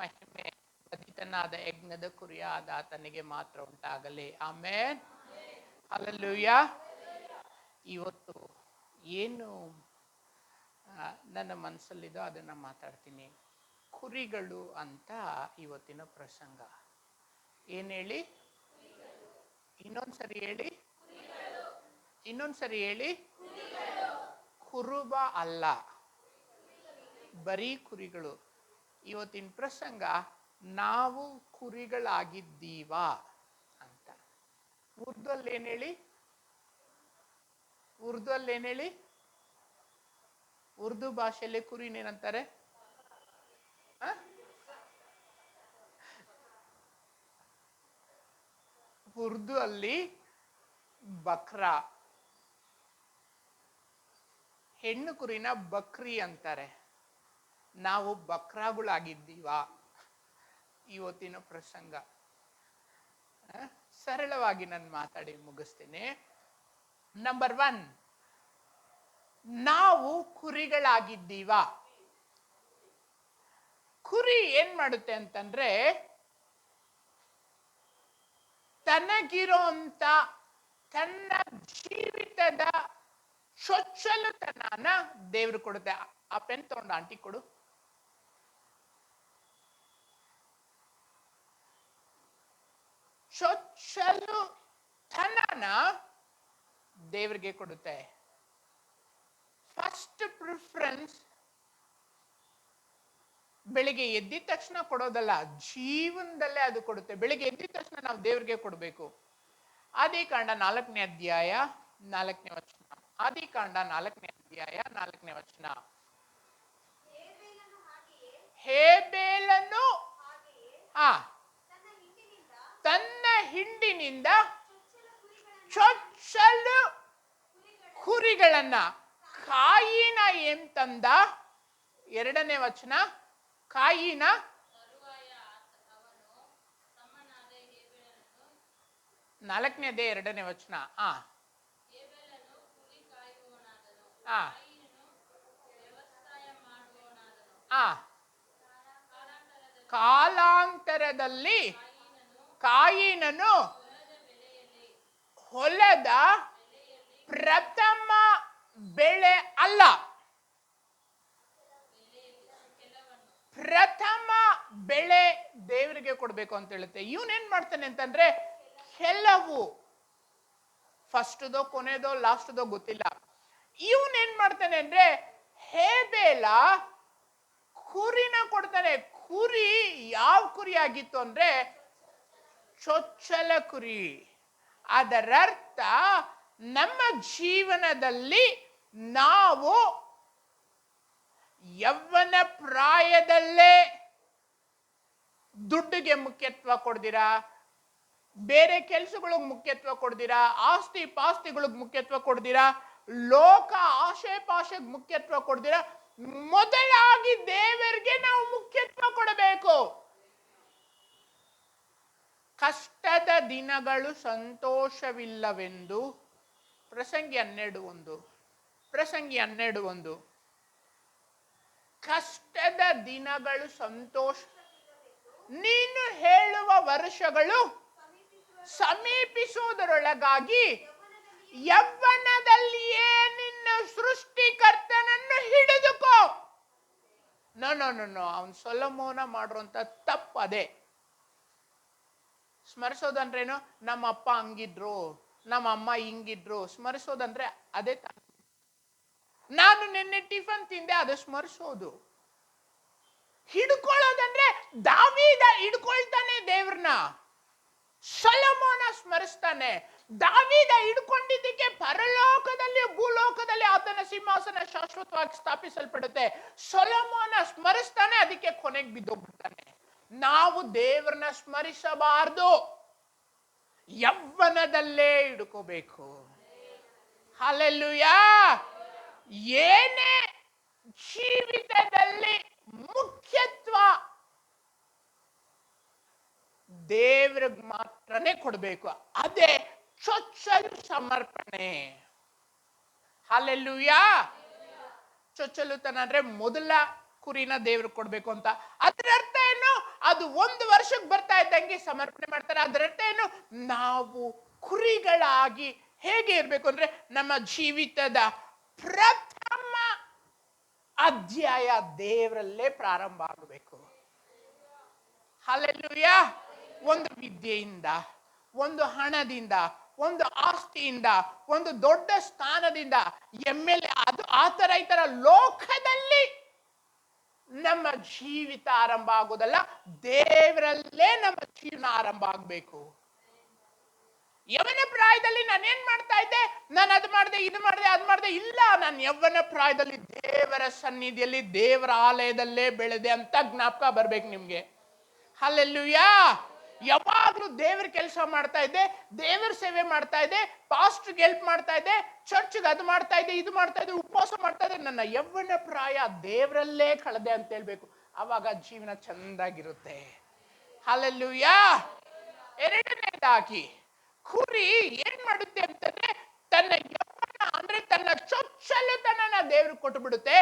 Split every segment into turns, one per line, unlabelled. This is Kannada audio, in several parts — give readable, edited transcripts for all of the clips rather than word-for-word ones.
ಮಹಿಮೆ ವಧಿತನಾದ ಯಜ್ಞದ ಕುರಿಯಾದ ಆತನಿಗೆ ಮಾತ್ರ ಉಂಟಾಗಲಿ. ಆಮೇನ್. ಹಲ್ಲೆಲೂಯಾ. ಇವತ್ತು ಏನು ನನ್ನ ಮನಸ್ಸಲ್ಲಿದೋ ಅದನ್ನ ಮಾತಾಡ್ತೀನಿ. ಕುರಿಗಳು ಅಂತ ಇವತ್ತಿನ ಪ್ರಸಂಗ. ಏನ್ ಹೇಳಿ? ಇನ್ನೊಂದ್ಸರಿ ಹೇಳಿ. ಇನ್ನೊಂದ್ಸರಿ ಹೇಳಿ. ಕುರುಬ ಅಲ್ಲ, ಬರೀ ಕುರಿಗಳು. ಇವತ್ತಿನ ಪ್ರಸಂಗ ನಾವು ಕುರಿಗಳಾಗಿದ್ದೀವಾ ಅಂತ. ಉರ್ದುಲ್ಲಿ ಏನ್ ಹೇಳಿ? ಉರ್ದುಲ್ಲಿ ಏನ್ ಹೇಳಿ? ಉರ್ದು ಭಾಷೆಯಲ್ಲಿ ಕುರಿನೇನಂತಾರೆ? ಉರ್ದು ಅಲ್ಲಿ ಬಕ್ರಾ, ಹೆಣ್ಣು ಕುರಿನ ಬಕ್ರಿ ಅಂತಾರೆ. ನಾವು ಬಕ್ರಾಗಳಾಗಿದ್ದೀವಾ? ಇವತ್ತಿನ ಪ್ರಸಂಗ. ಸರಳವಾಗಿ ನಾನು ಮಾತಾಡಿ ಮುಗಿಸ್ತೀನಿ. ನಂಬರ್ 1, ನಾವು ಕುರಿಗಳಾಗಿದ್ದೀವಾ? ಕುರಿ ಏನ್ ಮಾಡುತ್ತೆ ಅಂತಂದ್ರೆ, ತನಗಿರೋಂತ ತನ್ನ ಜೀವಿತದ ಚೊಚ್ಚಲುತನನ ದೇವ್ರು ಕೊಡುತ್ತೆ. ಆ ಪೆನ್ ತಗೊಂಡು ಆಂಟಿ ಕೊಡು. ಚೊಚ್ಚಲುತನನ ದೇವರಿಗೆ ಕೊಡುತ್ತೆ. ಫಸ್ಟ್ ಪ್ರಿಫರೆನ್ಸ್ ಬೆಳಿಗ್ಗೆ ಎದ್ದಿದ ತಕ್ಷಣ ಕೊಡೋದಲ್ಲ, ಜೀವನದಲ್ಲೇ ಅದು ಕೊಡುತ್ತೆ. ಬೆಳಿಗ್ಗೆ ಎದ್ದಿದ ತಕ್ಷಣ ನಾವು ದೇವರಿಗೆ ಕೊಡಬೇಕು. ಆದಿಕಾಂಡ 4ನೇ ಅಧ್ಯಾಯ 4ನೇ ವಚನ. ಆದಿಕಾಂಡ 4ನೇ ಅಧ್ಯಾಯ 4ನೇ ವಚನ. ಹೇಬೇಲನು ತನ್ನ ಹಿಂಡಿನಿಂದ ಚೊಚ್ಚಲು ಕುರಿಗಳನ್ನ, ಕಾಯಿನ ಏನ್ ತಂದ? 2ನೇ ವಚನ. ಕಾಯಿನ 4ನೇದೇ 2ನೇ ವಚನ. ಕಾಲಾಂತರದಲ್ಲಿ ಕಾಯಿನನು ಹೊಲದ ಪ್ರಥಮ ಬೆಳೆ ಅಲ್ಲ, ಪ್ರಥಮ ಬೆಳೆ ದೇವರಿಗೆ ಕೊಡ್ಬೇಕು ಅಂತ ಹೇಳುತ್ತೆ. ಇವನೇನ್ ಮಾಡ್ತಾನೆ ಅಂತಂದ್ರೆ, ಕೆಲವು, ಫಸ್ಟ್ದೋ ಕೊನೆದೋ ಲಾಸ್ಟ್ದೋ ಗೊತ್ತಿಲ್ಲ, ಇವನೇನ್ ಮಾಡ್ತಾನೆ ಅಂದ್ರೆ ಹೇಬೇಲ ಕುರಿನ ಕೊಡ್ತಾನೆ. ಕುರಿ ಯಾವ ಕುರಿ ಆಗಿತ್ತು ಅಂದ್ರೆ ಚೊಚ್ಚಲ ಕುರಿ. ಅದರರ್ಥ ನಮ್ಮ ಜೀವನದಲ್ಲಿ ನಾವು ಯೌವನ ಪ್ರಾಯದಲ್ಲೇ ದುಡ್ಡಿಗೆ ಮುಖ್ಯತ್ವ ಕೊಡ್ದಿರಾ, ಬೇರೆ ಕೆಲಸಗಳಿಗೆ ಮುಖ್ಯತ್ವ ಕೊಡ್ದಿರಾ, ಆಸ್ತಿ ಪಾಸ್ತಿಗಳಿಗೆ ಮುಖ್ಯತ್ವ ಕೊಡ್ದಿರಾ, ಲೋಕ ಆಶೆ ಪಾಶೆಗೆ ಮುಖ್ಯತ್ವ ಕೊಡ್ದಿರಾ, ಮೊದಲಾಗಿ ದೇವರಿಗೆ ನಾವು ಮುಖ್ಯತ್ವ ಕೊಡಬೇಕು. ಕಷ್ಟದ ದಿನಗಳು ಸಂತೋಷವಿಲ್ಲವೆಂದು ಪ್ರಸಂಗಿ 12:1. ಪ್ರಸಂಗಿ 12:1. ಕಷ್ಟದ ದಿನಗಳು ಸಂತೋಷ, ನೀನು ಹೇಳುವ ವರ್ಷಗಳು ಸಮೀಪಿಸುವುದರೊಳಗಾಗಿ ಯೌವನದಲ್ಲಿಯೇ ನಿನ್ನ ಸೃಷ್ಟಿಕರ್ತನನ್ನು ಹಿಡಿದುಕೋ. ನೋ ಅವನು ಸೊಲೊಮೋನ ಮಾಡಿರುವಂತ ತಪ್ಪು ಅದೇ. ಸ್ಮರಿಸೋದಂದ್ರೇನು? ನಮ್ಮ ಅಪ್ಪ ಹಂಗಿದ್ರು, ನಮ್ಮ ಅಮ್ಮ ಹಿಂಗಿದ್ರು. ಸ್ಮರಿಸೋದಂದ್ರೆ ಅದೇ. ನಾನು ನಿನ್ನೆ ಟಿಫನ್ ತಿಂದೆ, ಅದು ಸ್ಮರಿಸೋದು. ಹಿಡ್ಕೊಳ್ಳೋದಂದ್ರೆ ದಾವೀದ ಹಿಡ್ಕೊಳ್ತಾನೆ ದೇವ್ರನ್ನ, ಸೊಲೊಮೋನ ಸ್ಮರಿಸ್ತಾನೆ. ದಾವೀದ ಹಿಡ್ಕೊಂಡಿದ್ದಕ್ಕೆ ಪರಲೋಕದಲ್ಲಿ ಭೂಲೋಕದಲ್ಲಿ ಆತನ ಸಿಂಹಾಸನ ಶಾಶ್ವತವಾಗಿ ಸ್ಥಾಪಿಸಲ್ಪಡುತ್ತೆ. ಸೊಲೊಮೋನ ಸ್ಮರಿಸ್ತಾನೆ, ಅದಕ್ಕೆ ಕೊನೆಗೆ ಬಿದ್ದೋಗ್ಬಿಡ್ತಾನೆ. ನಾವು ದೇವ್ರನ್ನ ಸ್ಮರಿಸಬಾರದು, ಯೌವನದಲ್ಲೇ ಹಿಡ್ಕೋಬೇಕು. ಹಲ್ಲೆಲೂಯಾ. ಏನೇ ಜೀವಿತದಲ್ಲಿ ಮುಖ್ಯತ್ವ ದೇವ್ರಿಗೆ ಮಾತ್ರನೇ ಕೊಡಬೇಕು. ಅದೇ ಚೊಚ್ಚಲು ಸಮರ್ಪಣೆ. ಹಲ್ಲೆಲೂಯಾ. ಚೊಚ್ಚಲುತನ ಅಂದ್ರೆ ಮೊದಲ ಕುರಿನ ದೇವ್ರಿಗೆ ಕೊಡ್ಬೇಕು ಅಂತ. ಅದರ ಅರ್ಥ ಏನು? ಅದು 1 ವರ್ಷಕ್ಕೆ ಬರ್ತಾ ಇದ್ದಂಗೆ ಸಮರ್ಪಣೆ ಮಾಡ್ತಾರೆ. ಅದರ ಅರ್ಥ ಏನು? ನಾವು ಕುರಿಗಳಾಗಿ ಹೇಗೆ ಇರಬೇಕು ಅಂದ್ರೆ, ನಮ್ಮ ಜೀವಿತದ ಪ್ರಥಮ ಅಧ್ಯಾಯ ದೇವರಲ್ಲೇ ಪ್ರಾರಂಭ ಆಗಬೇಕು. ಹಲ್ಲೆಲೂಯಾ. ಒಂದು ವಿದ್ಯೆಯಿಂದ, ಒಂದು ಹಣದಿಂದ, ಒಂದು ಆಸ್ತಿಯಿಂದ, ಒಂದು ದೊಡ್ಡ ಸ್ಥಾನದಿಂದ, MLA, ಅದು ಆ ತರ ಈ ತರ ಲೋಕದಲ್ಲಿ ನಮ್ಮ ಜೀವಿತ ಆರಂಭ ಆಗೋದಲ್ಲ, ದೇವರಲ್ಲೇ ನಮ್ಮ ಜೀವನ ಆರಂಭ ಆಗಬೇಕು. ಯೌವನ ಪ್ರಾಯದಲ್ಲಿ ನಾನೇನ್ ಮಾಡ್ತಾ ಇದ್ದೆ? ನಾನು ಅದು ಮಾಡಿದೆ, ಇದು ಮಾಡಿದೆ, ಅದು ಮಾಡಿದೆ. ಇಲ್ಲ, ನಾನು ಯೌವನ ಪ್ರಾಯದಲ್ಲಿ ದೇವರ ಸನ್ನಿಧಿಯಲ್ಲಿ, ದೇವರ ಆಲಯದಲ್ಲೇ ಬೆಳೆದೆ ಅಂತ ಜ್ಞಾಪಕ ಬರ್ಬೇಕು ನಿಮ್ಗೆ. ಹಲ್ಲೆಲೂಯಾ. ಯಾವಾಗ್ಲೂ ದೇವರ ಕೆಲಸ ಮಾಡ್ತಾ ಇದ್ದೆ, ದೇವರ ಸೇವೆ ಮಾಡ್ತಾ ಇದ್ದೆ, ಪಾಸ್ಟರ್ಗೆ ಹೆಲ್ಪ್ ಮಾಡ್ತಾ ಇದ್ದೆ, ಚರ್ಚ್ಗೆ ಅದು ಮಾಡ್ತಾ ಇದ್ದೆ, ಇದು ಮಾಡ್ತಾ ಇದ್ದೆ, ಉಪವಾಸ ಮಾಡ್ತಾ ಇದ್ದೆ. ನನ್ನ ಯೌವನ ಪ್ರಾಯ ದೇವರಲ್ಲೇ ಕಳೆದೆ ಅಂತ ಹೇಳ್ಬೇಕು. ಅವಾಗ ಜೀವನ ಚಂದಾಗಿರುತ್ತೆ. ಹಲ್ಲೆಲೂಯಾ. ಎರಡನೇದಾಗಿ, ಕುರಿ ಏನ್ ಮಾಡುತ್ತೆ ಅಂತಂದ್ರೆ, ತನ್ನ ಯೌವನ ಅಂದ್ರೆ ತನ್ನ ಚೊಚ್ಚಲುತನನ ದೇವ್ರಿಗೆ ಕೊಟ್ಟು ಬಿಡುತ್ತೆ.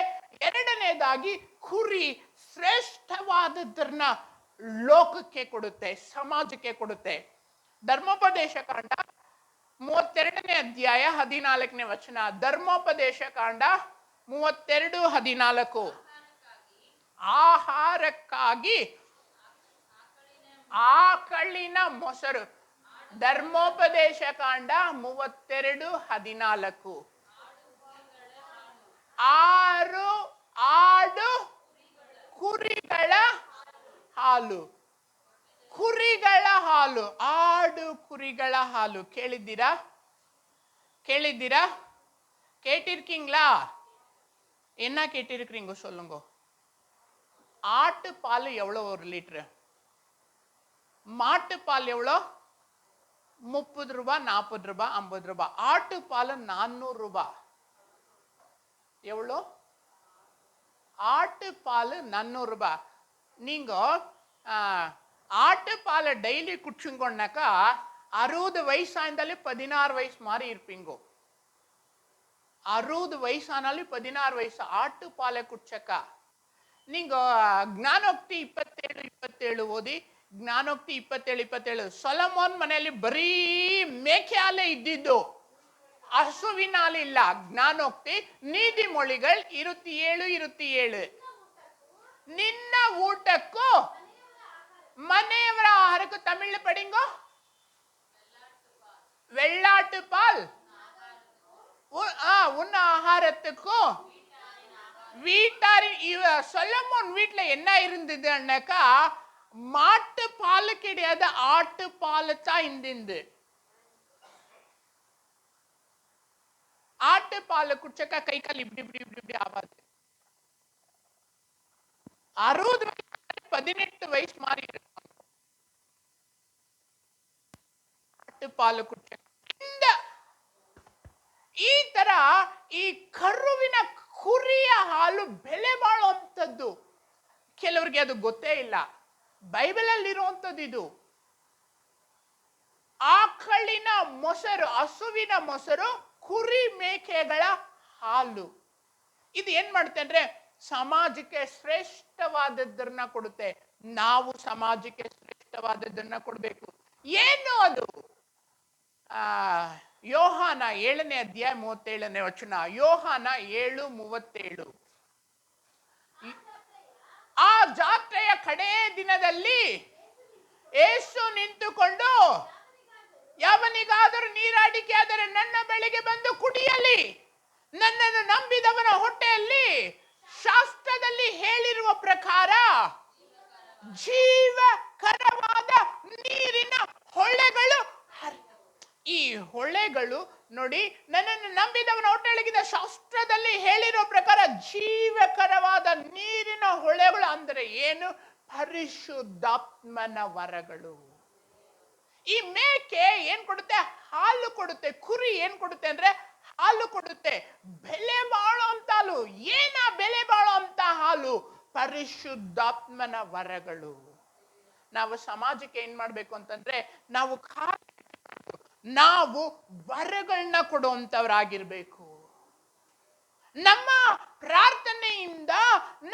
ಎರಡನೇದಾಗಿ, ಕುರಿ ಶ್ರೇಷ್ಠವಾದದ್ದನ್ನ ಲೋಕಕ್ಕೆ ಕೊಡುತ್ತೆ, ಸಮಾಜಕ್ಕೆ ಕೊಡುತ್ತೆ. ಧರ್ಮೋಪದೇಶ ಕಾಂಡ 32ನೇ ಅಧ್ಯಾಯ 14ನೇ ವಚನ. ಧರ್ಮೋಪದೇಶ ಕಾಂಡ 32:14. ಆಹಾರಕ್ಕಾಗಿ ಆಕಳಿನ ಮೊಸರು. ಧರ್ಮೋಪದೇಶ ಕಾಂಡ 32:14. 6 ಆಡು ಕುರಿಗಳ ಹಾಲು. ಕುರಿಗಳ ಹಾಲು, ಆಡು ಕುರಿಗಳ ಹಾಲು. ಕೇಳಿದ್ದೀರಾ? கேட்டிருக்கீங்களா? என்ன கேட்டிருக்கீங்க சொல்லுங்க. ஆட்டு பால் எவ்வளோ 1 லிட்டரு? மாட்டு பால் எவ்வளோ? 30 ரூபாய், 40 ரூபாய், 50 ரூபாய். ஆட்டு பால் 400 ரூபாய். எவ்வளோ? ஆட்டு பால் 400 ரூபாய். நீங்க ஆட்டு பாலை டெய்லி குடிச்சுங்கன்னாக்கா 60 வயசாயிருந்தாலும் 16 வயசு மாதிரி இருப்பீங்க. 60 வயசானாலும் 16 வயசு ஆட்டு பாலை குடிச்சக்கா. நீங்க ಜ್ಞಾನೋಕ್ತಿ 27 ಓದಿ, ಜ್ಞಾನೋಕ್ತಿ 27. ಸೊಲೊಮೋನ್ ಮನೆಯಲ್ಲಿ ಬರೀ ಮೇಕೆ ಹಾಲೇ ಇದ್ದಿದ್ದು, ಹಸುವಿನ ಹಾಲಿಲ್ಲ. ಜ್ಞಾನೋಕ್ತಿ, ನೀತಿಮೊಳಿಗಳು 27. ನಿನ್ನ ಊಟಕ್ಕೂ ಮನೆಯವರ ಆಹಾರಕ್ಕೂ ತಮಿಳು ಪಡಿಂಗೋ. வெள்ளாட்டு பால் உன் ஆகாரத்துக்கும் வீட்டாரின். சொலமோன் வீட்டுல என்ன இருந்ததுன்னாக்கா, மாட்டு பால் கிடையாது, ஆட்டு பால் தான் இருந்தது. ஆட்டு பால் குடிச்சக்கா கை கால் இப்படி இப்படி இப்படி இப்படி ஆகாது. 60 வயசு 18 வயசு மாதிரி இருக்கும் ஆட்டு பால் ಕುಡಿಚ. ಈ ತರ ಈ ಕರುವಿನ ಕುರಿಯ ಹಾಲು ಬೆಲೆ ಬಾಳುವಂಥದ್ದು. ಕೆಲವರಿಗೆ ಅದು ಗೊತ್ತೇ ಇಲ್ಲ. ಬೈಬಲ್ ಅಲ್ಲಿ ಇರುವಂಥದ್ದು ಇದು. ಆಕಳಿನ ಮೊಸರು, ಹಸುವಿನ ಮೊಸರು, ಕುರಿ ಮೇಕೆಗಳ ಹಾಲು. ಇದು ಏನ್ ಮಾಡುತ್ತೆ ಅಂದ್ರೆ, ಸಮಾಜಕ್ಕೆ ಶ್ರೇಷ್ಠವಾದದ್ದನ್ನ ಕೊಡುತ್ತೆ. ನಾವು ಸಮಾಜಕ್ಕೆ ಶ್ರೇಷ್ಠವಾದದ್ದನ್ನ ಕೊಡಬೇಕು. ಏನು ಅದು? ಯೋಹಾನ 7ನೇ ಅಧ್ಯಾಯ 37ನೇ ವಚನ. ಯೋಹಾನ 7:37. ಆ ಜಾತ್ರೆಯ ಕಡೇ ದಿನದಲ್ಲಿ ಯೇಸು ನಿಂತುಕೊಂಡು, ಯಾವನಿಗಾದರೂ ನೀರಾಡಿಕೆ ಆದರೆ ನನ್ನ ಬಳಿಗೆ ಬಂದು ಕುಡಿಯಲಿ. ನನ್ನನ್ನು ನಂಬಿದವನ ಹೊಟ್ಟೆಯಲ್ಲಿ ಶಾಸ್ತ್ರದಲ್ಲಿ ಹೇಳಿರುವ ಪ್ರಕಾರ ಜೀವಕರವಾದ ನೀರಿನ ಹೊಳೆಗಳು. ಈ ಹೊಳೆಗಳು ನೋಡಿ, ನನ್ನನ್ನು ನಂಬಿದವನ ಹೊಟ್ಟೆಯೊಳಗಿಂದ ಶಾಸ್ತ್ರದಲ್ಲಿ ಹೇಳಿರೋ ಪ್ರಕಾರ ಜೀವಕರವಾದ ನೀರಿನ ಹೊಳೆಗಳು. ಅಂದ್ರೆ ಏನು? ಪರಿಶುದ್ಧಾತ್ಮನ ವರಗಳು. ಈ ಮೇಕೆ ಏನ್ ಕೊಡುತ್ತೆ? ಹಾಲು ಕೊಡುತ್ತೆ. ಕುರಿ ಏನ್ ಕೊಡುತ್ತೆ ಅಂದ್ರೆ ಹಾಲು ಕೊಡುತ್ತೆ. ಬೆಲೆ ಬಾಳುವಂತ ಹಾಲು. ಏನ ಬೆಲೆ ಬಾಳುವಂತ ಹಾಲು? ಪರಿಶುದ್ಧಾತ್ಮನ ವರಗಳು. ನಾವು ಸಮಾಜಕ್ಕೆ ಏನ್ ಮಾಡ್ಬೇಕು ಅಂತಂದ್ರೆ, ನಾವು ವರಗಳನ್ನ ಕೊಡುವಂತವರಾಗಿರ್ಬೇಕು. ನಮ್ಮ ಪ್ರಾರ್ಥನೆಯಿಂದ,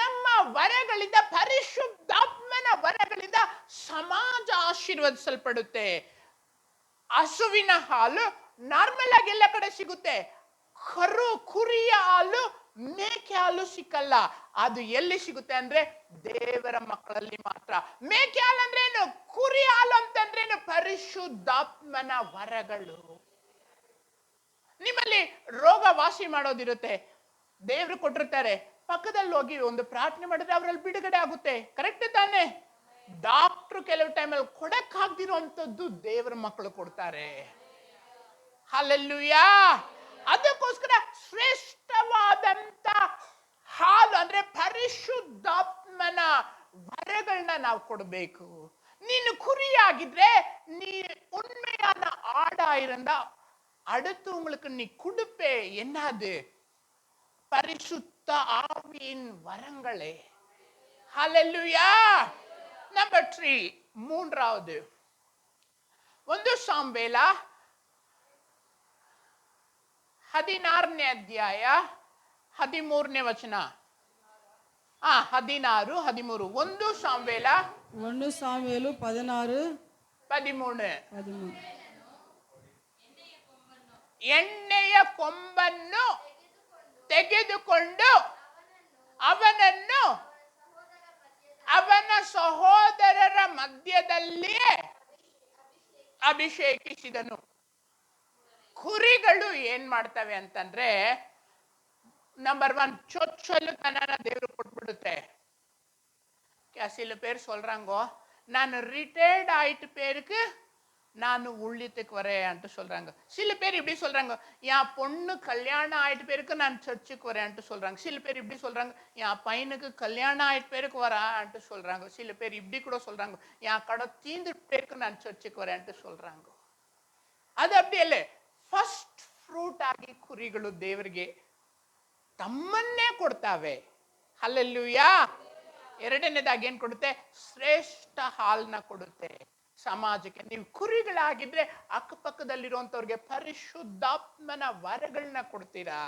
ನಮ್ಮ ವರಗಳಿಂದ, ಪರಿಶುದ್ಧಾತ್ಮನ ವರಗಳಿಂದ ಸಮಾಜ ಆಶೀರ್ವದಿಸಲ್ಪಡುತ್ತೆ. ಹಸುವಿನ ಹಾಲು ನಾರ್ಮಲ್ ಆಗಿ ಎಲ್ಲ ಕಡೆ ಸಿಗುತ್ತೆ. ಕುರಿಯ ಹಾಲು, ಮೇಕೆ ಹಾಲು ಸಿಕ್ಕಲ್ಲ. ಅದು ಎಲ್ಲಿ ಸಿಗುತ್ತೆ ಅಂದ್ರೆ ದೇವರ ಮಕ್ಕಳಲ್ಲಿ ಮಾತ್ರ. ಮೇಕೆ ಹಾಲು ಅಂದ್ರೆ ಏನು, ಕುರಿ ಹಾಲು ಅಂತಂದ್ರೇನು, ಪರಿಶುದ್ಧಾತ್ಮನ ವರಗಳು. ನಿಮ್ಮಲ್ಲಿ ರೋಗ ವಾಸಿ ಮಾಡೋದಿರುತ್ತೆ, ದೇವ್ರು ಕೊಟ್ಟಿರ್ತಾರೆ, ಪಕ್ಕದಲ್ಲಿ ಹೋಗಿ ಒಂದು ಪ್ರಾರ್ಥನೆ ಮಾಡಿದ್ರೆ ಅವರಲ್ಲಿ ಬಿಡುಗಡೆ ಆಗುತ್ತೆ. ಕರೆಕ್ಟ್ ತಾನೆ? ಡಾಕ್ಟ್ರು ಕೆಲವು ಟೈಮಲ್ಲಿ ಕೊಡಕ್ಕಾಗ್ದಿರುವಂತದ್ದು ದೇವರ ಮಕ್ಕಳು ಕೊಡ್ತಾರೆ. ಹಲ್ಲೆಲೂಯಾ. ಅದಕ್ಕೋಸ್ಕರ ಶ್ರೇಷ್ಠವಾದಂತ ಹಾಲು ಅಂದ್ರೆ ಪರಿಶುದ್ಧಾತ್ಮನ ವರಗಳನ್ನ ನಾವು ಕೊಡಬೇಕು. ನೀನು ಕುರಿಯಾಗಿದ್ರೆ நீ உண்மையான ஆடா இருந்தா அடுத்தவங்களுக்கு நீ கொடுப்பே. என்னது? பரிசுத்த ஆவியின் வரங்களே. ஹல்லேலூயா. நம்பர் 3, மூன்றாவது, 1 சாமுವೇಲ 16ನೇ ಅಧ್ಯಾಯ 13ನೇ ವಚನ. 16, 13. 1 ಸಾಮುವೇಲ
16, 13.
ಎಣ್ಣೆಯ ಕೊಂಬನ್ನು ತೆಗೆದುಕೊಂಡು ಅವನನ್ನು ಅವನ ಸಹೋದರರ ಮಧ್ಯದಲ್ಲಿಯೇ ಅಭಿಷೇಕಿಸಿದನು. ಕುರಿಗಳು ಏನ್ ಮಾಡ್ತವೆ ಅಂತಂದ್ರೆ, நம்பர் 1, சொச்சலுத்தனான தேவரு போட்டுவிடுते. சில பேர் சொல்றாங்க, நான் ரிட்டையர்ட் ஆயிட்டு பேருக்கு நான் ஊழியத்துக்கு வரேன்ட்டு சொல்றாங்க. சில பேர் இப்படி சொல்றாங்க, என் பொண்ணு கல்யாணம் ஆயிட்டு பேருக்கு நான் சர்ச்சுக்கு வரேன்ட்டு சொல்றாங்க. சில பேர் இப்படி சொல்றாங்க, என் பையனுக்கு கல்யாணம் ஆயிட்டு பேருக்கு வரான்ட்டு சொல்றாங்க. சில பேர் இப்படி கூட சொல்றாங்க, என் கடை தீந்து பேருக்கு நான் சர்ச்சுக்கு வரேன்ட்டு சொல்றாங்க. ಅದು ಅಪ್ಪಿ ಅಲ್ಲೇ ಫಸ್ಟ್ ಫ್ರೂಟ್ ಆಗಿ ಕುರಿಗಳು ದೇವರಿಗೆ ತಮ್ಮನ್ನೇ ಕೊಡ್ತಾವೆ. ಹಲ್ಲೆಲೂಯಾ. ಎರಡನೇದಾಗಿ ಏನ್ ಕೊಡುತ್ತೆ? ಶ್ರೇಷ್ಠ ಹಾಲನ್ನ ಕೊಡುತ್ತೆ ಸಮಾಜಕ್ಕೆ. ನೀವು ಕುರಿಗಳಾಗಿದ್ರೆ ಅಕ್ಕಪಕ್ಕದಲ್ಲಿರುವಂತವ್ರಿಗೆ ಪರಿಶುದ್ಧಾತ್ಮನ ವರಗಳನ್ನ ಕೊಡ್ತೀರಾ.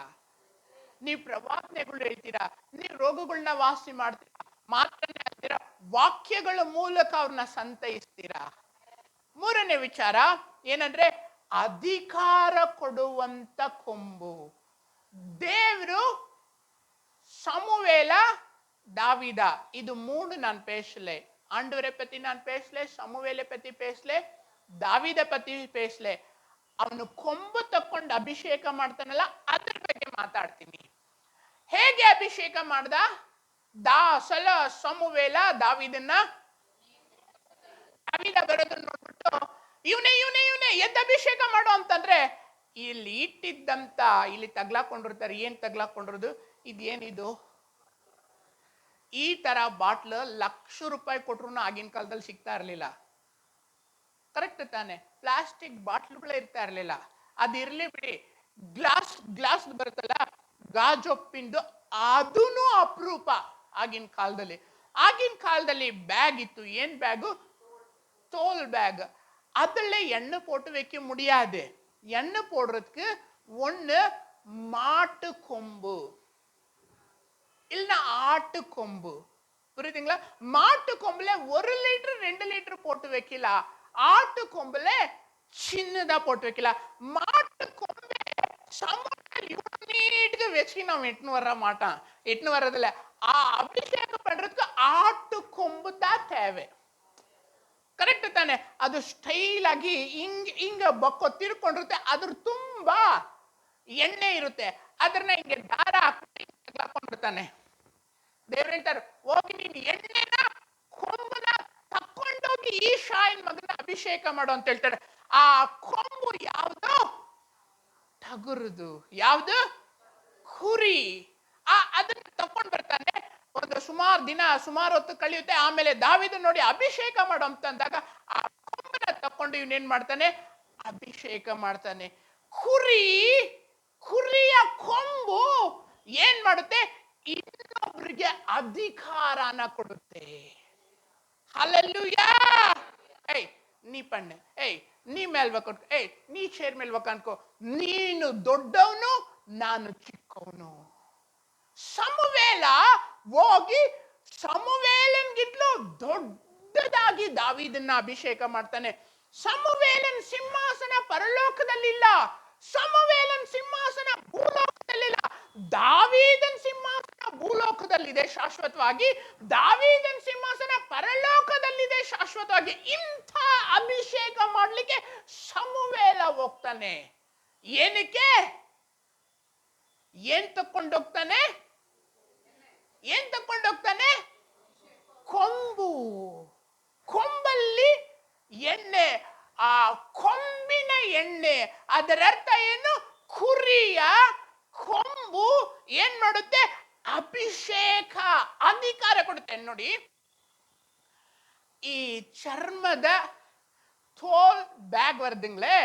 ನೀವು ಪ್ರವಾದನೆಗಳು ಹೇಳ್ತೀರಾ, ನೀವು ರೋಗಗಳನ್ನ ವಾಸಿ ಮಾಡ್ತೀರಾ, ಮಾತ್ರನೇ ಹೇಳ್ತೀರಾ, ವಾಕ್ಯಗಳ ಮೂಲಕ ಅವ್ರನ್ನ ಸಂತೈಸ್ತೀರಾ. ಮೂರನೇ ವಿಚಾರ ಏನಂದ್ರೆ ಅಧಿಕಾರ ಕೊಡುವಂತ ಕೊಂಬು. ದೇವರು ಸಮುವೇಲ ದಾವಿದ ಇದು 3 நான் பேசல. ஆண்டவரை பத்தி நான் பேசல, ಸಮುವೇಲ ಪತಿ பேசல, ದಾವಿದ ಪತಿ பேசல. ಅವನು ಕೊಂಬು ತಕೊಂಡು ಅಭಿಷೇಕ ಮಾಡ್ತಾನಲ್ಲ, ಅದ್ರ ಬಗ್ಗೆ ಮಾತಾಡ್ತೀನಿ. ಹೇಗೆ ಅಭಿಷೇಕ ಮಾಡ್ದ? ಸಮುವೇಲ ದಾವಿದನ್ನ ದಾವಿದ ಬರೋದನ್ನ ನೋಡ್ಬಿಟ್ಟು ಇವನೇ ಎದ್ದು ಅಭಿಷೇಕ ಮಾಡು ಅಂತಂದ್ರೆ, ಇಲ್ಲಿ ಇಟ್ಟಿದ್ದಂತ ಇಲ್ಲಿ ತಗ್ಲಾಕೊಂಡಿರ್ತಾರೆ. ಏನ್ ತಗ್ಲಾಕೊಂಡಿರೋದು? ಇದೇನಿದು? ಈ ತರ ಬಾಟ್ಲ್ ₹1,00,000 ಕೊಟ್ರು ಆಗಿನ ಕಾಲದಲ್ಲಿ ಸಿಗ್ತಾ ಇರ್ಲಿಲ್ಲ. ಕರೆಕ್ಟ್ ತಾನೆ? ಪ್ಲಾಸ್ಟಿಕ್ ಬಾಟ್ಲ್ಗಳೇ ಇರ್ತಾ ಇರ್ಲಿಲ್ಲ. ಅದಿರ್ಲಿ ಬಿಡಿ, ಗ್ಲಾಸ್ ಬರುತ್ತಲ್ಲ, ಗಾಜೊಪ್ಪಿಂದು, ಅದೂ ಅಪರೂಪ ಆಗಿನ ಕಾಲದಲ್ಲಿ. ಆಗಿನ ಕಾಲದಲ್ಲಿ ಬ್ಯಾಗ್ ಇತ್ತು. ಏನ್ ಬ್ಯಾಗು? தோல் பேக். அதுல எண்ணெய் போட்டு வைக்க முடியாது. எண்ணெய் போடுறதுக்கு ஒண்ணு மாட்டு கொம்பு இல்ல ஆட்டு கொம்பு. புரியுதுங்களா? மாட்டு கொம்புல 1 லிட்டர் 2 லிட்டர் போட்டு வைக்கலாம். ஆட்டு கொம்புல சின்னதா போட்டு வைக்கலாம். மாட்டு கொம்பே சமையல் யூனிட்டுக்கு வச்சு நான் எட்டுன்னு வர மாட்டான். எட்டுன்னு வர்றதில்ல. அபிஷேகம் பண்றதுக்கு ஆட்டு கொம்பு தான் தேவை. ಕರೆಕ್ಟ್ ತಾನೆ? ಅದು ಸ್ಟೈಲ್ ಆಗಿ ಹಿಂಗ ಬೊಕ್ಕ ತಿರ್ಕೊಂಡಿರುತ್ತೆ. ಅದ್ರ ತುಂಬಾ ಎಣ್ಣೆ ಇರುತ್ತೆ. ಅದನ್ನ ಹಿಂಗೆ ದಾರ ಹಾಕೊಂಡಿರ್ತಾನೆ. ದೇವ್ರ ಹೇಳ್ತಾರೆ, ಹೋಗಿ ನೀನು ಎಣ್ಣೆನ ಕೊಂಬನ ತಕೊಂಡೋಗಿ ಈ ಶಾಯಿನ್ ಮಗನ ಅಭಿಷೇಕ ಮಾಡು ಅಂತ ಹೇಳ್ತಾರೆ. ಆ ಕೊಂಬು ಯಾವ್ದು? ಟಗರುದು. ಯಾವ್ದು? ಕುರಿ. ಅದನ್ನ ತಕೊಂಡ್ ಬರ್ತಾನೆ. ಒಂದು ಸುಮಾರು ಹೊತ್ತು ಕಳೆಯುತ್ತೆ. ಆಮೇಲೆ ದಾವಿದ ನೋಡಿ ಅಭಿಷೇಕ ಮಾಡು ಅಂತಂದಾಗ ಆ ಕೊಂಬನ ತಕೊಂಡು ಇವನೇನ್ ಮಾಡ್ತಾನೆ? ಅಭಿಷೇಕ ಮಾಡ್ತಾನೆ. ಕುರಿಯ ಕೊಂಬು ಏನ್ ಮಾಡುತ್ತೆ? ಇನ್ನೊಬ್ರಿಗೆ ಅಧಿಕಾರನ ಕೊಡುತ್ತೆ. ಹಲ್ಲೆಲೂಯಾ. ನೀ ಪಣ್ಣೆ, ನೀ ಮೇಲ್ ಬೇಕು, ನೀ ಚೇರ್ ಮೇಲ್ ಬೇಕು ಅನ್ಕೋ. ನೀನು ದೊಡ್ಡವನು, ನಾನು ಚಿಕ್ಕವನು. ಸಮುವೇಲ ಹೋಗಿ ಸಮುವೇಲನ್ಗಿಂತಲೂ ದೊಡ್ಡದಾಗಿ ಮೊದಲನೇದಾಗಿ ದಾವೀದನ್ನ ಅಭಿಷೇಕ ಮಾಡ್ತಾನೆ. ಸಮುವೇಲನ್ ಸಿಂಹಾಸನ ಪರಲೋಕದಲ್ಲಿಲ್ಲ, ಸಮುವೇಲನ್ ಸಿಂಹಾಸನ ಭೂಲೋಕದಲ್ಲಿಲ್ಲ. ದಾವೀದನ್ ಸಿಂಹಾಸನ ಭೂಲೋಕದಲ್ಲಿದೆ ಶಾಶ್ವತವಾಗಿ, ದಾವೀದನ್ ಸಿಂಹಾಸನ ಪರಲೋಕದಲ್ಲಿದೆ ಶಾಶ್ವತವಾಗಿ. ಇಂಥ ಅಭಿಷೇಕ ಮಾಡ್ಲಿಕ್ಕೆ ಸಮುವೇಲ ಹೋಗ್ತಾನೆ. ಏನಕ್ಕೆ? ಏನ್ ತಕೊಂಡೋಗ್ತಾನೆ? ಕೊಂಬು. ಕೊಂಬಲ್ಲಿ ಎಣ್ಣೆ, ಆ ಕೊಂಬಿನ ಎಣ್ಣೆ. ಅದರ ಅರ್ಥ ಏನು? ಕುರಿಯ ಕೊಂಬು ಏನ್ ಮಾಡುತ್ತೆ? ಅಭಿಷೇಕ, ಅಧಿಕಾರ ಕೊಡುತ್ತೆ. ನೋಡಿ, ಈ ಚರ್ಮದ தோல் பேக் வருதுங்களே,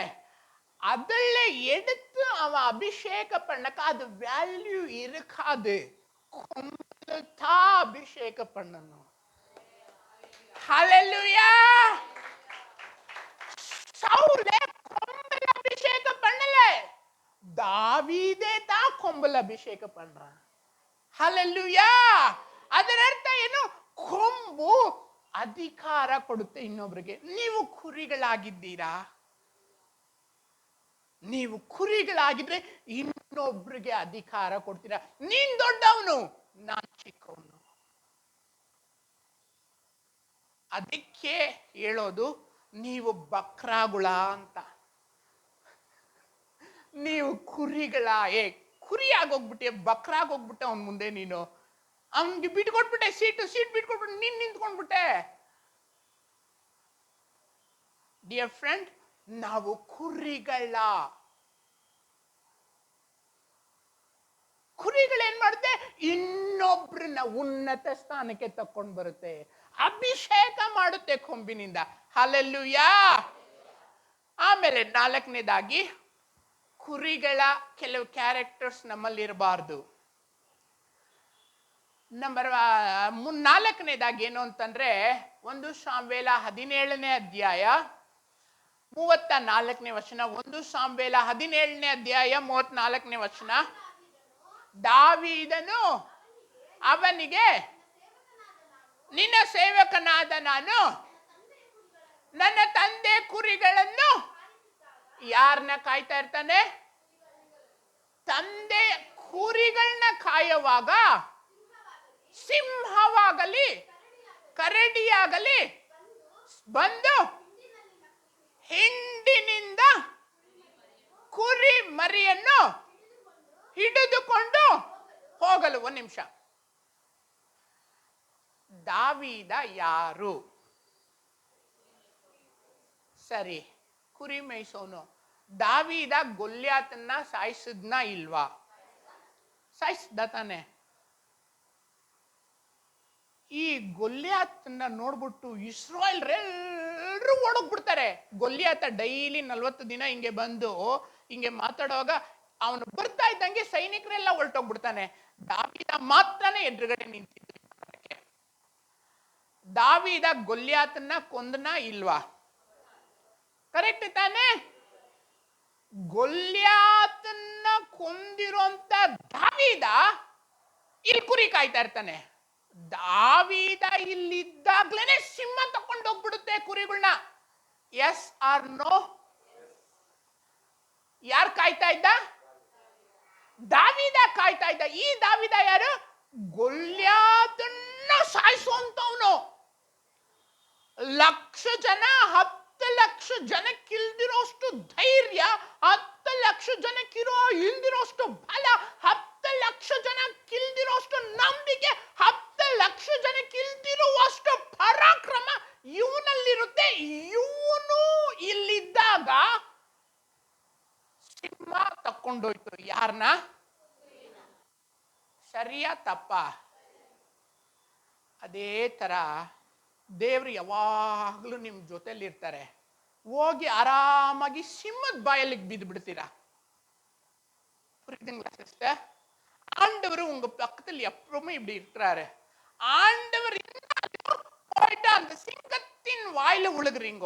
அதில் எடுத்து அவன் அபிஷேகம் பண்ணக்க அது வேல்யூ இருக்காது. கொம்புல தான் அபிஷேகம் பண்ணணும். ஹல்லேலூயா. சவுலே கொம்புல அபிஷேகம் பண்ணல, தாவீதே தான் கொம்புல அபிஷேகம் பண்றான். ஹல்லேலೂಯಾ. ಅದರ ಅರ್ಥ ಏನು? ಕೊಂಬು ಅಧಿಕಾರ ಕೊಡುತ್ತೆ ಇನ್ನೊಬ್ಬರಿಗೆ. ನೀವು ಕುರಿಗಳಾಗಿದ್ದೀರಾ? ನೀವು ಕುರಿಗಳಾಗಿದ್ರೆ ಇನ್ನೊಬ್ಬರಿಗೆ ಅಧಿಕಾರ ಕೊಡ್ತೀರಾ. ನೀನ್ ದೊಡ್ಡವನು, ನಾನು ಚಿಕ್ಕವನು. ಅದಕ್ಕೆ ಹೇಳೋದು ನೀವು ಬಕ್ರಾಗುಳ ಅಂತ. ನೀವು ಕುರಿಗಳ, ಕುರಿ ಆಗೋಗ್ಬಿಟ್ಟೆ, ಬಕ್ರಾಗೋಗ್ಬಿಟ್ಟೆ ಅವನ್ ಮುಂದೆ. ನೀನು ಅವನ್ಗೆ ಬಿಟ್ಕೊಟ್ಬಿಟ್ಟೆ, ಸೀಟ್ ಬಿಟ್ಕೊಟ್ಬಿಟ್ಟೆ, ನೀನ್ ನಿಂತ್ಕೊಂಡ್ಬಿಟ್ಟೆ. ಡಿಯರ್ ಫ್ರೆಂಡ್, ನಾವು ಕುರಿಗಳ. ಕುರಿಗಳೇನ್ ಮಾಡುತ್ತೆ? ಇನ್ನೊಬ್ರನ್ನ ಉನ್ನತ ಸ್ಥಾನಕ್ಕೆ ತಕೊಂಡ್ ಬರುತ್ತೆ, ಅಭಿಷೇಕ ಮಾಡುತ್ತೆ ಕೊಂಬಿನಿಂದ. ಹಲ್ಲೆಲೂಯಾ. ಆಮೇಲೆ ನಾಲ್ಕನೇದಾಗಿ, ಕುರಿಗಳ ಕೆಲವು ಕ್ಯಾರೆಕ್ಟರ್ಸ್ ನಮ್ಮಲ್ಲಿ ಇರಬಾರ್ದು. ನಾಲ್ಕನೇದಾಗಿ ಏನು ಅಂತಂದ್ರೆ, 1 ಸಾಮುವೇಲ 17ನೇ ಅಧ್ಯಾಯ 34ನೇ ವಚನ. 1 ಸಾಮುವೇಲ 17ನೇ ಅಧ್ಯಾಯ 34ನೇ ವಚನ. ದಾವೀದನು ಅವನಿಗೆ, ನಿನ್ನ ಸೇವಕನಾದ ನಾನು ನನ್ನ ತಂದೆ ಕುರಿಗಳನ್ನು. ಯಾರನ್ನ ಕಾಯ್ತಾ ಇರ್ತಾನೆ? ತಂದೆ ಕುರಿಗಳನ್ನ ಕಾಯುವಾಗ ಸಿಂಹವಾಗಲಿ ಕರಡಿಯಾಗಲಿ ಬಂದು ಹಿಂಡಿನಿಂದ ಕುರಿ ಮರಿಯನ್ನು ಹಿಡಿದುಕೊಂಡು ಹೋಗಲು. 1 ನಿಮಿಷ. ದಾವೀದ ಯಾರು? ಸರಿ, ಕುರಿ ಮೇಯಿಸೋನು. ದಾವೀದ ಗೊಲ್ಯಾತನ್ನ ಸಾಯಿಸಿದ್ನ ಇಲ್ವಾ? ಸಾಯಿಸಿದ ತಾನೆ. ಈ ಗೊಲ್ಯಾತನ್ನ ನೋಡ್ಬಿಟ್ಟು ಇಸ್ರಾಯೇಲ್ರೆಲ್ಲರೂ ಓಡೋಗ್ಬಿಡ್ತಾರೆ. ಗೊಲ್ಯಾತ ಡೈಲಿ 40 ದಿನ ಹಿಂಗೆ ಬಂದು ಹಿಂಗೆ ಮಾತಾಡುವಾಗ ಅವನು ಬರ್ತಾ ಇದ್ದಂಗೆ ಸೈನಿಕರೆಲ್ಲ ಹೊರಟೋಗ್ಬಿಡ್ತಾನೆ. ದಾವೀದ ಮಾತ್ರನೇ ಎದುರುಗಡೆ ನಿಂತಿದ್ದ. ದಾವೀದ ಗೊಲ್ಯಾತನ್ನ ಕೊಂದನ ಇಲ್ವಾ? ಕರೆಕ್ಟ್ ತಾನೆ? ಗೊಲ್ಯಾತನ್ನ ಕೊಂದಿರೋಂತ ದಾವೀದ ಇಲ್ಲಿ ಕುರಿ ಕಾಯ್ತಾ ಇರ್ತಾನೆ. ದಾವೀದ ಇಲ್ಲಿದ್ದಾಗ್ಲೇನೆ ಸಿಂಹ ತಕೊಂಡು ಹೋಗ್ಬಿಡುತ್ತೆ ಕುರಿಗಳನ್ನ. Yes or no? ಯಾರು ಕಾಯ್ತಾ ಇದ್ದ? ದಾವೀದ ಕಾಯ್ತಾ ಇದ್ದ. ಈ ದಾವೀದ ಯಾರು? ಗೊಲ್ಯಾತನ್ನ ಸಾಯಿಸುವಂತವನು. 1,00,000 ಜನ, 10 ಲಕ್ಷ ಜನಕ್ಕಿಲ್ದಿರೋಷ್ಟು ಧೈರ್ಯ, 10 ಲಕ್ಷ ಜನಕ್ಕಿರೋ ಇಲ್ದಿರೋಷ್ಟು ಬಲ, 10 ಲಕ್ಷ ಜನಕ್ಕಿಲ್ದಿರೋಷ್ಟು ನಂಬಿಕೆ, 10 ಲಕ್ಷ ಜನಕ್ಕಿಲ್ದಿರುವಷ್ಟು ಪರಾಕ್ರಮ ಇವನಲ್ಲಿರುತ್ತೆ. ಇವನು ಇಲ್ಲಿದ್ದಾಗ ಸಿಂಹ ತಕ್ಕೊಂಡೋಯ್ತು. ಯಾರನ್ನ? ಸರಿಯಾ ತಪ್ಪ? ಅದೇ ತರ ದೇವ್ರು ಯಾವಾಗ್ಲೂ ನಿಮ್ ಜೊತೆಲಿ ಇರ್ತಾರೆ. ಹೋಗಿ ಆರಾಮಾಗಿ ಸಿಂಹದ ಬಾಯಲ್ಲಿಗೆ ಬಿದ್ದು ಬಿಡ್ತೀರಾ? புரியுதுங்களா சிஸ்டர்? ஆண்டவர் உங்க பக்கத்தில் எப்பவுமே இப்படி இருக்கிறாரு. ஆண்டவர் போயிட்டு அந்த சிங்கத்தின் வாயில விழுகுறீங்க.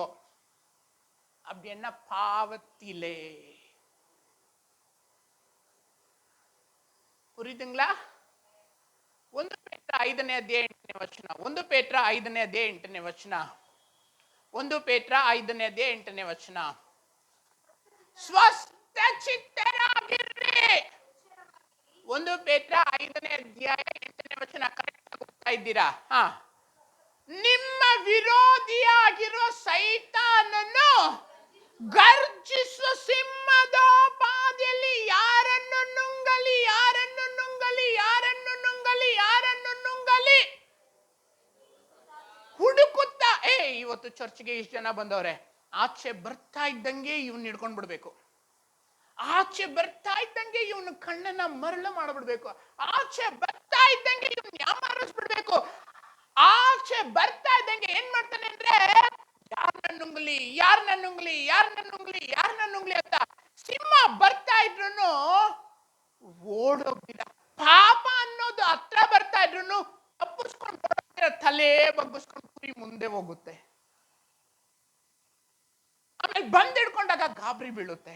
அப்படி என்ன பாவத்திலே? புரியுதுங்களா? 1 ಪೇತ್ರ 5ನೇ ಅಧ್ಯಾಯ 8ನೇ ವಚನ. 1 ಪೇತ್ರ 5ನೇ ಅಧ್ಯಾಯ 8ನೇ ವಚನ. 1 ಪೇತ್ರ 5ನೇ ಅಧ್ಯಾಯ 8ನೇ ವಚನ. ಸ್ವಸ್ಥ ಚಿತ್ತರಾಗಿರ್ರಿ. 1 ಪೇತ್ರ 5ನೇ ಅಧ್ಯಾಯ 8ನೇ ವಚನ. ಕರೆಕ್ಟ್ ಹೋಗ್ತಾ ಇದ್ದೀರಾ? ನಿಮ್ಮ ವಿರೋಧಿಯಾಗಿರುವ ಸೈತಾನನು ಗರ್ಜಿಸುವ ಸಿಂಹದೋಪಾದಿಯಲ್ಲಿ ಯಾರನ್ನು ನುಂಗಲಿ, ಯಾರನ್ನು ನುಂಗಲಿ, ಯಾರನ್ನು ನುಂಗಲಿ, ಯಾರನ್ನು ನುಂಗಲಿ ಹುಡುಕುತ್ತಾ. ಇವತ್ತು ಚರ್ಚ್ಗೆ ಇಷ್ಟು ಜನ ಬಂದವ್ರೆ, ಆಚೆ ಬರ್ತಾ ಇದ್ದಂಗೆ ಇವನ್ ಹಿಡ್ಕೊಂಡ್ ಬಿಡ್ಬೇಕು. ಆಚೆ ಬರ್ತಾ ಇದ್ದಂಗೆ ಇವನು ಕಣ್ಣನ್ನ ಮರಳು ಮಾಡಬಿಡ್ಬೇಕು. ಆಚೆ ಬರ್ತಾ ಇದ್ದಂಗೆ ಇವನ್ ಯಾಮಾರಿಸ್ಬಿಡ್ಬೇಕು. ಆಚೆ ಬರ್ತಾ ಇದ್ದಂಗೆ ಏನ್ ಮಾಡ್ತಾನೆ ಅಂದ್ರೆ, ಯಾರನ್ನ ನುಂಗ್ಲಿ, ಯಾರನ್ನ ನುಂಗ್ಲಿ, ಯಾರನ್ನ ನುಂಗ್ಲಿ, ಯಾರನ್ನ ನುಂಗ್ಲಿ ಅಂತ ಸಿಂಹ ಬರ್ತಾ ಇದ್ರು ಓಡೋಗ್ತೀರ. ಪಾಪ ಅನ್ನೋದು ಹತ್ರ ಬರ್ತಾ ಇದ್ರು ತಪ್ಪಿಸ್ಕೊಂಡು ಓಡೋಗ್ತೀರ. ತಲೆ ಬಗ್ಗಿಸ್ಕೊಂಡು ಕುರಿ ಮುಂದೆ ಹೋಗುತ್ತೆ. ಆಮೇಲೆ ಬಂದ್ ಹಿಡ್ಕೊಂಡಾಗ ಗಾಬರಿ ಬೀಳುತ್ತೆ.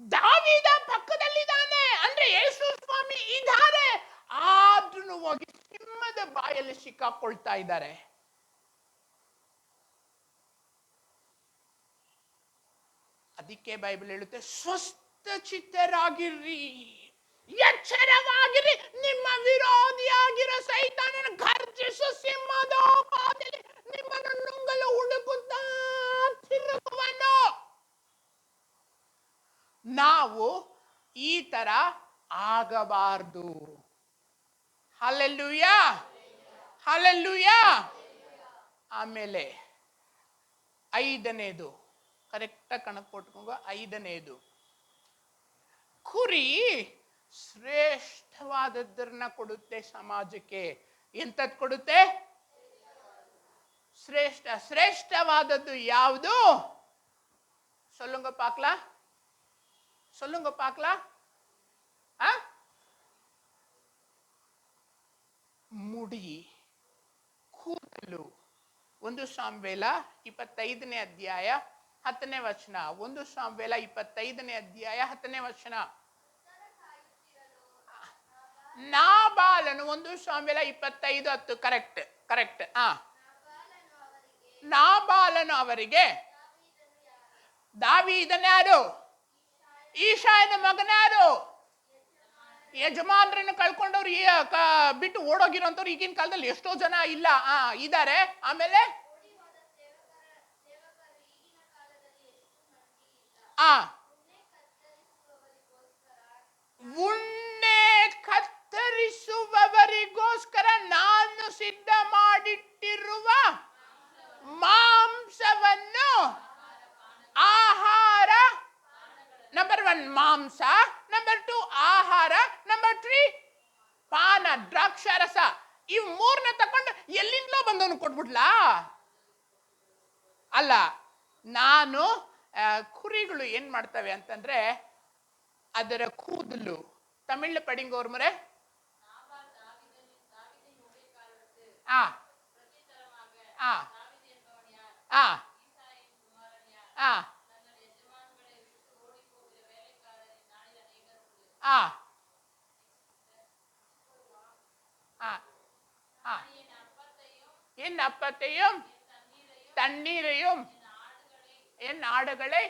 ದಾವೀದ ಪಕ್ಕದಲ್ಲಿದ್ದಾನೆ ಅಂದ್ರೆ ಯೇಸು ಸ್ವಾಮಿ ಇದ್ದಾರೆ, ಆದ್ರೂ ಹೋಗಿ ಸಿಂಹದ ಬಾಯಲ್ಲಿ ಸಿಕ್ಕಾಕೊಳ್ತಾ ಇದ್ದಾರೆ. ಅದಕ್ಕೆ ಬೈಬಲ್ ಹೇಳುತ್ತೆ, ಸ್ವಸ್ಥ ಚಿತ್ತರಾಗಿರ್ರಿ, ಎಚ್ಚರವಾಗಿರಿ. ನಿಮ್ಮ ವಿರೋಧಿಯಾಗಿರೋ ಸೈತಾನನ ಗರ್ಜಿಸು ಸಿಂಹದೋಪಾದಿಯಲ್ಲಿ ನಿಮ್ಮನ್ನು ನುಂಗಲು ಹುಡುಕುತ್ತಾ ತಿರುಗುವನು. ನಾವು ಈ ತರ ಆಗಬಾರ್ದು. Hallelujah, hallelujah. ಆಮೇಲೆ 5ನೇದು ಕರೆಕ್ಟಾಗಿ ಕಣಕ್ ಕೊಟ್ಕೊಂಡ. 5ನೇದು, ಕುರಿ ಶ್ರೇಷ್ಠವಾದದ್ದನ್ನ ಕೊಡುತ್ತೆ ಸಮಾಜಕ್ಕೆ. ಎಂತದ್ ಕೊಡುತ್ತೆ? ಶ್ರೇಷ್ಠವಾದದ್ದು ಯಾವುದು? சொல்லுங்க பார்க்கலாம், சொல்லுங்க பார்க்கலாம். ಮುಡಿ, ಕೂದಲು. 1 ಸಾಮುವೇಲ 25ನೇ ಅಧ್ಯಾಯ 10ನೇ ವಚನ. 1 ಸಾಮುವೇಲ 25ನೇ ಅಧ್ಯಾಯ 10ನೇ ವಚನ. ನಾಬಾಲನು 1 ಸಾಮುವೇಲ 25:10. Correct, correct. ನಾಬಾಲನು ಅವರಿಗೆ, ದಾವೀದನ್ಯಾರು? ಈಶಾಯನ ಮಗನ್ಯಾರು? ಯಜಮಾನ್ರನ್ನು ಕಳ್ಕೊಂಡವ್ರು, ಬಿಟ್ಟು ಓಡೋಗಿರೋಂಥವ್ರು ಈಗಿನ ಕಾಲದಲ್ಲಿ ಎಷ್ಟೋ ಜನ ಇಲ್ಲ, ಇದ್ದಾರೆ. ಆಮೇಲೆ ಉಣ್ಣೆ ಕತ್ತರಿಸುವವರಿಗೋಸ್ಕರ ನಾನು ಸಿದ್ಧ ಮಾಡಿಟ್ಟಿರುವ ಮಾಂಸವನ್ನು, ಆಹಾರ. ನಂಬರ್ 1 ಮಾಂಸ, ನಂಬರ್ 2 ಆಹಾರ, ನಂಬರ್ 3 ಪಾನ, ದ್ರಾಕ್ಷಾರಸ. ಇವ್ 3ನ ತಕೊಂಡು ಎಲ್ಲಿಂದಲೋ ಬಂದವನು ಕೊಟ್ಬಿಡ್ಲಾ? ಅಲ್ಲ. ನಾನು ಕುರಿಗಳು ಏನ್ ಮಾಡ್ತವೆ ಅಂತಂದ್ರೆ, ಅದರ ಕೂದಲು, ತಮಿಳ್ ಪಡಿಂಗ ಅವ್ರ ಮುರೆ, என் அப்பத்தையும் தண்ணீரையும் என் ஆடுகளை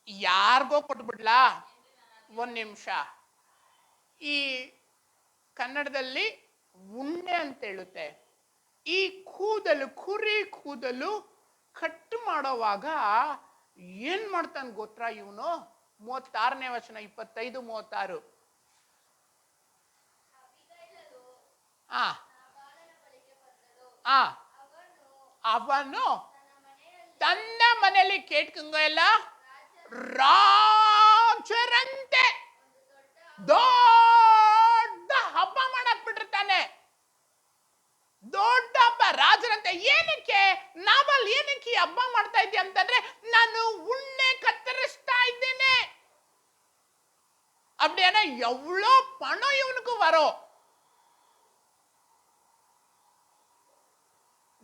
ಯಾರಿಗೋ ಕೊಟ್ಬಿಡ್ಲಾ? 1 ನಿಮಿಷ. ಈ ಕನ್ನಡದಲ್ಲಿ ಉಣ್ಣೆ ಅಂತ ಹೇಳುತ್ತೆ. ಈ ಕೂದಲು, ಕುರಿ ಕೂದಲು ಕಟ್ ಮಾಡೋವಾಗ ಏನ್ ಮಾಡ್ತಾನೆ ಗೊತ್ತಾ ಇವನು? 36ನೇ ವಚನ, 25-36. ಅವನು ತನ್ನ ಮನೆಯಲ್ಲಿ ಕೇಟ್ಕಂಗ ಎಲ್ಲ ರಾಜರಂತೆ ದೊಡ್ಡ ಹಬ್ಬ ಮಾಡಕ್ ಬಿಟ್ಟಿರ್ತಾನೆ. ದೊಡ್ಡ ಹಬ್ಬ, ರಾಜರಂತೆ. ಏನಕ್ಕೆ ನಾಬಾಲ್ ಏನಕ್ಕೆ ಈ ಹಬ್ಬ ಮಾಡ್ತಾ ಇದ್ದೀಯ ಅಂತಂದ್ರೆ, ನಾನು ಉಣ್ಣೆ ಕತ್ತರಿಸ್ತಾ ಇದ್ದೇನೆ. அப்படியான எவ்வளோ பணம் இவனுக்கு வரும்.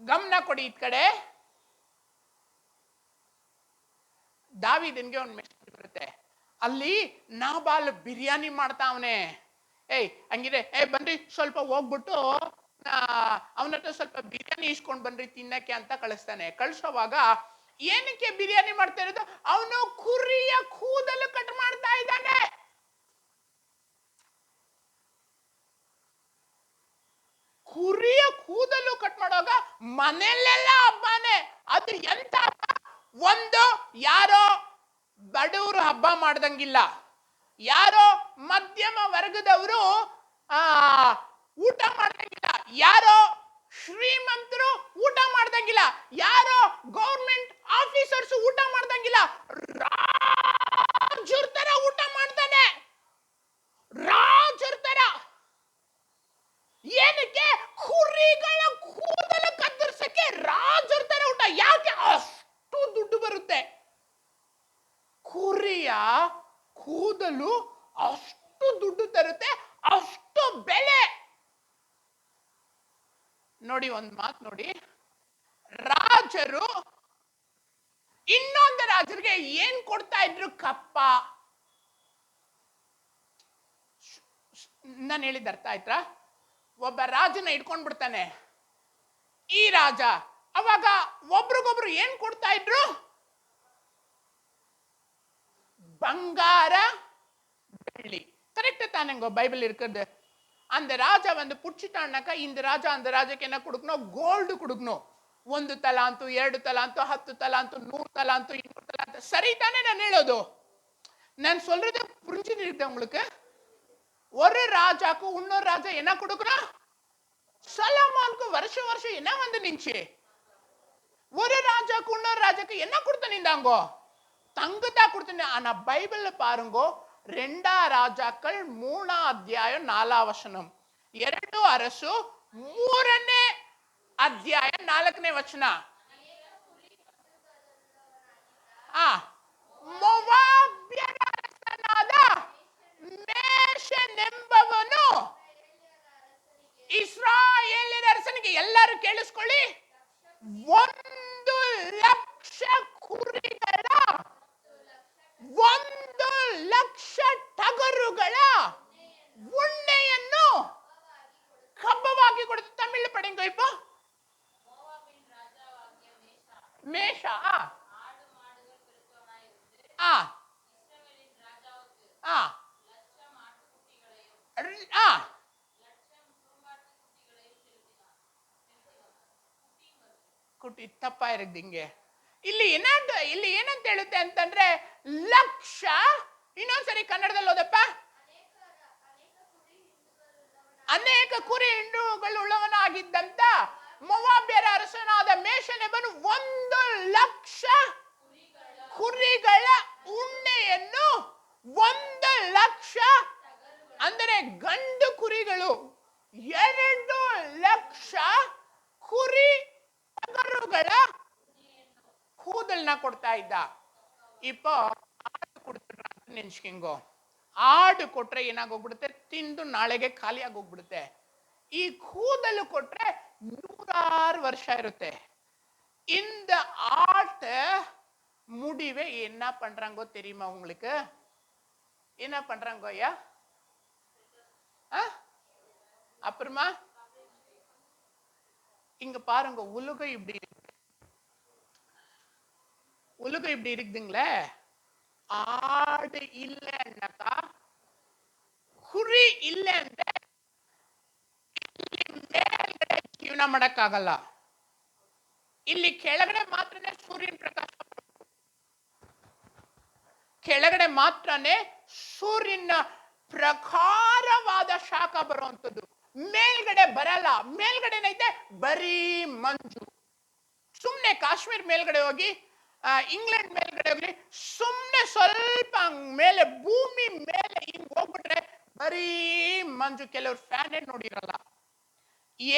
ಗಮನ ಕೊಡಿ. ಈ ಕಡೆ ದಾವಿದನ್ಗೆ ಒಂದು ಮೆಸೇಜ್ ಬರುತ್ತೆ. ಅಲ್ಲಿ ನಾಬಾಲ್ ಬಿರಿಯಾನಿ ಮಾಡ್ತಾವನೆ. ಹಂಗಿದೆ, ಬನ್ರಿ ಸ್ವಲ್ಪ ಹೋಗ್ಬಿಟ್ಟು ಅವನ ಹತ್ರ ಸ್ವಲ್ಪ ಬಿರಿಯಾನಿ ಇಸ್ಕೊಂಡ್ ಬನ್ರಿ ತಿನ್ನಕ್ಕೆ ಅಂತ ಕಳಿಸ್ತಾನೆ. ಕಳ್ಸೋವಾಗ ಏನಕ್ಕೆ ಬಿರಿಯಾನಿ ಮಾಡ್ತಾ ಇರೋದು? ಅವನು ಕುರಿಯ ಕೂದಲು ಕಟ್ ಮಾಡ್ತಾ ಇದ್ದಾನೆ. ಕುರಿಯ ಕೂದಲು ಕಟ್ ಮಾಡುವಾಗ ಮನೆಯಲ್ಲೆಲ್ಲ ಹಬ್ಬನೇ. ಅದು ಎಂತ ಒಂದು ಯಾರೋ ಬಡವರು ಹಬ್ಬ ಮಾಡ್ದಂಗಿಲ್ಲ, ಯಾರೋ ಮಧ್ಯಮ ವರ್ಗದವರು ಊಟ ಮಾಡ್ದಂಗಿಲ್ಲ, ಯಾರೋ ಶ್ರೀಮಂತರು ಊಟ ಮಾಡ್ದಂಗಿಲ್ಲ, ಯಾರೋ ಗೌರ್ಮೆಂಟ್ ಆಫೀಸರ್ಸ್ ಊಟ ಮಾಡ್ದಂಗಿಲ್ಲ. ರಾಜರ ತರ ಊಟ ಮಾಡ್ತಾನೆ, ರಾಜರ ತರ. ಏನಕ್ಕೆ? ಕುರಿಗಳ ಕೂದಲು ಕತ್ತರಿಸಕ್ಕೆ ರಾಜರ ತರ ಊಟ. ಯಾಕೆ? ಅಷ್ಟು ದುಡ್ಡು ಬರುತ್ತೆ. ಕುರಿಯ ಕೂದಲು ಅಷ್ಟು ದುಡ್ಡು ತರುತ್ತೆ, ಅಷ್ಟು ಬೆಲೆ. ನೋಡಿ, ಒಂದು ಮಾತು ನೋಡಿ, ರಾಜರು ಇನ್ನೊಂದು ರಾಜರಿಗೆ ಏನ್ ಕೊಡ್ತಾ ಇದ್ರು? ಕಪ್ಪ. ನಾನು ಹೇಳಿದ ಅರ್ಥ ಆಯ್ತಾ? ಒಬ್ಬ ರಾಜನ ಇಟ್ಕೊಂಡ್ ಬಿಡ್ತಾನೆ ಈ ರಾಜ. ಅವಾಗ ಒಬ್ರಿಗೊಬ್ರು ಏನ್ ಕೊಡ್ತಾ ಇದ್ರು? ಬಂಗಾರ, ಬೆಳ್ಳಿ. கரெக்ட் தானேங்க? பைபிள் இருக்குது. அந்த ராஜா வந்து புடிச்சிட்டான்னாக்கா இந்த ராஜா அந்த ராஜாக்கு என்ன கொடுக்கணும்? கோல்டு கொடுக்கணும். 1 தலாந்து, 2 தலாந்து, 10 தலாந்து, 100 தலாந்து, 200 தலாந்து. சரி தானே நான் ಹೇಳೋದು? நான் சொல்றது புரிஞ்சுது உங்களுக்கு? ஒரு ராஜாக்கு இன்னொரு ராஜா என்ன கொடுக்கணும்? சலமானுக்கு வருஷம் வருஷம் என்ன வந்து நின்ச்சு? ஒரு ராஜாக்கு இன்னொரு ராஜாக்கு என்ன கொடுத்து நின்றாங்கோ? தங்கத்தா கொடுத்து. ஆனா பைபிள்ல பாருங்கோ, 2 ராஜாக்கள் 3 அத்தியாயம் 4 வசனம், 2 அரசு 3ನೇ ಅಧ್ಯಾಯ 4ನೇ ವಚನ. ಮೋವಾಬ್ಯರ ಅರಸನಾದ ಮೇಷನೆಂಬವನು ಇಸ್ರಾಯೇಲ್ಯರ ಅರಸನಿಗೆ, ಎಲ್ಲರೂ ಕೇಳಿಸ್ಕೊಳ್ಳಿ, 1,00,000 ಕುರಿಗಳ, 1,00,000 ಟಗರುಗಳ ಉಣ್ಣೆಯನ್ನು ಕಬ್ಬವಾಗಿ ಕೊಡುತ್ತೆ. ತಮಿಳು ಪಡೆಂಗೋ ಇಪ್ಪ ಮೇಷ ಕುಟಿ ತಪ್ಪ ಇರದಿಂಗೆ. ಇಲ್ಲಿ ಏನಂತ ಹೇಳುತ್ತೆ ಅಂತಂದ್ರೆ ಲಕ್ಷ. ಇನ್ನೊಂದ್ಸರಿ ಕನ್ನಡದಲ್ಲಿ ಓದಪ್ಪ. ಅನೇಕ ಕುರಿ ಹಿಂಡುಗಳುಳ್ಳವನಾಗಿದ್ದಂತ ಮೋವಾಬ್ಯರ ಅರಸನಾದ ಮೇಷನೆಂಬನು 1,00,000 ಕುರಿಗಳ ಉಣ್ಣೆಯನ್ನು, 1,00,000 ಅಂದರೆ ಗಂಡು ಕುರಿಗಳು, 2,00,000 ಕುರಿ ಟಗರುಗಳ ಕೂದಲನ್ನ ಕೊಡ್ತಾ ಇದ್ದ. ಇಪ್ಪ ಆಡು ಕೊಡ್ತಿದ್ರ ಅಂತ ನೆನ್ಸ್ಕಿಂಗೋ. ಆಡು ಕೊಟ್ರೆ ಏನಾಗೋಗ್ಬಿಡುತ್ತೆ? ತಿಂದು ನಾಳೆಗೆ ಖಾಲಿ ಆಗೋಗ್ಬಿಡುತ್ತೆ. ಈ ಕೂದಲು ಕೊಟ್ರೆ 100 ವರ್ಷ ಇರುತ್ತೆ. இந்த ஆட்டை முடிவை என்ன பண்றாங்கோ தெரியுமா உங்களுக்கு? என்ன பண்றாங்கோ ஐயா? அப்புறமா இங்க பாருங்க, உலகம் இப்படி இருக்குதுங்களே. ஆடு இல்லைன்னாக்கா, ಕುರಿ ಇಲ್ಲ ಅಂದ್ರೆ ಮೇಲ್ಗಡೆ ಜೀವನ ಮಾಡಕ್ಕಾಗಲ್ಲ. ಇಲ್ಲಿ ಕೆಳಗಡೆ ಮಾತ್ರನೇ ಸೂರ್ಯನ ಪ್ರಕಾಶ, ಕೆಳಗಡೆ ಮಾತ್ರನೇ ಸೂರ್ಯನ ಪ್ರಖರವಾದ ಶಾಖ ಬರುವಂಥದ್ದು. ಮೇಲ್ಗಡೆ ಬರಲ್ಲ. ಮೇಲ್ಗಡೆ ಏನೈತೆ? ಬರೀ ಮಂಜು. ಸುಮ್ನೆ ಕಾಶ್ಮೀರ್ ಮೇಲ್ಗಡೆ ಹೋಗಿ, ಇಂಗ್ಲೆಂಡ್ ಮೇಲ್ಗಡೆ ಹೋಗ್ಲಿ, ಸುಮ್ನೆ ಸ್ವಲ್ಪ ಮೇಲೆ ಭೂಮಿ ಮೇಲೆ ಹಿಂಗ್ ಹೋಗ್ಬಿಟ್ರೆ ಬರೀ ಮಂಜು. ಕೆಲವ್ರು ಫ್ಯಾನ್ ನೋಡಿರಲ್ಲ.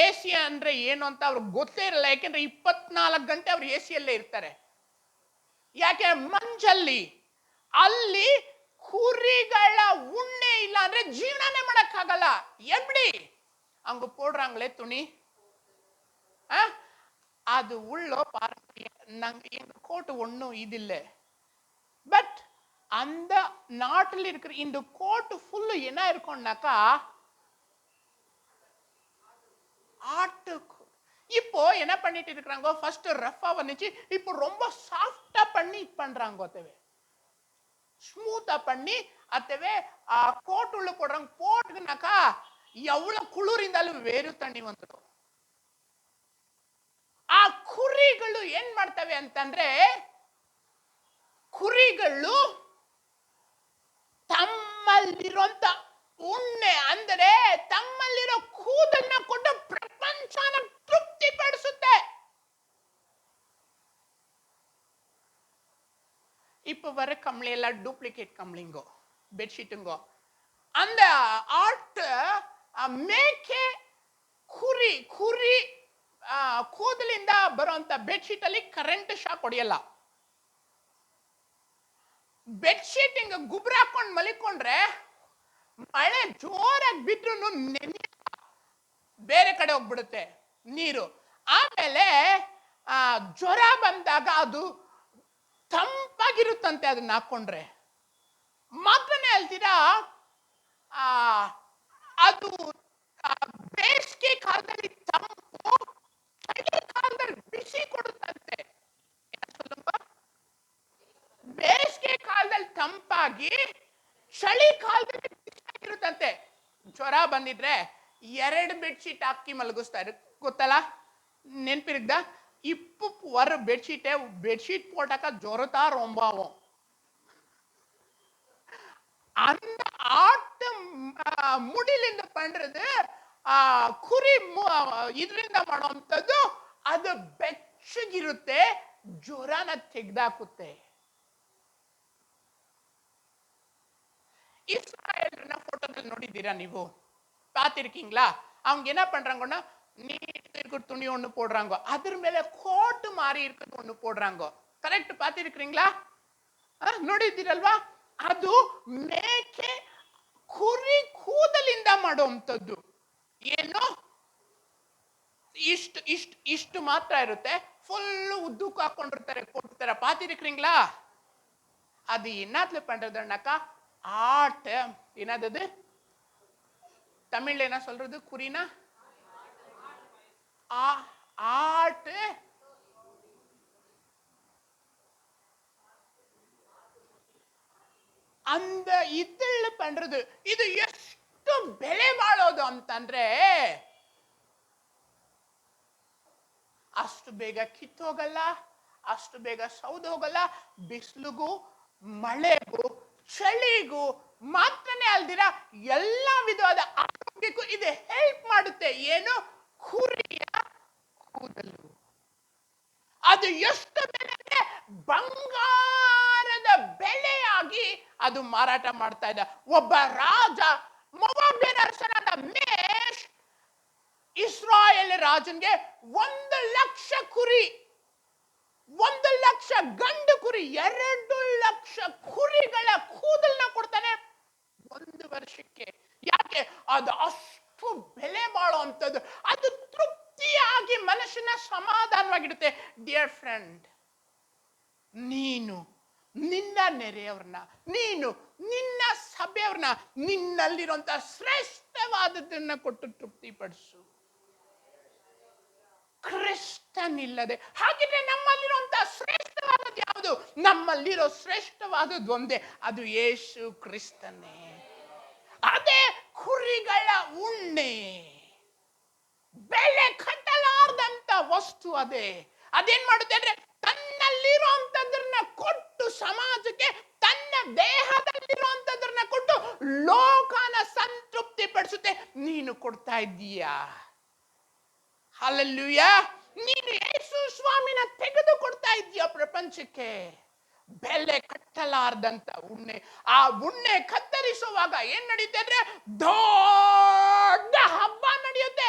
ಎಸಿ ಅಂದ್ರೆ ಏನು ಅಂತ ಅವ್ರಿಗೆ ಗೊತ್ತೇ ಇರಲ್ಲ. ಯಾಕೆಂದ್ರೆ 24 ಗಂಟೆ ಅವ್ರು ಎಸಿಯಲ್ಲೇ ಇರ್ತಾರೆ. ಯಾಕೆ? ಮಂಜಲ್ಲಿ. ಅಲ್ಲಿ ಕುರಿಗಳ ಉಣ್ಣೆ ಇಲ್ಲ ಅಂದ್ರೆ ಜೀವನನೇ ಮಾಡಕ್ಕಾಗಲ್ಲ. ಎಬ್ಡಿ ಹಂಗ போடுறாங்களே துணி, அது உள்ள பாருங்க. எங்க கோட்டு ஒண்ணும் இதில்லை. அந்த நாட்டில் இருக்கிற இந்த கோட் ஃபுல்லு என்ன இருக்கும்னாக்கா ஆட்டு. இப்போ என்ன பண்ணிட்டு இருக்காங்க, ஃபர்ஸ்ட் ரஃபா வந்துச்சு, இப்போ ரொம்ப சாஃப்டா பண்ணி பண்றாங்க, அத்தவே ஸ்மூத்தா பண்ணி அத்தவே கோட் உள்ள போடுறாங்க. போட்டுனாக்கா எவ்வளவு குளிர் இருந்தாலும் வேறு ತಣ್ಣಿ வந்துடும். ಆ ಕುರಿಗಳು ಏನ್ ಮಾಡ್ತವೆ ಅಂತಂದ್ರೆ, ಕುರಿಗಳು ತಮ್ಮಲ್ಲಿರುವಂತ ಉಣ್ಣೆ ಅಂದರೆ ತಮ್ಮಲ್ಲಿರೋ ಕೂದಲನ್ನ ಕೊಟ್ಟು ಪ್ರಪಂಚನ ತೃಪ್ತಿ ಪಡಿಸುತ್ತೆ. இப்ப வர கம்பளி எல்லாம் டூப்ளிகேட் கம்பளிங்கோ, பெட்ஷீட்டுங்கோ. அந்த ஆட்டு ಮೇಕೆ ಕುರಿ ಕುರಿ ಕೂದಲಿಂದ ಬರುವಂತ ಬೆಡ್ಶೀಟ್ ಅಲ್ಲಿ ಕರೆಂಟ್ ಶಾಕ್ ಹೊಡೆಯಲ್ಲ. ಬೆಡ್ಶೀಟ್ ಹಿಂಗ ಗುಬ್ರ ಹಾಕೊಂಡು ಮಲಿಕೊಂಡ್ರೆ ಮಳೆ ಜೋರಾಗಿ ಬಿದ್ರು ಬೇರೆ ಕಡೆ ಹೋಗ್ಬಿಡುತ್ತೆ ನೀರು. ಆಮೇಲೆ ಜ್ವರ ಬಂದಾಗ ಅದು ತಂಪಾಗಿರುತ್ತಂತೆ ಅದನ್ನ ಹಾಕೊಂಡ್ರೆ. ಮಾತ್ರನೇ ಅಲ್ತೀರಾ, ಅದು ಬೇಸಿಗೆ ಕಾಲದಲ್ಲಿ ತಂಪು, ಚಳಿ ಕಾಲದಲ್ಲಿ ಬಿಸಿ ಕೊಡುತ್ತಂತೆ. ಬೇಸಿಗೆ ಕಾಲದಲ್ಲಿ ತಂಪಾಗಿ ಚಳಿ ಕಾಲದಲ್ಲಿ ಬಿಸಿಯಾಗಿರುತ್ತಂತೆ. ಜ್ವರ ಬಂದಿದ್ರೆ 2 ಬೆಡ್ಶೀಟ್ ಹಾಕಿ ಮಲಗಿಸ್ತಾರೆ, ಗೊತ್ತಲ್ಲ, ನೆನ್ಪಿರುಗ್ದ? ಇಪ್ಪು ವರ ಬೆಡ್ಶೀಟ್ போட்டாக்கா ஜொரத்தா ரொம்பாவும். அந்த ஆட்டு ಮುಡಿಲಿಂದ பண்றது ಕುರಿ ಇದರಿಂದ ಮಾಡುವಂಥದ್ದು, ಅದು ಬೆಚ್ಚಗಿರುತ್ತೆ, ಜ್ವರನ ತೆಗೆದಾಕುತ್ತೆ. இஸ்ராயல்ன போட்டோದಲ್ಲಿ ನೋಡಿದ್ದೀರಾ ನೀವು? பார்த்திருக்கீங்களா? அவங்க என்ன பண்றாங்கன்னா, நீட் இருக்கிற துணி ஒண்ணு போடுறாங்க, அதர் மேல கோட் மாதிரி இருக்கிறது ஒண்ணு போடுறாங்க. கரெக்ட்? பார்த்திருக்கீங்களா? ನೋಡಿದ್ದೀರಲ್ವಾ? ಅದು ಮೇಕೆ ಕುರಿ ಕೂದಲಿಂದ ಮಾಡುವಂಥದ್ದು. ಏನು ಇಷ್ಟು ಮಾತ್ರ ಇರುತ್ತೆ, ಫುಲ್ ಉದ್ದಕ್ಕೆ ಹಾಕೊಂಡಿರ್ತಾರೆ, ಕೊಡ್ತಾರೆ. பார்த்திருக்கீங்களா? அது என்னத்துல பண்றதுன்னாக்கா ஆட்டு, என்னது தமிழ்ல என்ன சொல்றது, குறினா ஆட்டு அந்த ಇದಳ್ಳು பண்றது. ಇದು ಎಷ್ಟು ಬೆಲೆ ಬಾಳೋದು ಅಂತಂದ್ರೆ ಅಷ್ಟು ಬೇಗ ಕಿತ್ತೋಗಲ್ಲ, ಅಷ್ಟು ಬೇಗ ಸೌದೋಗಲ್ಲ. ಬಿಸಿಲಿಗೂ ಮಳೆಗೂ ಚಳಿಗೂ ಮಾತ್ರನೇ ಅಲ್ದಿರ ಎಲ್ಲ ವಿಧವಾದ ಆರೋಗ್ಯಕ್ಕೂ ಇದು ಹೆಲ್ಪ್ ಮಾಡುತ್ತೆ. ಏನು? ಕುರಿಯ ಕೂದಲು. ಅದು ಎಷ್ಟು ಬೆಲೆ? ಬಂಗಾರದ ಬೆಲೆಯಾಗಿ ಅದು ಮಾರಾಟ ಮಾಡ್ತಾ ಇದ್ದ. ಒಬ್ಬ ರಾಜ, ಮೊವಾಬ್ಯರ ಅರಸನಾದ ಮೇಷ್, ಇಸ್ರಾಯೇಲ್ ರಾಜನ್ಗೆ 1,00,000 ಕುರಿ, 1,00,000 ಗಂಡು ಕುರಿ, 2,00,000 ಕುರಿಗಳ ಕೂದಲನ್ನ ಕೊಡ್ತಾನೆ 1 ವರ್ಷಕ್ಕೆ. ಯಾಕೆ? ಅದು ಅಷ್ಟು ಬೆಲೆ ಬಾಳುವಂಥದ್ದು. ಅದು ತೃಪ್ತಿಯಾಗಿ ಮನುಷ್ಯನ ಸಮಾಧಾನವಾಗಿಡುತ್ತೆ. ಡಿಯರ್ ಫ್ರೆಂಡ್, ನೀನು ನಿನ್ನ ನೆರೆಯವ್ರನ್ನ, ನೀನು ನಿನ್ನ ಸಭೆಯವ್ರನ್ನ ನಿನ್ನಲ್ಲಿರುವಂತ ಶ್ರೇಷ್ಠವಾದದನ್ನ ಕೊಟ್ಟು ತೃಪ್ತಿಪಡಿಸು. ಕ್ರಿಸ್ತನ್ ಇಲ್ಲದೆ. ಹಾಗಿದ್ರೆ ನಮ್ಮಲ್ಲಿರುವಂತಹ ಶ್ರೇಷ್ಠವಾದದ್ದು ಯಾವುದು? ನಮ್ಮಲ್ಲಿರೋ ಶ್ರೇಷ್ಠವಾದದ್ದು ಒಂದೇ, ಅದು ಯೇಸು ಕ್ರಿಸ್ತನೇ. ಅದೇ ಕುರಿಗಳ ಉಣ್ಣೆ, ಬೆಲೆ ಕಟ್ಟಲಾರ್ದಂತ ವಸ್ತು ಅದೇ. ಅದೇನ್ ಮಾಡುತ್ತೆ ಅಂದ್ರೆ ತನ್ನಲ್ಲಿರುವಂತದ್ರನ್ನ ಕೊಟ್ಟು ಸಮಾಜಕ್ಕೆ, ತನ್ನ ದೇಹದಲ್ಲಿರುವಂತದ್ರನ್ನ ಕೊಟ್ಟು ಲೋಕನ ಸಂತೃಪ್ತಿ ಪಡಿಸುತ್ತೆ. ನೀನು ಕೊಡ್ತಾ ಇದ್ದೀಯಾ? ಹಲ್ಲೆಲೂಯಾ! ನೀನು ಯೇಸು ಸ್ವಾಮಿನ ತೆಗೆದು ಕೊಡ್ತಾ ಇದೀಯ ಪ್ರಪಂಚಕ್ಕೆ. ಬೆಲೆ ಕಟ್ಟಲಾರ್ದಂತ ಉಣ್ಣೆ. ಆ ಉಣ್ಣೆ ಕತ್ತರಿಸುವಾಗ ಏನ್ ನಡೆಯುತ್ತೆ ಅಂದ್ರೆ ದೊಡ್ಡ ಹಬ್ಬ ನಡೆಯುತ್ತೆ.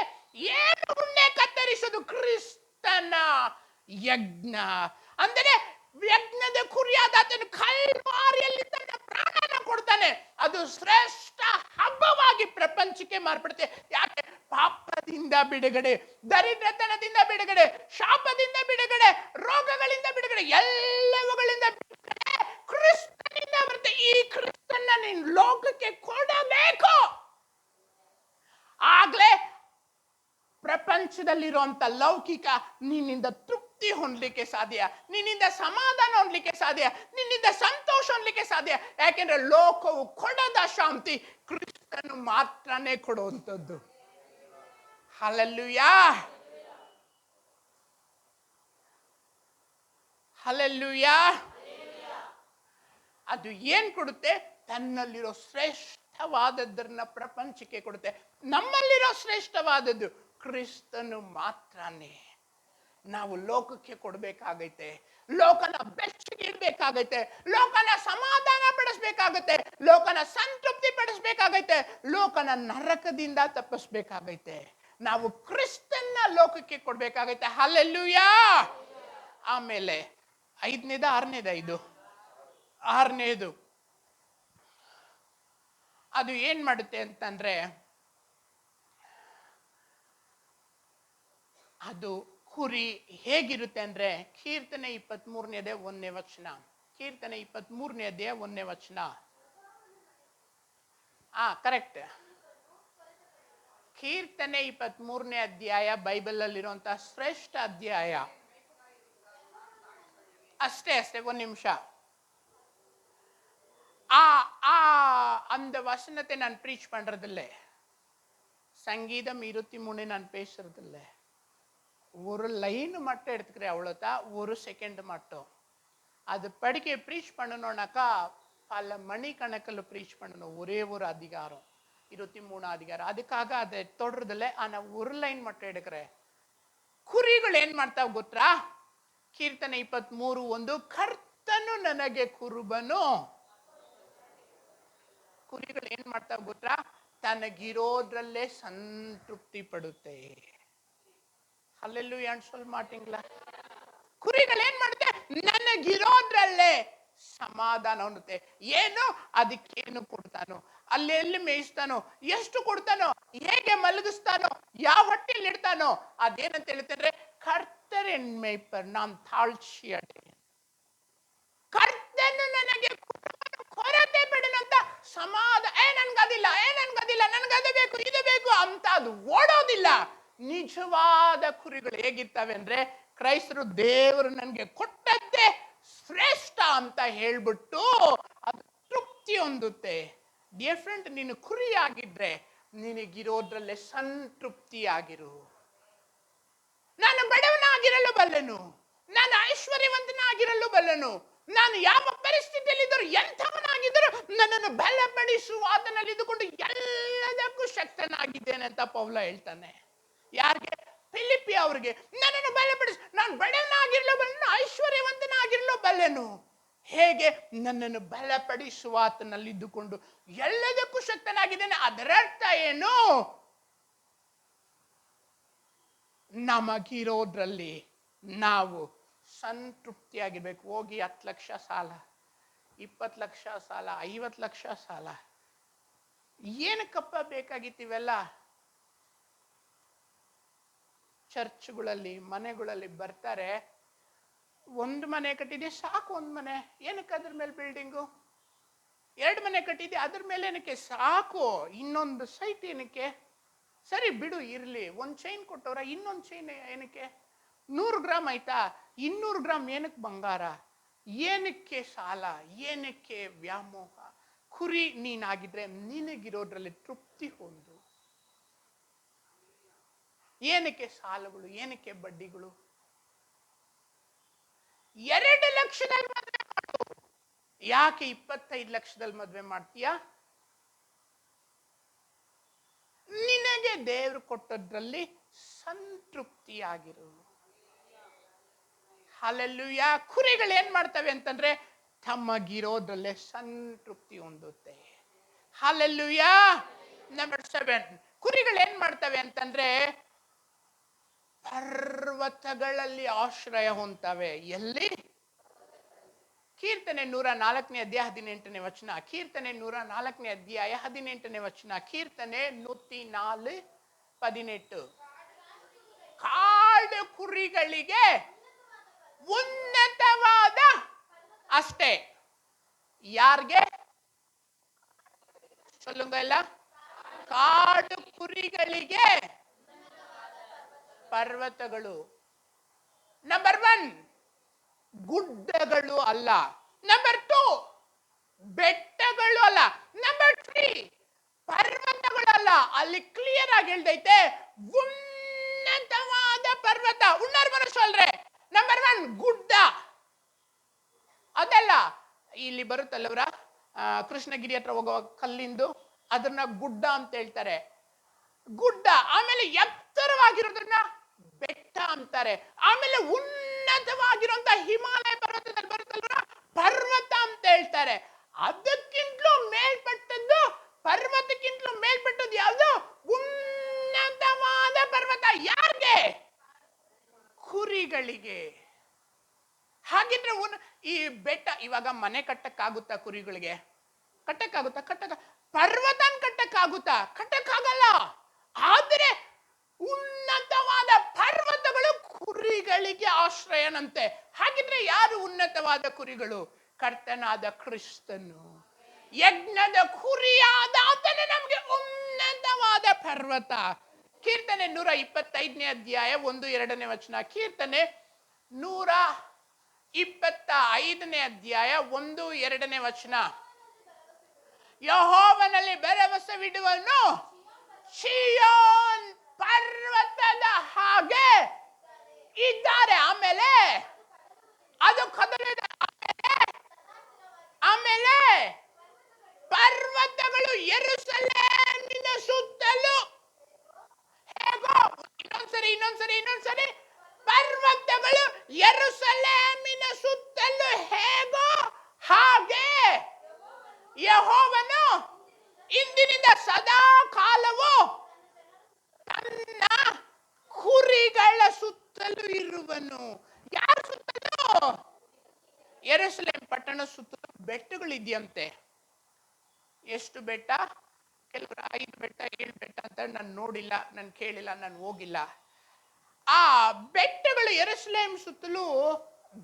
ಏನು ಉಣ್ಣೆ ಕತ್ತರಿಸೋದು? ಕ್ರಿಸ್ತನ ಯಜ್ಞ. ಅಂದರೆ ಯಜ್ಞದ ಕುರಿಯಾದ ಆತನು ಕಲ್ವಾರಿಯಲ್ಲಿ ತನ್ನ ಪ್ರಾಣನ ಕೊಡ್ತಾನೆ. ಅದು ಶ್ರೇಷ್ಠ ಹಬ್ಬವಾಗಿ ಪ್ರಪಂಚಕ್ಕೆ ಮಾರ್ಪಡುತ್ತೆ. ಯಾಕೆ? ಪಾಪದಿಂದ ಬಿಡುಗಡೆ, ದರಿದ್ರತನದಿಂದ ಬಿಡುಗಡೆ, ಶಾಪದಿಂದ ಬಿಡುಗಡೆ, ರೋಗಗಳಿಂದ ಬಿಡುಗಡೆ, ಎಲ್ಲವುಗಳಿಂದ ಬಿಡುಗಡೆ ಕ್ರಿಸ್ತನಿಂದ ಬರುತ್ತೆ. ಲೋಕಕ್ಕೆ ಕೊಡಬೇಕು. ಆಗ್ಲೇ ಪ್ರಪಂಚದಲ್ಲಿರುವಂತ ಲೌಕಿಕ ನಿನ್ನಿಂದ ತೃಪ್ತಿ ಹೊಂದಲಿಕ್ಕೆ ಸಾಧ್ಯ, ನಿನ್ನಿಂದ ಸಮಾಧಾನ ಹೊಂದಲಿಕ್ಕೆ ಸಾಧ್ಯ, ನಿನ್ನಿಂದ ಸಂತೋಷ ಹೊಂದಲಿಕ್ಕೆ ಸಾಧ್ಯ. ಯಾಕೆಂದ್ರೆ ಲೋಕವು ಕೊಡದ ಶಾಂತಿ ಕ್ರಿಸ್ತನು ಮಾತ್ರನೇ ಕೊಡುವಂಥದ್ದು. Hallelujah, hallelujah. ಅದು ಏನ್ ಕೊಡುತ್ತೆ? ತನ್ನಲ್ಲಿರೋ ಶ್ರೇಷ್ಠವಾದದ್ದನ್ನ ಪ್ರಪಂಚಕ್ಕೆ ಕೊಡುತ್ತೆ. ನಮ್ಮಲ್ಲಿರೋ ಶ್ರೇಷ್ಠವಾದದ್ದು ಕ್ರಿಸ್ತನು ಮಾತ್ರನೇ. ನಾವು ಲೋಕಕ್ಕೆ ಕೊಡಬೇಕಾಗೈತೆ, ಲೋಕನ ಬೆಚ್ಚಗಿರ್ಬೇಕಾಗೈತೆ, ಲೋಕನ ಸಮಾಧಾನ ಪಡಿಸ್ಬೇಕಾಗೈತೆ, ಲೋಕನ ಸಂತೃಪ್ತಿ ಪಡಿಸ್ಬೇಕಾಗೈತೆ, ಲೋಕನ ನರಕದಿಂದ ತಪ್ಪಿಸ್ಬೇಕಾಗೈತೆ. ನಾವು ಕ್ರಿಸ್ತನ್ನ ಲೋಕಕ್ಕೆ ಕೊಡ್ಬೇಕಾಗೈತೆ. ಹಲ್ಲೆಲೂಯಾ. ಆಮೇಲೆ 5ನೇದ 6ನೇದ ಇದು 6ನೇದು ಅದು ಏನ್ ಮಾಡುತ್ತೆ ಅಂತಂದ್ರೆ, ಅದು ಕುರಿ ಹೇಗಿರುತ್ತೆ ಅಂದ್ರೆ, ಕೀರ್ತನೆ 23ನೇದೇ 1ನೇ ವಚನ. ಕೀರ್ತನೆ 23ನೇದೇ 1ನೇ ವಚನ. ಕರೆಕ್ಟ್. ಕೀರ್ತನೆ 23ನೇ ಅಧ್ಯಾಯ ಬೈಬಲ್ ಅಲ್ಲಿರುವಂತಹ ಶ್ರೇಷ್ಠ ಅಧ್ಯಾಯ. ಅಷ್ಟೇ ಒಂದು ನಿಮಿಷ. அந்த வசனத்தை நான் ப்ரீச் பண்றதில்லை. சங்கீதம் 23 நான் பேசுறதில்லை. ஒரு லைன் மட்டும் எடுத்துக்கிறேன், அவ்வளோதான். 1 செகண்ட் மட்டும். அது படிக்க ப்ரீச் பண்ணணும்னாக்கா பல மணி கணக்கில் ப்ரீச் பண்ணணும். ஒரே ஒரு அதிகாரம், 23 அதிகாரம். அதுக்காக அதை தொடர்றதில்லை. ஆனால் 1 லைன் மட்டும் எடுக்கிறேன். ಕುರಿಗಳು ಏನ್ ಮಾಡ್ತಾವ ಗೊತ್ತಾ? ಕೀರ್ತನೆ 23:1, ಕರ್ತನು ನನಗೆ ಕುರುಬನು. ಕುರಿಗಳು ಏನ್ ಮಾಡ್ತಾವ ಗೊತ್ತಾ? ತನಗಿರೋದ್ರಲ್ಲೇ ಸಂತೃಪ್ತಿ ಪಡುತ್ತೆ. ಹಲ್ಲೆಲೂಯಾ சொல்ல மாட்டீங்களா? ಕುರಿಗಳು ಏನ್ ಮಾಡುತ್ತೆ? ನನಗಿರೋದ್ರಲ್ಲೇ ಸಮಾಧಾನ ಹೊಂದುತ್ತೆ. ಏನು? ಅದಕ್ಕೇನು ಕೊಡ್ತಾನೋ, ಅಲ್ಲೆಲ್ಲಿ ಮೇಯಿಸ್ತಾನೋ, ಎಷ್ಟು ಕೊಡ್ತಾನೋ, ಹೇಗೆ ಮಲಗಿಸ್ತಾನೋ, ಯಾವ ಹೊಟ್ಟೆಯಲ್ಲಿ ಇಡ್ತಾನೋ, ಅದೇನಂತ ಹೇಳ್ತಾರೆ? ಕರ್ತರೆನ್ ಮೇಯ್ಪರ್ ನಾನ್ ತಾಳ್ಸಿ ಅಡೆ. ಕರ್ತನು ನನಗೆ ಕೊರತೆ ಬಿಡನಂತ ಸಮಾಧಾನ. ನನ್ಗದಿಲ್ಲ, ನನ್ಗದು ಬೇಕು, ಇದು ಬೇಕು ಅಂತ ಅದು ಓಡೋದಿಲ್ಲ. ನಿಜವಾದ ಕುರಿಗಳು ಹೇಗಿರ್ತವೆ ಅಂದ್ರೆ, ಕ್ರೈಸ್ತರು ದೇವರು ನನಗೆ ಕೊಟ್ಟದ್ದೇ ಶ್ರೇಷ್ಠ ಅಂತ ಹೇಳ್ಬಿಟ್ಟು ಅದು ತೃಪ್ತಿ ಹೊಂದುತ್ತೆ. ಡಿಯರ್ ಫ್ರೆಂಡ್, ನೀನು ಕುರಿಯಾಗಿದ್ರೆ ನಿನಗಿರೋದ್ರಲ್ಲೇ ಸಂತೃಪ್ತಿಯಾಗಿರು. ನಾನು ಬಡವನಾಗಿರಲು ಬಲ್ಲೆನು, ನಾನು ಐಶ್ವರ್ಯವಂತನಾಗಿರಲು ಬಲ್ಲೆನು, ನಾನು ಯಾವ ಪರಿಸ್ಥಿತಿಯಲ್ಲಿದ್ದರೂ ಎಂಥವನಾಗಿದ್ದರೂ ನನ್ನನ್ನು ಬಲಪಡಿಸುವ ಆತನಲ್ಲಿ ಇದ್ದುಕೊಂಡು ಎಲ್ಲದಕ್ಕೂ ಶಕ್ತನಾಗಿದ್ದೇನೆ ಅಂತ ಪೌಲ ಹೇಳ್ತಾನೆ. ಯಾರಿಗೆ? ಫಿಲಿಪ್ಪಿ ಅವ್ರಿಗೆ. ನನ್ನನ್ನು ಬಲಪಡಿಸಿ, ನಾನು ಬಡವನಾಗಿರಲು ಬಲ್ಲೆನು, ಐಶ್ವರ್ಯವಂತನಾಗಿರಲು ಬಲ್ಲೆನು. ಹೇಗೆ? ನನ್ನನ್ನು ಬಲಪಡಿಸುವ ಆತನಲ್ಲಿ ಇದ್ದುಕೊಂಡು ಎಲ್ಲದಕ್ಕೂ ಶಕ್ತನಾಗಿದ್ದೇನೆ. ಅದರರ್ಥ ಏನು? ನಮಗಿರೋದ್ರಲ್ಲಿ ನಾವು ಸಂತೃಪ್ತಿಯಾಗಿರ್ಬೇಕು. ಹೋಗಿ 10 ಲಕ್ಷ ಸಾಲ, 20 ಲಕ್ಷ ಸಾಲ, 50 ಲಕ್ಷ ಸಾಲ, ಏನಕ್ಕಪ್ಪ ಬೇಕಾಗಿತ್ತಿವೆಲ್ಲ? ಚರ್ಚ್ಗಳಲ್ಲಿ, ಮನೆಗಳಲ್ಲಿ ಬರ್ತಾರೆ, ಒಂದು ಮನೆ ಕಟ್ಟಿದೆ ಸಾಕು, ಒಂದು ಮನೆ ಏನಕ್ಕೆ ಅದ್ರ ಮೇಲೆ ಬಿಲ್ಡಿಂಗು, 2 ಮನೆ ಕಟ್ಟಿದೆ ಅದ್ರ ಮೇಲೆ ಏನಕ್ಕೆ ಸಾಕು, ಇನ್ನೊಂದು ಸೈಟ್ ಏನಕ್ಕೆ, ಸರಿ ಬಿಡು ಇರ್ಲಿ, ಒಂದು ಚೈನ್ ಕೊಟ್ಟವ್ರ, ಇನ್ನೊಂದು ಚೈನ್ ಏನಕ್ಕೆ, 100 ಗ್ರಾಮ್ ಆಯ್ತಾ, 200 ಗ್ರಾಮ್ ಏನಕ್ಕೆ ಬಂಗಾರ, ಏನಕ್ಕೆ ಸಾಲ, ಏನಕ್ಕೆ ವ್ಯಾಮೋಹ? ಕುರಿ ನೀನಾಗಿದ್ರೆ ನಿನಗಿರೋದ್ರಲ್ಲಿ ತೃಪ್ತಿ ಹೊಂದು. ಏನಕ್ಕೆ ಸಾಲಗಳು, ಏನಕ್ಕೆ ಬಡ್ಡಿಗಳು? 2 ಲಕ್ಷದಲ್ಲಿ ಮದುವೆ ಮಾಡು, ಯಾಕೆ 25 ಲಕ್ಷದಲ್ಲಿ ಮದುವೆ ಮಾಡ್ತೀಯಾ? ನಿನಗೆ ದೇವರು ಕೊಟ್ಟದ್ರಲ್ಲಿ ಸಂತೃಪ್ತಿಯಾಗಿರು. ಹಲ್ಲೆಲೂಯಾ. ಕುರಿಗಳು ಏನ್ ಮಾಡ್ತವೆ ಅಂತಂದ್ರೆ ತಮಗಿರೋದ್ರಲ್ಲೇ ಸಂತೃಪ್ತಿ ಹೊಂದುತ್ತೆ. ಹಲ್ಲೆಲೂಯಾ. ನಂಬರ್ 7, ಕುರಿಗಳು ಏನ್ ಮಾಡ್ತವೆ ಅಂತಂದ್ರೆ ಪರ್ವತಗಳಲ್ಲಿ ಆಶ್ರಯ ಹೊಂದ್ತವೆ. ಎಲ್ಲಿ? ಕೀರ್ತನೆ 104ನೇ ಅಧ್ಯಾಯ 18ನೇ ವಚನ. ಕೀರ್ತನೆ 104ನೇ ಅಧ್ಯಾಯ 18ನೇ ವಚನ. ಕೀರ್ತನೆ 104:18. ಕಾಡು ಕುರಿಗಳಿಗೆ ಉನ್ನತವಾದ, ಅಷ್ಟೇ. ಯಾರಿಗೆ? சொல்லுங்க ಎಲ್ಲ. ಕಾಡು ಕುರಿಗಳಿಗೆ ಪರ್ವತಗಳು. ನಂಬರ್ 1 ಗುಡ್ಡಗಳು ಅಲ್ಲ. ನಂಬರ್ 2 ಬೆಟ್ಟಗಳು ಅಲ್ಲ. ನಂಬರ್ 3 ಪರ್ವತಗಳು ಅಲ್ಲ. ಅಲ್ಲಿ ಕ್ಲಿಯರ್ ಆಗಿ ಹೇಳ್ದೈತೆ ಉನ್ನತವಾದ ಪರ್ವತ. ಉಣ್ಣಾರ್ ಮನಸ್ಸಲ್ರೆ. ನಂಬರ್ 1 ಗುಡ್ಡ ಅದಲ್ಲ. ಇಲ್ಲಿ ಬರುತ್ತಲ್ಲವ್ರ ಕೃಷ್ಣಗಿರಿ ಹತ್ರ ಹೋಗುವ ಕಲ್ಲಿಂದು, ಅದನ್ನ ಗುಡ್ಡ ಅಂತ ಹೇಳ್ತಾರೆ. ಗುಡ್ಡ. ಆಮೇಲೆ ಎತ್ತರವಾಗಿರೋದನ್ನ ಬೆಟ್ಟ ಅಂತಾರೆ. ಆಮೇಲೆ ಉನ್ನತವಾಗಿರುವಂತ ಹಿಮಾಲಯ ಪರ್ವತದಲ್ಲಿ ಬರುತ್ತಲ್ವ ಪರ್ವತ ಅಂತ ಹೇಳ್ತಾರೆ. ಅದಕ್ಕಿಂತಲೂ ಮೇಲ್ಪಟ್ಟದ್ದು, ಪರ್ವತಕ್ಕಿಂತಲೂ ಮೇಲ್ಪಟ್ಟದ್ದು ಯಾವುದು? ಉನ್ನತವಾದ ಪರ್ವತ. ಯಾರಿಗೆ? ಕುರಿಗಳಿಗೆ. ಹಾಗಿದ್ರೆ ಈ ಬೆಟ್ಟ ಇವಾಗ ಮನೆ ಕಟ್ಟಕ್ಕಾಗುತ್ತಾ? ಕುರಿಗಳಿಗೆ ಕಟ್ಟಕ್ಕಾಗುತ್ತಾ? ಪರ್ವತನ್ ಕಟ್ಟಕ್ಕಾಗುತ್ತಾ? ಕಟ್ಟಕ್ಕಾಗಲ್ಲ. ಆದ್ರೆ ಉನ್ನತವಾದ ಪರ್ವತಗಳು ಕುರಿಗಳಿಗೆ ಆಶ್ರಯನಂತೆ. ಹಾಗಿದ್ರೆ ಯಾರು ಉನ್ನತವಾದ ಕುರಿಗಳು? ಕರ್ತನಾದ ಕ್ರಿಸ್ತನು, ಯಜ್ಞದ ಕುರಿಯಾದ ಆತನೇ ನಮಗೆ ಉನ್ನತವಾದ ಪರ್ವತ. ಕೀರ್ತನೆ 125ನೇ ಅಧ್ಯಾಯ 1-2ನೇ ವಚನ. ಕೀರ್ತನೆ 125ನೇ ಅಧ್ಯಾಯ 1-2ನೇ ವಚನ. ಯೆಹೋವನಲ್ಲಿ ಭರವಸವಿಡುವನು ಚೀಯೋನ್ ಪರ್ವತದ ಹಾಗೆ ಇದ್ದಾರೆ. ಆಮೇಲೆ ಅದು ಕದಲಿದೆ. ಆಮೇಲೆ ಪರ್ವತಗಳು ಯೆರೂಸಲೇಮಿನ ಸುತ್ತಲೂ ಹೇಗೋ. ಇನ್ನೊಂದ್ಸರಿ ಪರ್ವತಗಳು ಯೆರೂಸಲೇಮಿನ ಸುತ್ತಲೂ ಹೇಗೋ ಹಾಗೆ ಯೆಹೋವನು ಇಂದಿನಿಂದ ಸದಾ ಕಾಲವು ತನ್ನ ಕುರಿಗಳ ಸುತ್ತಲೂ ಇರುವನು. ಯಾರ ಸುತ್ತಲೂ? ಯೆರೂಸಲೇಮ್ ಪಟ್ಟಣ ಸುತ್ತಲೂ ಬೆಟ್ಟಗಳಿದೆಯಂತೆ. ಎಷ್ಟು ಬೆಟ್ಟ? ಕೆಲವರು 5 ಬೆಟ್ಟ 7 ಬೆಟ್ಟ ಅಂತ. ನಾನು ನೋಡಿಲ್ಲ, ನಾನು ಕೇಳಿಲ್ಲ, ನಾನು ಹೋಗಿಲ್ಲ. ಆ ಬೆಟ್ಟಗಳು ಯೆರೂಸಲೇಮ್ ಸುತ್ತಲೂ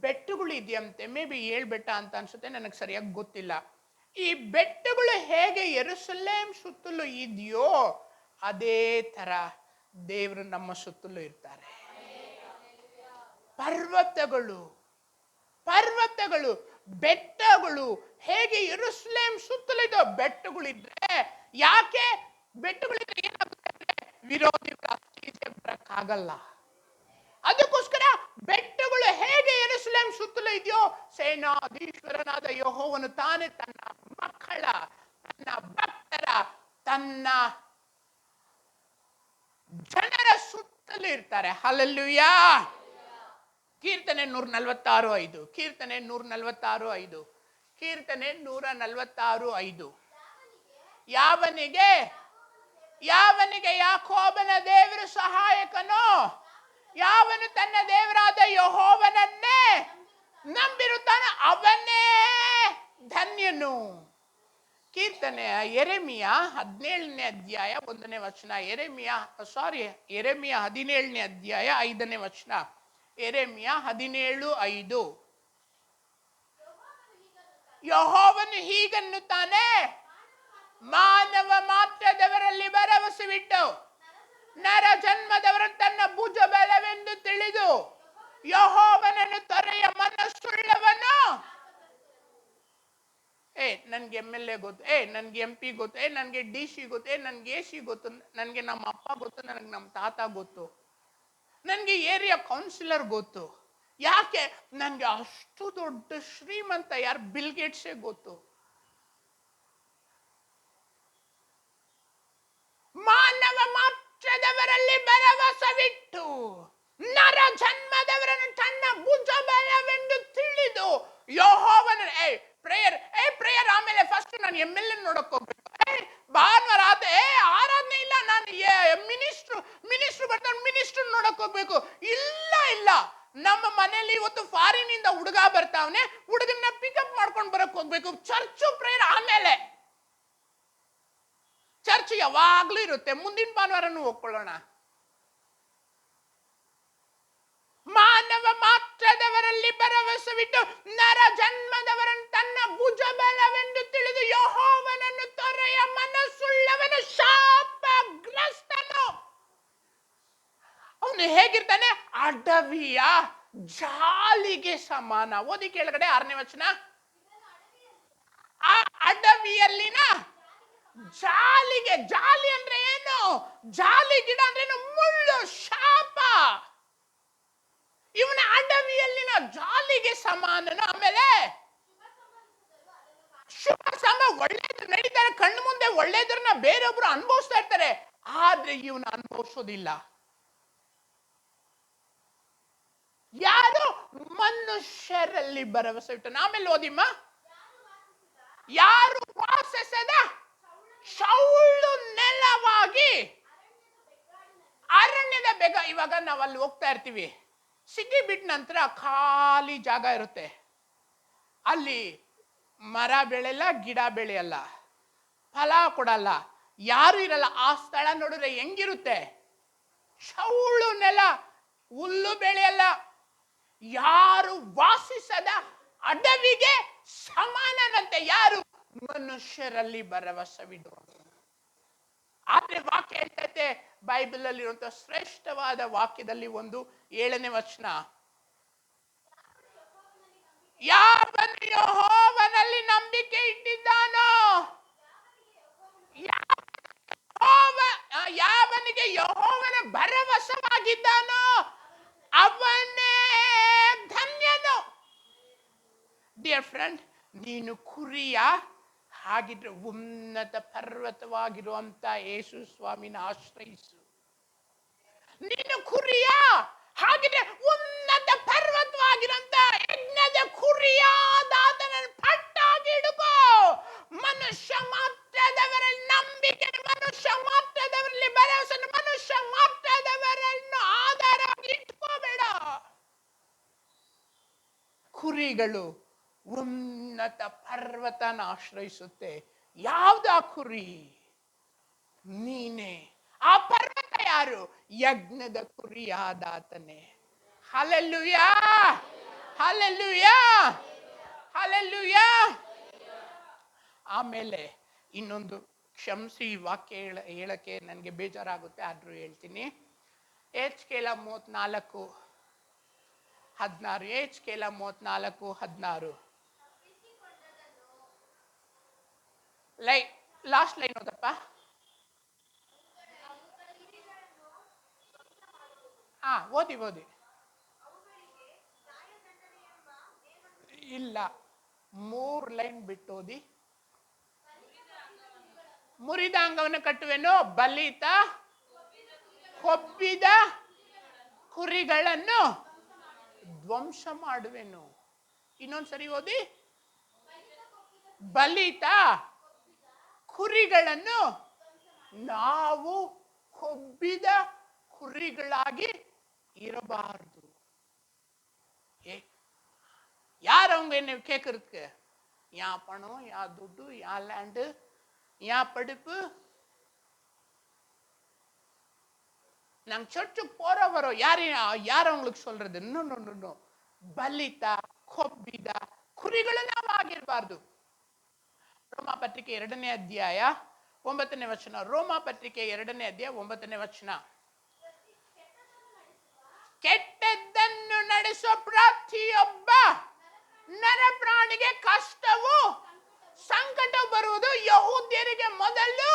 ಬೆಟ್ಟಗಳು ಇದೆಯಂತೆ. ಮೇ ಬಿ 7 ಬೆಟ್ಟ ಅಂತ ಅನ್ಸುತ್ತೆ, ನನಗೆ ಸರಿಯಾಗಿ ಗೊತ್ತಿಲ್ಲ. ಈ ಬೆಟ್ಟಗಳು ಹೇಗೆ ಯೆರೂಸಲೇಮ್ ಸುತ್ತಲೂ ಇದೆಯೋ ಅದೇ ತರ ದೇವರು ನಮ್ಮ ಸುತ್ತಲೂ ಇರ್ತಾರೆ. ಪರ್ವತಗಳು ಬೆಟ್ಟಗಳು ಹೇಗೆ ಯೆರೂಸಲೇಮ್ ಸುತ್ತಲೂ ಇದೋ ಬೆಟ್ಟಗಳಿದ್ರೆ, ಯಾಕೆ ಬೆಟ್ಟಗಳಿದ್ರೆ ಏನಾಗುತ್ತೆ? ವಿರೋಧಿಗಳು ಬರಕ್ಕಾಗಲ್ಲ. ಅದಕ್ಕೋಸ್ಕರ ಬೆಟ್ಟಗಳು ಹೇಗೆ ಯೆರೂಸಲೇಮ್ ಸುತ್ತಲೂ ಇದೆಯೋ, ಸೇನಾಧೀಶ್ವರನಾದ ಯೆಹೋವನು ತಾನೇ ತನ್ನ ಮಕ್ಕಳ, ತನ್ನ ಭಕ್ತರ, ತನ್ನ ಜನರ ಸುತ್ತಲೂ ಇರ್ತಾರೆ. ಹಲ್ಲೆಲೂಯಾ. ಕೀರ್ತನೆ 146:5. ಕೀರ್ತನೆ 146:5. ಕೀರ್ತನೆ 146:5. ಯಾವನಿಗೆ ಯಾಕೋಬನ ದೇವರು ಸಹಾಯಕನೋ, ಯಾವನು ತನ್ನ ದೇವರಾದ ಯೆಹೋವನನ್ನೇ ನಂಬಿರುತ್ತಾನೆ ಅವನೇ ಧನ್ಯನು. ಕೀರ್ತನೆ ಯೆರೆಮೀಯ 17ನೇ ಅಧ್ಯಾಯ 1ನೇ ವಚನ. ಯೆರೆಮೀಯ 17ನೇ ಅಧ್ಯಾಯ 5ನೇ ವಚನ. ಯೆರೆಮೀಯ 17:5. ಯೆಹೋವನು ಹೀಗನ್ನುತ್ತಾನೆ, ಮಾನವ ಮಾತ್ರದವರಲ್ಲಿ ಭರವಸವಿಟ್ಟು ನರ ಜನ್ಮದವರನ್ನು ತನ್ನ ಭುಜ ಬಲವೆಂದು ತಿಳಿದು ಯೆಹೋವನನ್ನು ತೊರೆಯ ಮನಸ್ಸುಳ್ಳವನು. ನನ್ಗೆ MLA ಗೊತ್ತು, ನನ್ಗೆ MP ಗೊತ್ತು, ನನ್ಗೆ DC ಗೊತ್ತು, ನನ್ಗೆ AC ಗೊತ್ತು, ನನ್ಗೆ ನಮ್ಮ ಅಪ್ಪ ಗೊತ್ತು, ನನಗೆ ನಮ್ಮ ತಾತ ಗೊತ್ತು, ನನ್ಗೆ ಏರಿಯಾ ಕೌನ್ಸಿಲರ್ ಗೊತ್ತು. ಯಾಕೆ? ನನ್ಗೆ ಅಷ್ಟು ದೊಡ್ಡ ಶ್ರೀಮಂತ ಯಾರು? ಬಿಲ್ ಗೇಟ್ಸೇ ಗೊತ್ತು. ಮಾನವ ಮಾತ್ರದವರಲ್ಲಿ ಭರವಸವಿಟ್ಟು ನರ ಜನ್ಮದವರನ್ನು ತನ್ನ ಭುಜ ಬಲವೆಂದು ತಿಳಿದು ಯೆಹೋವನ ಪ್ರೇಯರ್ ಆಮೇಲೆ ಫಸ್ಟ್ ನಾನು MLA ನೋಡಕ್ ಹೋಗ್ಬೇಕು. ಭಾನುವಾರ ಆರಾಧನೆ ಇಲ್ಲ, ನಾನು ಮಿನಿಸ್ಟ್ರು ಬರ್ತಾರೆ, ಮಿನಿಸ್ಟ್ರು ನೋಡಕ್ ಹೋಗ್ಬೇಕು. ಇಲ್ಲ, ನಮ್ಮ ಮನೇಲಿ ಇವತ್ತು ಫಾರಿನ್ ಇಂದ ಹುಡುಗ ಬರ್ತಾವನೆ, ಹುಡುಗನ್ನ ಪಿಕಪ್ ಮಾಡ್ಕೊಂಡು ಬರಕ್ ಹೋಗ್ಬೇಕು. ಚರ್ಚು ಪ್ರೇಯರ್ ಆಮೇಲೆ. ಚರ್ಚ್ ಯಾವಾಗ್ಲೂ ಇರುತ್ತೆ, ಮುಂದಿನ ಭಾನುವಾರನೂ ಹೋಗ್ಕೊಳ್ಳೋಣ. ಮಾನವ ಮಾತ್ರದವರಲ್ಲಿ ಭರವಸವಿಟ್ಟು ನರ ಜನ್ಮದವರನ್ನು ತನ್ನ ಭುಜ ಬಲವೆಂದು ತಿಳಿದು ಯೆಹೋವನನ್ನು ತೊರೆಯ ಮನಸ್ಸು ಹೇಗಿರ್ತಾನೆ? ಅಡವಿಯ ಜಾಲಿಗೆ ಸಮಾನ. ಓದಿ ಕೆಳಗಡೆ 6ನೇ ವಚನ. ಆ ಅಡವಿಯಲ್ಲಿನ ಜಾಲಿಗೆ. ಜಾಲಿ ಅಂದ್ರೆ ಏನು? ಜಾಲಿ ಗಿಡ ಅಂದ್ರೆ ಏನು? ಮುಳ್ಳು, ಶಾಪ. ಇವನ ಅಡವಿಯಲ್ಲಿನ ಜಾಲಿಗೆ ಸಮಾನನು. ಆಮೇಲೆ ಶುಭ ಸಮ, ಒಳ್ಳೇದು ನಡೀತಾರೆ ಕಣ್ಣು ಮುಂದೆ, ಒಳ್ಳೇದ್ರನ್ನ ಬೇರೊಬ್ರು ಅನುಭವಿಸ್ತಾ ಇರ್ತಾರೆ, ಆದ್ರೆ ಇವನು ಅನುಭವಿಸೋದಿಲ್ಲ. ಯಾರು? ಮನುಷ್ಯರಲ್ಲಿ ಭರವಸೆ ಇಟ್ಟನು. ಆಮೇಲೆ ಓದಿಮ್ಮ. ಯಾರು ವಾಸಿಸದ ಶೌಳು ನೆಲವಾಗಿ ಅರಣ್ಯದ ಬೆಗ. ಇವಾಗ ನಾವು ಅಲ್ಲಿ ಹೋಗ್ತಾ ಇರ್ತೀವಿ, ಸಿಟಿ ಬಿಟ್ಟ ನಂತರ ಖಾಲಿ ಜಾಗ ಇರುತ್ತೆ, ಅಲ್ಲಿ ಮರ ಬೆಳೆಯಲ್ಲ, ಗಿಡ ಬೆಳೆಯಲ್ಲ, ಫಲ ಕೊಡಲ್ಲ, ಯಾರು ಇರಲ್ಲ. ಆ ಸ್ಥಳ ನೋಡಿದ್ರೆ ಹೆಂಗಿರುತ್ತೆ? ಶೌಳು ನೆಲ, ಹುಲ್ಲು ಬೆಳೆಯಲ್ಲ, ಯಾರು ವಾಸಿಸದ ಅಡವಿಗೆ ಸಮಾನನಂತೆ. ಯಾರು? ಮನುಷ್ಯರಲ್ಲಿ ಭರವಸವಿಡುವ. ಆದ್ರೆ ವಾಕ್ಯ ಹೇಳ್ತೈತೆ, ಬೈಬಲ್ ಅಲ್ಲಿರುವಂತಹ ಶ್ರೇಷ್ಠವಾದ ವಾಕ್ಯದಲ್ಲಿ ಒಂದು 7ನೇ ವಚನ, ಯಾವನು ಯೆಹೋವನಲ್ಲಿ ನಂಬಿಕೆ ಇಟ್ಟಿದ್ದಾನೋ, ಯಾವನಿಗೆ ಯೆಹೋವನ ಭರವಸವಾಗಿದ್ದಾನೋ ಅವನೇ ಧನ್ಯನು. ಡಿಯರ್ ಫ್ರೆಂಡ್, ನೀನು ಕುರಿಯ ಹಾಗಿದ್ರೆ ಉನ್ನತ ಪರ್ವತವಾಗಿರುವಂತ ಯೇಸು ಸ್ವಾಮಿನ ಆಶ್ರಯಿಸು. ನೀನು ಕುರಿಯ ಹಾಗಿದ್ರೆ ಉನ್ನತ ಪರ್ವತವಾಗಿರುವಂತ ಯಜ್ಞದ ಕುರಿಯಾದ ಆತನನ್ನು ಪಟ್ಟಾಗಿ ಹಿಡುಕೋ. ಮನುಷ್ಯ ಮಾತ್ರದವರಲ್ಲಿ ನಂಬಿಕೆ, ಮನುಷ್ಯ ಮಾತ್ರದವರಲ್ಲಿ ಭರವಸೆ, ಮನುಷ್ಯ ಮಾತ್ರದವರನ್ನು ಆಧಾರವಾಗಿ ಇಟ್ಕೋಬೇಡ. ಕುರಿಗಳು ಉನ್ನತ ಪರ್ವತನ ಆಶ್ರಯಿಸುತ್ತೆ. ಯಾವ್ದ ಕುರಿ? ನೀನೆ. ಆ ಪರ್ವತ ಯಾರು? ಯಜ್ಞದ ಕುರಿಯಾದಾತನೇ. Hallelujah, hallelujah, hallelujah. ಆಮೇಲೆ ಇನ್ನೊಂದು, ಕ್ಷಮಿಸಿ, ವಾಕ್ಯ ಹೇಳಕ್ಕೆ ನನಗೆ ಬೇಜಾರಾಗುತ್ತೆ, ಆದ್ರೂ ಹೇಳ್ತೀನಿ. ಎಚ್ಕೆಲ 34:16. ಎಚ್ಕೆಲ 34:16. ಲಾಸ್ಟ್ ಲೈನ್ ಓದಪ್ಪ. ಓದಿ ಓದಿ. ಇಲ್ಲ, 3 ಲೈನ್ ಬಿಟ್ಟು ಓದಿ. ಮುರಿದ ಅಂಗವನ್ನು ಕಟ್ಟುವೆನು, ಬಲಿತ ಕೊಬ್ಬಿದ ಕುರಿಗಳನ್ನು ಧ್ವಂಸ ಮಾಡುವೆನು. ಇನ್ನೊಂದ್ಸರಿ ಓದಿ. ಬಲಿತ ಕುರಿಗಳನ್ನು. ನಾವು ಕೊಬ್ಬಿದ ಕುರಿಗಳಾಗಿ ಇರಬಾರದು. யார் அவங்க என்ன கேட்கறதுக்கு? யா பணம், யா துட்டு, யா லேண்டு, யா படிப்பு. நாங்க சர்ச்சுக்கு போற வரோம், யார் அவங்களுக்கு சொல்றது? இன்னும் ಬಲಿತ ಕೊಬ್ಬಿದ ಕುರಿಗಳು ನಾವು ಆಗಿರಬಾರ್ದು. ರೋಮಾ ಪತ್ರಿಕೆ 2ನೇ ಅಧ್ಯಾಯ 9ನೇ ವಚನ. ರೋಮಾ ಪತ್ರಿಕೆ 2ನೇ ಅಧ್ಯಾಯ 9ನೇ ವಚನ. ಕೆಟ್ಟದ್ದನ್ನು ನಡೆಸುವ ಪ್ರತಿಯೊಬ್ಬ ನರಪ್ರಾಣಿಗೆ ಕಷ್ಟವು ಸಂಕಟ ಬರುವುದು, ಯಹೂದ್ಯರಿಗೆ ಮೊದಲು,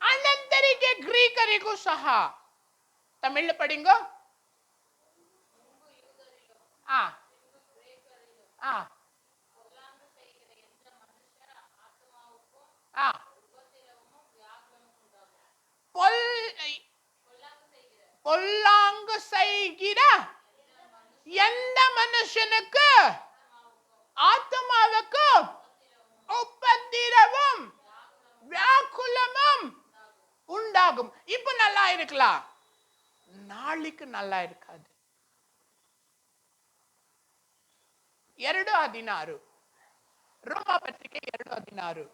ಅನಂತರಿಗೆ ಗ್ರೀಕರಿಗೂ ಸಹ. ತಮಿಳು ಪಡಿಂಗೋ. பொல்லாங்கு செய்கிற எந்த மனுஷனுக்கு ஆத்மாவுக்கு உபத்திரவம் வியாக்குலமும் உண்டாகும். இப்ப நல்லா இருக்கலாம், நாளைக்கு நல்லா இருக்காது. 2:16. ರೋಮಾ ಪತ್ರಿಕೆ 2:16.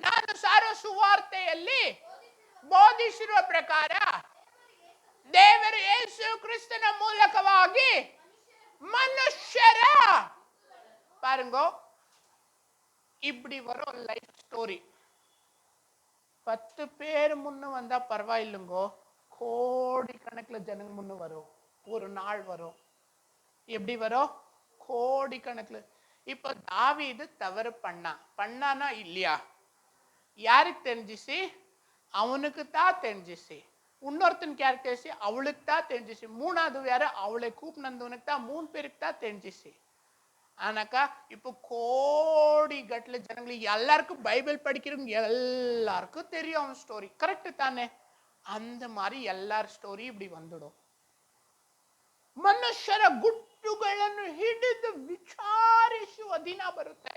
ನಾನು ಸಾರೋ ಸುವಾರ್ತೆಯಲ್ಲಿ ಬೋಧಿಸಿರುವ ಪ್ರಕಾರ ದೇವರು ಯೇಸು ಕ್ರಿಸ್ತನ ಮೂಲಕವಾಗಿ ಮನುಷ್ಯರ பாருங்க, இப்படி வரும் லைஃப் ஸ்டோரி. 10 பேர் முன்ன வந்தா பரவாயில்லைங்கோ, கோடிக்கணக்கில் ஜனங்க முன்ன வரும். ஒரு நாள் வரும். எப்படி வரும்? கோடிக்கணக்கில். இப்போ தாவீது தவறு பண்ணானா இல்லையா? யாருக்கு தெரிஞ்சிச்சு? அவனுக்கு தான் தெரிஞ்சிச்சு. இன்னொருத்தனுக்கு யாருக்கு தெரிஞ்சு? அவளுக்கு தான் தெரிஞ்சிச்சு. மூணாவது வேற அவளை கூப்பினவனுக்கு தான், 3 பேருக்கு தான் தெரிஞ்சிச்சு. ஆனாக்கா இப்போ கோடி கட்டல ஜனங்களுக்கு எல்லாருக்கும் பைபிள் படிக்கிறவங்க எல்லாருக்கும் தெரியும் அவன் ஸ்டோரி. கரெக்ட் தானே? அந்த மாதிரி எல்லாರ ಸ್ಟೋರಿ இப்படி வந்துடும். ಮನುಷ್ಯರ ಗುಟ್ಟುಗಳನ್ನು ಹಿಡಿದು ವಿಚಾರಿಸುವ ದಿನ ಬರುತ್ತೆ.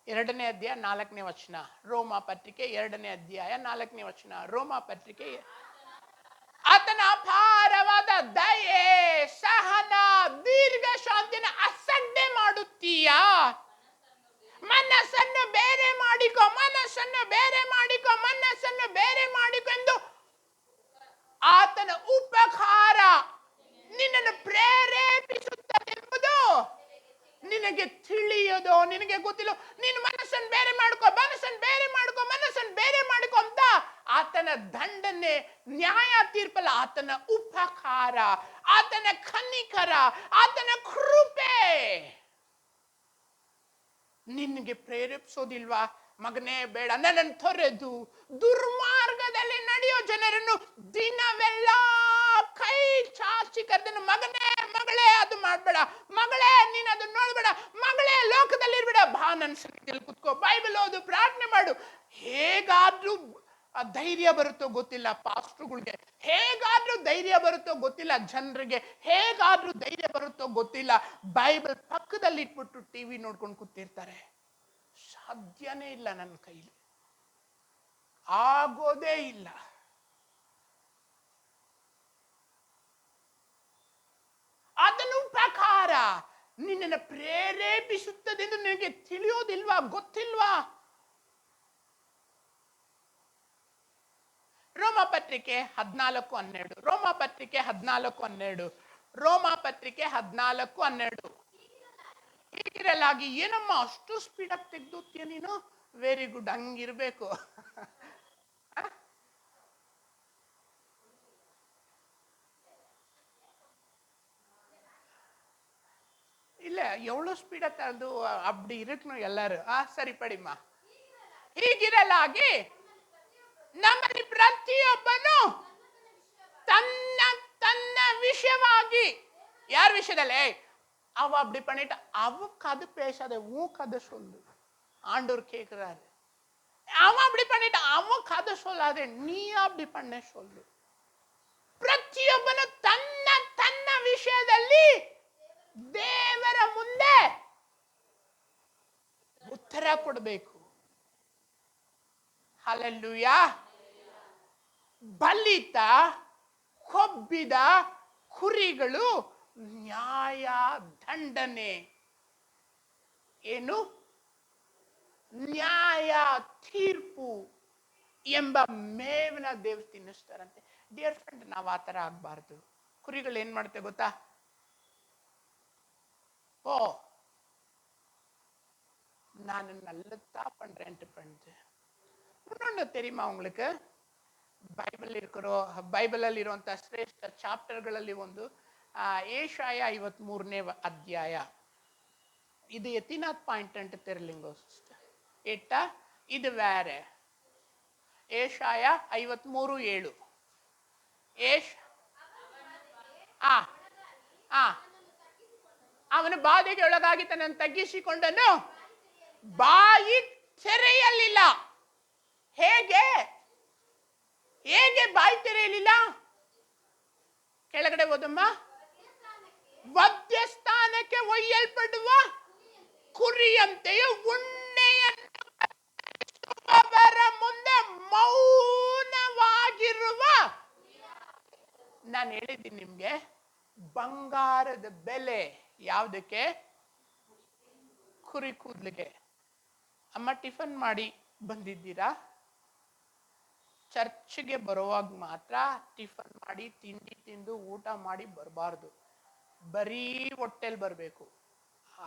2ನೇ ಅಧ್ಯಾಯ 4ನೇ ವಚನ, ರೋಮ ಪತ್ರಿಕೆ 2ನೇ ಅಧ್ಯಾಯ 4ನೇ ವಚನ. ರೋಮ ಪತ್ರಿಕೆ, ಆತನ ಅಪಾರವಾದ ದಯೆ, ಸಹನ, ದೀರ್ಘ ಶಾಂತಿನ ಅಸಡ್ಡೆ ಮಾಡುತ್ತೀಯಾ? ಮನಸ್ಸನ್ನು ಬೇರೆ ಮಾಡಿಕೊ, ಮನಸ್ಸನ್ನು ಬೇರೆ ಮಾಡಿಕೊ, ಮನಸ್ಸನ್ನು ಬೇರೆ ಮಾಡಿಕೊ ಎಂದು ಆತನ ಉಪಕಾರ ನಿನ್ನನ್ನು ಪ್ರೇರೇಪಿಸುತ್ತದೆಂಬುದು ನಿನಗೆ ತಿಳಿಯೋದು, ನಿನಗೆ ಗೊತ್ತಿಲ್ಲ. ನೀನು ಮನಸ್ಸನ್ನು ಬೇರೆ ಮಾಡ್ಕೊ, ಮನಸ್ಸನ್ನು ಬೇರೆ ಮಾಡ್ಕೊ, ಮನಸ್ಸನ್ನು ಬೇರೆ ಮಾಡ್ಕೊ ಅಂತ ಆತನ ದಂಡನೆ, ನ್ಯಾಯ ತೀರ್ಪಲ್ಲ, ಆತನ ಉಪಕಾರ, ಆತನ ಕನಿಕರ, ಆತನ ಕೃಪೆ ನಿನಗೆ ಪ್ರೇರೇಪಿಸೋದಿಲ್ವಾ? ಮಗನೇ ಬೇಡ, ನನ್ನನ್ನು ತೊರೆದು ದುರ್ಮಾರ್ಗದಲ್ಲಿ ನಡೆಯೋ ಜನರನ್ನು ದಿನವೆಲ್ಲ ಕೈ ಚಾಚಿ ಕರೆದನು. ಮಗನೇ, ಮಗಳೇ, ಅದು ಮಾಡಬೇಡ, ಮಗಳೇ ನೀನು ಅದು ನೋಡ್ಬೇಡ, ಮಗಳೇ ಲೋಕದಲ್ಲಿ ಇರ್ಬೇಡ, ಬಾ ನನ್ನ ಸನ್ನಿಧಿಯಲ್ಲಿ ಕುತ್ಕೋ, ಬೈಬಲ್ ಓದು, ಪ್ರಾರ್ಥನೆ ಮಾಡು. ಹೇಗಾದ್ರೂ ಧೈರ್ಯ ಬರುತ್ತೋ ಗೊತ್ತಿಲ್ಲ ಪಾಸ್ಟರ್ಗಳಿಗೆ, ಹೇಗಾದ್ರೂ ಧೈರ್ಯ ಬರುತ್ತೋ ಗೊತ್ತಿಲ್ಲ ಜನರಿಗೆ, ಹೇಗಾದ್ರೂ ಧೈರ್ಯ ಬರುತ್ತೋ ಗೊತ್ತಿಲ್ಲ. ಬೈಬಲ್ ಪಕ್ಕದಲ್ಲಿ ಇಟ್ಬಿಟ್ಟು ಟಿವಿ ನೋಡ್ಕೊಂಡು ಕೂತಿರ್ತಾರೆ. ಸಾಧ್ಯನೇ ಇಲ್ಲ, ನನ್ನ ಕೈಲಿ ಆಗೋದೇ ಇಲ್ಲ. ಅದನ್ನು ಉಪಕಾರ ನಿನ್ನನ್ನು ಪ್ರೇರೇಪಿಸುತ್ತದೆ ಎಂದು ನಿನಗೆ ತಿಳಿಯೋದಿಲ್ವಾ? ಗೊತ್ತಿಲ್ವಾ? ರೋಮ ಪತ್ರಿಕೆ 14:12, ರೋಮ ಪತ್ರಿಕೆ 14:12, ರೋಮ ಪತ್ರಿಕೆ 14:12. ಹೀಗಿರಲಾಗಿ, ಏನಮ್ಮ ಅಷ್ಟು ಸ್ಪೀಡಾಗಿ ತೆಗ್ದೋಗ್ತೀಯ ನೀನು? ವೆರಿ ಗುಡ್, ಹಂಗಿರ್ಬೇಕು. இல்ல, எவ்வளவு ஸ்பீடா தந்து அப்படி இருக்கணும் எல்லாரும். சரி படிமா. ಹೀಗಿರಲಾಗಿ ನಮ್ಮಲ್ಲಿ ಪ್ರತಿಯೊಬ್ಬನು ತನ್ನ ತನ್ನ ವಿಷಯವಾಗಿ, ಯಾರ ವಿಷಯದಲ್ಲಿ? அவ அப்படி பண்ணிட்டு அவக்கு அது பேசாத, உன் கதை சொல்லு. ஆண்டவர் கேட்கிறாரு, அவன் அப்படி பண்ணிட்டு அவன் கதை சொல்லாதே, நீ அப்படி பண்ண சொல்லு. ಪ್ರತಿಯೊಬ್ಬನು ತನ್ನ ತನ್ನ ವಿಷಯದಲ್ಲಿ ದೇವರ ಮುಂದೆ ಉತ್ತರ ಕೊಡಬೇಕು. ಹಲ್ಲೆಲೂಯಾ. ಬಲಿತ ಕೊಬ್ಬಿದ ಕುರಿಗಳು ನ್ಯಾಯ ದಂಡನೆ, ಏನು ನ್ಯಾಯ ತೀರ್ಪು ಎಂಬ ಮೇವನ ದೇವ್ರು ತಿನ್ನಿಸ್ತಾರಂತೆ. ಡಿಯರ್ ಫ್ರೆಂಡ್, ನಾವು ಆ ಥರ ಆಗಬಾರ್ದು. ಕುರಿಗಳು ಏನ್ ಮಾಡುತ್ತೆ ಗೊತ್ತಾ? ஓ, நான் நல்லதா பண்றேன்ட்டு பண்ணுது. இன்னொன்று தெரியுமா உங்களுக்கு? ಬೈಬಲಲ್ಲಿ ಇರುವಂತಹ ಶ್ರೇಷ್ಠ ಚಾಪ್ಟರ್ಗಳಲ್ಲಿ ಒಂದು ಏಷಾಯ 53ನೇ ಅಧ್ಯಾಯ. ಇದು ಎತ್ತಿನಾಥ್ ಪಾಯಿಂಟ್ ಅಂತ ತೆರಲಿಂಗೋ ಎಟ್ಟ, ಇದು ಬೇರೆ. ಏಷಾಯ 53:7. ಅವನು ಬಾಧೆಗೆ ಒಳಗಾಗಿ ತನ್ನನ್ನು ತಗ್ಗಿಸಿಕೊಂಡನು, ಬಾಯಿ ತೆರೆಯಲಿಲ್ಲ. ಹೇಗೆ ಹೇಗೆ ಬಾಯಿ ತೆರೆಯಲಿಲ್ಲ? ಕೆಳಗಡೆ ಓದಮ್ಮ. ವಧ್ಯಸ್ಥಾನಕ್ಕೆ ಒಯ್ಯಲ್ಪಡುವ ಕುರಿಯಂತೆಯೇ ಉಣ್ಣೆಯವರ ಮುಂದೆ ಮೌನವಾಗಿರುವ. ನಾನು ಹೇಳಿದ್ದೀನಿ ನಿಮ್ಗೆ, ಬಂಗಾರದ ಬೆಲೆ ಯಾವುದಕ್ಕೆ? ಕುರಿ ಕೂದಲಿಗೆ. ಅಮ್ಮ, ಟಿಫನ್ ಮಾಡಿ ಬಂದಿದ್ದೀರಾ? ಚರ್ಚ್ಗೆ ಬರುವಾಗ ಮಾತ್ರ ಟಿಫನ್ ಮಾಡಿ, ತಿಂಡಿ ತಿಂದು, ಊಟ ಮಾಡಿ ಬರಬಾರ್ದು. ಬರೀ ಹೊಟ್ಟೆಲ್ ಬರಬೇಕು.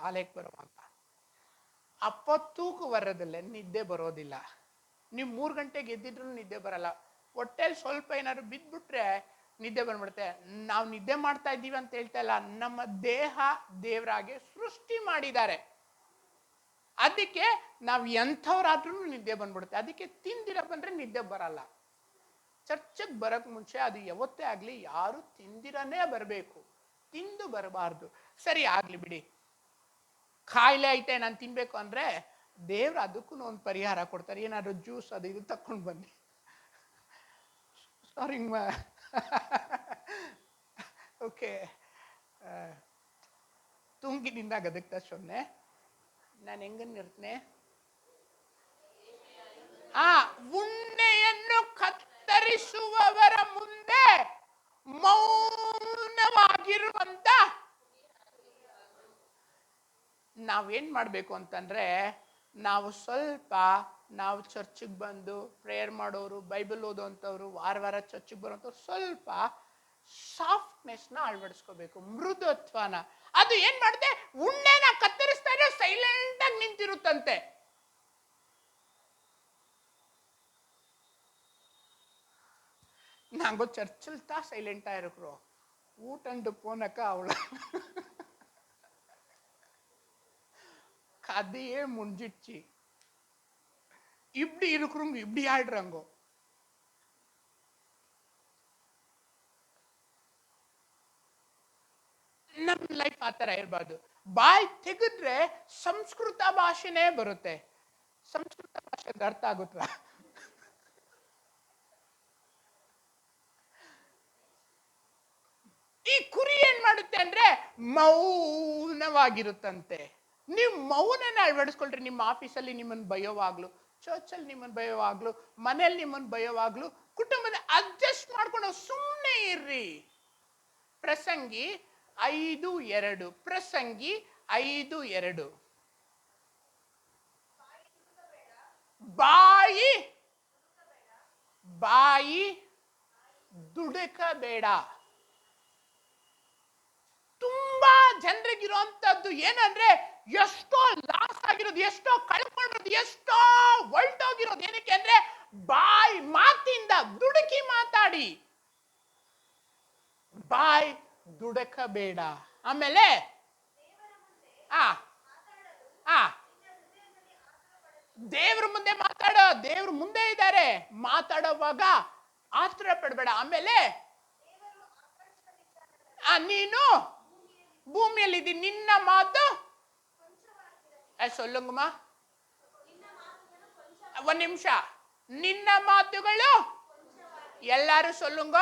ಆಲೆಗೆ ಬರುವಾಗ ಅಪ್ಪ ತೂಕು ಬರೋದಿಲ್ಲ, ನಿದ್ದೆ ಬರೋದಿಲ್ಲ. ನೀವು 3 ಗಂಟೆಗೆ ಎದ್ದಿದ್ರು ನಿದ್ದೆ ಬರಲ್ಲ. ಹೊಟ್ಟೆಲಿ ಸ್ವಲ್ಪ ಏನಾದ್ರು ಬಿದ್ಬಿಟ್ರೆ ನಿದ್ದೆ ಬಂದ್ಬಿಡುತ್ತೆ. ನಾವು ನಿದ್ದೆ ಮಾಡ್ತಾ ಇದ್ದೀವಿ ಅಂತ ಹೇಳ್ತಾ ಇಲ್ಲ, ನಮ್ಮ ದೇಹ ದೇವರಾಗೆ ಸೃಷ್ಟಿ ಮಾಡಿದ್ದಾರೆ. ಅದಕ್ಕೆ ನಾವು ಎಂಥವ್ರಾದ್ರೂ ನಿದ್ದೆ ಬಂದ್ಬಿಡುತ್ತೆ. ಅದಕ್ಕೆ ತಿಂದಿರ ಬಂದ್ರೆ ನಿದ್ದೆ ಬರಲ್ಲ. ಚರ್ಚೆಗೆ ಬರಕ್ ಮುಂಚೆ ಅದು ಯಾವತ್ತೇ ಆಗ್ಲಿ ಯಾರು ತಿಂದಿರನೇ ಬರಬೇಕು, ತಿಂದು ಬರಬಾರ್ದು. ಸರಿ ಆಗ್ಲಿ ಬಿಡಿ, ಕಾಯಿಲೆ ಐತೆ ನಾನು ತಿನ್ಬೇಕು ಅಂದ್ರೆ ದೇವ್ರು ಅದಕ್ಕೂ ಒಂದು ಪರಿಹಾರ ಕೊಡ್ತಾರೆ. ಏನಾದ್ರು ಜ್ಯೂಸ್ ಅದು ಇದು ತಕೊಂಡು ಬನ್ನಿ. ಸಾರಿ ಓಕೆ, ತುಂಗಿನಿಂದ ಗದಗ್ತಾ ಸೊನ್ನೆ ನಾನು ಹೆಂಗನ್ನಿರ್ತನೆ. ಉಣ್ಣೆಯನ್ನು ಕತ್ತರಿಸುವವರ ಮುಂದೆ ಮೌನವಾಗಿರುವಂತ ನಾವೇನ್ ಮಾಡ್ಬೇಕು ಅಂತಂದ್ರೆ, ನಾವು ಚರ್ಚಿಗೆ ಬಂದು ಪ್ರೇಯರ್ ಮಾಡೋರು, ಬೈಬಲ್ ಓದೋಂಥವ್ರು, ವಾರ ಚರ್ಚಿಗೆ ಬರೋಂಥವ್ರು ಸ್ವಲ್ಪ ಸಾಫ್ಟ್ನೆಸ್ನ ಅಳವಡಿಸ್ಕೋಬೇಕು, ಮೃದುತ್ವನ. ಅದು ಏನ್ ಮಾಡುತ್ತೆ, ಉಣ್ಣೆನ ಕತ್ತರಿಸ್ತಾ ಇದ್ರೆ ಸೈಲೆಂಟ್ ಆಗಿ ನಿಂತಿರುತ್ತಂತೆ. ನಂಗೋ ಚರ್ಚಲ್ತಾ ಸೈಲೆಂಟ್ ಆಗಿರು ಊಟಂಡು ಪೋನಕ ಅವಳ கதையே முடிஞ்சிடுச்சு. இப்படி இருக்கிறவங்க இப்படி ஆயிடுறாங்க. ನಮ್ಮ ಲೈಫ್ ಆ ಥರ ಇರಬಾರ್ದು. ಬಾಯಿ ತೆಗೆದ್ರೆ ಸಂಸ್ಕೃತ ಭಾಷೆನೇ ಬರುತ್ತೆ. ಸಂಸ್ಕೃತ ಭಾಷೆಗೆ ಅರ್ಥ ಆಗುತ್ತಾ? ಈ ಕುರಿ ಏನ್ ಮಾಡುತ್ತೆ ಅಂದ್ರೆ ಮೌನವಾಗಿರುತ್ತಂತೆ. ನೀವು ಮೌನನ ಅಳವಡಿಸ್ಕೊಳ್ರಿ. ನಿಮ್ಮ ಆಫೀಸಲ್ಲಿ ನಿಮ್ಮನ್ನು ಬಯೋವಾಗ್ಲು, ಚರ್ಚಲ್ಲಿ ನಿಮ್ಮನ್ನು ಬಯೋವಾಗ್ಲು, ಮನೆಯಲ್ಲಿ ನಿಮ್ಮನ್ನು ಬಯೋವಾಗ್ಲು, ಕುಟುಂಬದ ಅಡ್ಜಸ್ಟ್ ಮಾಡ್ಕೊಂಡು ಸುಮ್ಮನೆ ಇರ್ರಿ. ಪ್ರಸಂಗಿ 5:2. ಪ್ರಸಂಗಿ 5:2. ಬಾಯಿ ದುಡುಕಬೇಡ. ತುಂಬಾ ಜನರಿಗಿರುವಂತದ್ದು ಏನಂದ್ರೆ, ಎಷ್ಟೋ ಲಾಸ್ ಆಗಿರೋದು, ಎಷ್ಟೋ ಕಳ್ಕೊಂಡಿರೋದು, ಎಷ್ಟೋ ಹೊಲ್ಟೋಗಿರೋದು. ಏನಕ್ಕೆ ಅಂದ್ರೆ ಬಾಯಿ ಮಾತಿಂದ ದುಡುಕಿ ಮಾತಾಡಿ. ಬಾಯಿ ದುಡುಕಬೇಡ. ಆಮೇಲೆ ದೇವ್ರ ಮುಂದೆ ಮಾತಾಡೋ, ದೇವ್ರ ಮುಂದೆ ಇದ್ದಾರೆ, ಮಾತಾಡೋವಾಗ ಆತರ ಪಡಬೇಡ. ಆಮೇಲೆ ನೀನು ಭೂಮಿಯಲ್ಲಿ ನಿನ್ನ ಮಾತು ಸೊಲ್ಲುಂಗಮ್ಮ, ಒಂದ್ ನಿಮಿಷ. ನಿನ್ನ ಮಾತುಗಳು ಎಲ್ಲಾರು ಸೊಲ್ಲುಂಗ.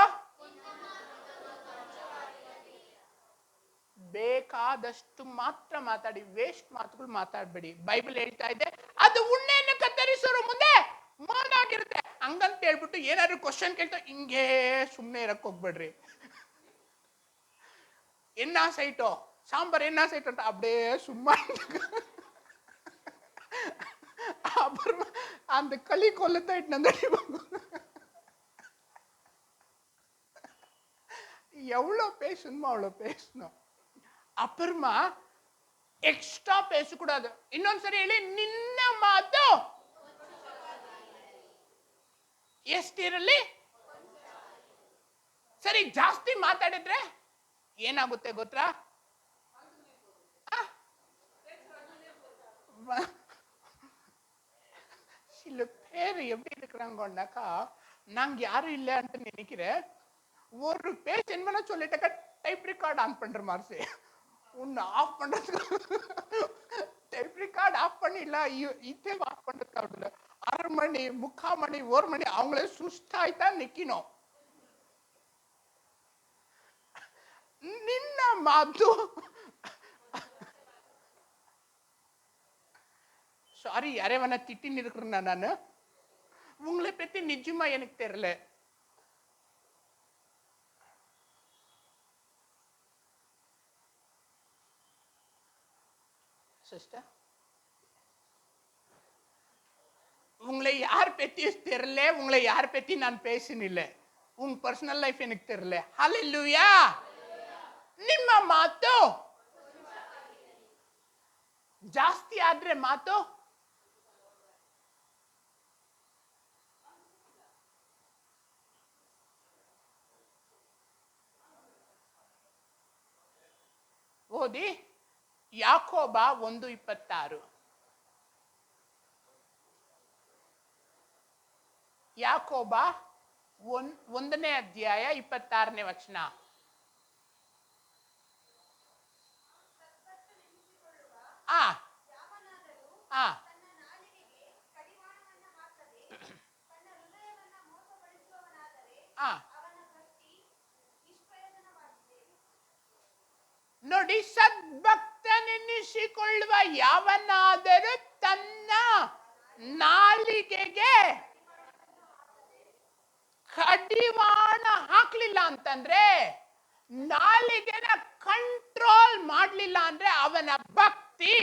ಬೇಕಾದಷ್ಟು ಮಾತ್ರ ಮಾತಾಡಿ, ವೇಸ್ಟ್ ಮಾತುಗಳು ಮಾತಾಡ್ಬೇಡಿ. ಬೈಬಲ್ ಹೇಳ್ತಾ ಇದೆ, ಅದು ಉಣ್ಣೆಯನ್ನು ಕತ್ತರಿಸೋರು ಮುಂದೆ ಮೌನ ಆಗಿರುತ್ತೆ. ಹಂಗಂತ ಹೇಳ್ಬಿಟ್ಟು ಏನಾದ್ರು ಕ್ವಶನ್ ಕೇಳ್ತಾ ಹಿಂಗೇ ಸುಮ್ಮನೆ ಇರಕ್ ಹೋಗ್ಬೇಡ್ರಿ. ಎನ್ನ ಸೈಟು ಸಾಂಬಾರ್ ಎನ್ನ ಸೈಟ್ ಅಂತ ಅಬ್ಡೇ ಸುಮ್ಮ அந்த களி கொல்லத்தாயிட்டு நந்தடி எவ்வளோ பேசணுமோ அவ்வளோ பேசணும். அப்புறமா ಎಕ್ಸ್ಟ್ರಾ பேசக்கூடாது. ಇನ್ನೊಂದ್ಸರಿ ಹೇಳಿ, ನಿನ್ನ ಮಾತು ಎಷ್ಟಿರಲಿ. ಸರಿ, ಜಾಸ್ತಿ ಮಾತಾಡಿದ್ರೆ ಏನಾಗುತ್ತೆ ಗೊತ್ತಾ? சில பேர் எப்படி இருக்கிறாங்கன்னாக்கா, நாங்க யாரும் இல்லை ಅಂತ நினைக்கிறேன். ஒரு பேஜ் என்ன சொல்லிட்டாக்கா டைப் ரெக்கார்ட் ஆன் பண்ற மாதிரி உன்னை ஆஃப் பண்றதுக்கு டைப் ரெக்கார்ட் ஆஃப் பண்ணிடல, இதே ஆஃப் பண்றதுக்கு 1/2 மணி 3/4 மணி 1 மணி அவங்களே சுஸ்தாய்தான் நிக்கணும். ನಿನ್ನ ಮಾತು சாரி, யாரேவன திட்டின்னு இருக்கிறேன்னா நான் உங்களை பத்தி நிஜமா எனக்கு தெரியல. சிஸ்டர், உங்களை யார் பத்தி தெரியல, உங்களை யார் பத்தி நான் பேசினில்ல. உங்க பர்சனல் லைஃப் எனக்கு தெரியல. ஹalleluya. ನಿಮ್ಮ ಮಾತು ಜಾಸ್ತಿ ಆದ್ರೆ ಮಾತು ಓದಿ, ಯಾಕೋಬ 1:26. ಯಾಕೋಬ 1ನೇ ಅಧ್ಯಾಯ 26ನೇ ವಚನ. ಆ ಆ ನೋಡಿ, ಸದ್ಭಕ್ತನೆನಿಸಿಕೊಳ್ಳುವ ಯಾವನಾದರೂ ತನ್ನ ನಾಲಿಗೆಗೆ ಕಡಿವಾಣ ಹಾಕ್ಲಿಲ್ಲ ಅಂತಂದ್ರೆ, ನಾಲಿಗೆನ ಕಂಟ್ರೋಲ್ ಮಾಡಲಿಲ್ಲ ಅಂದ್ರೆ ಅವನ ಭಕ್ತಿ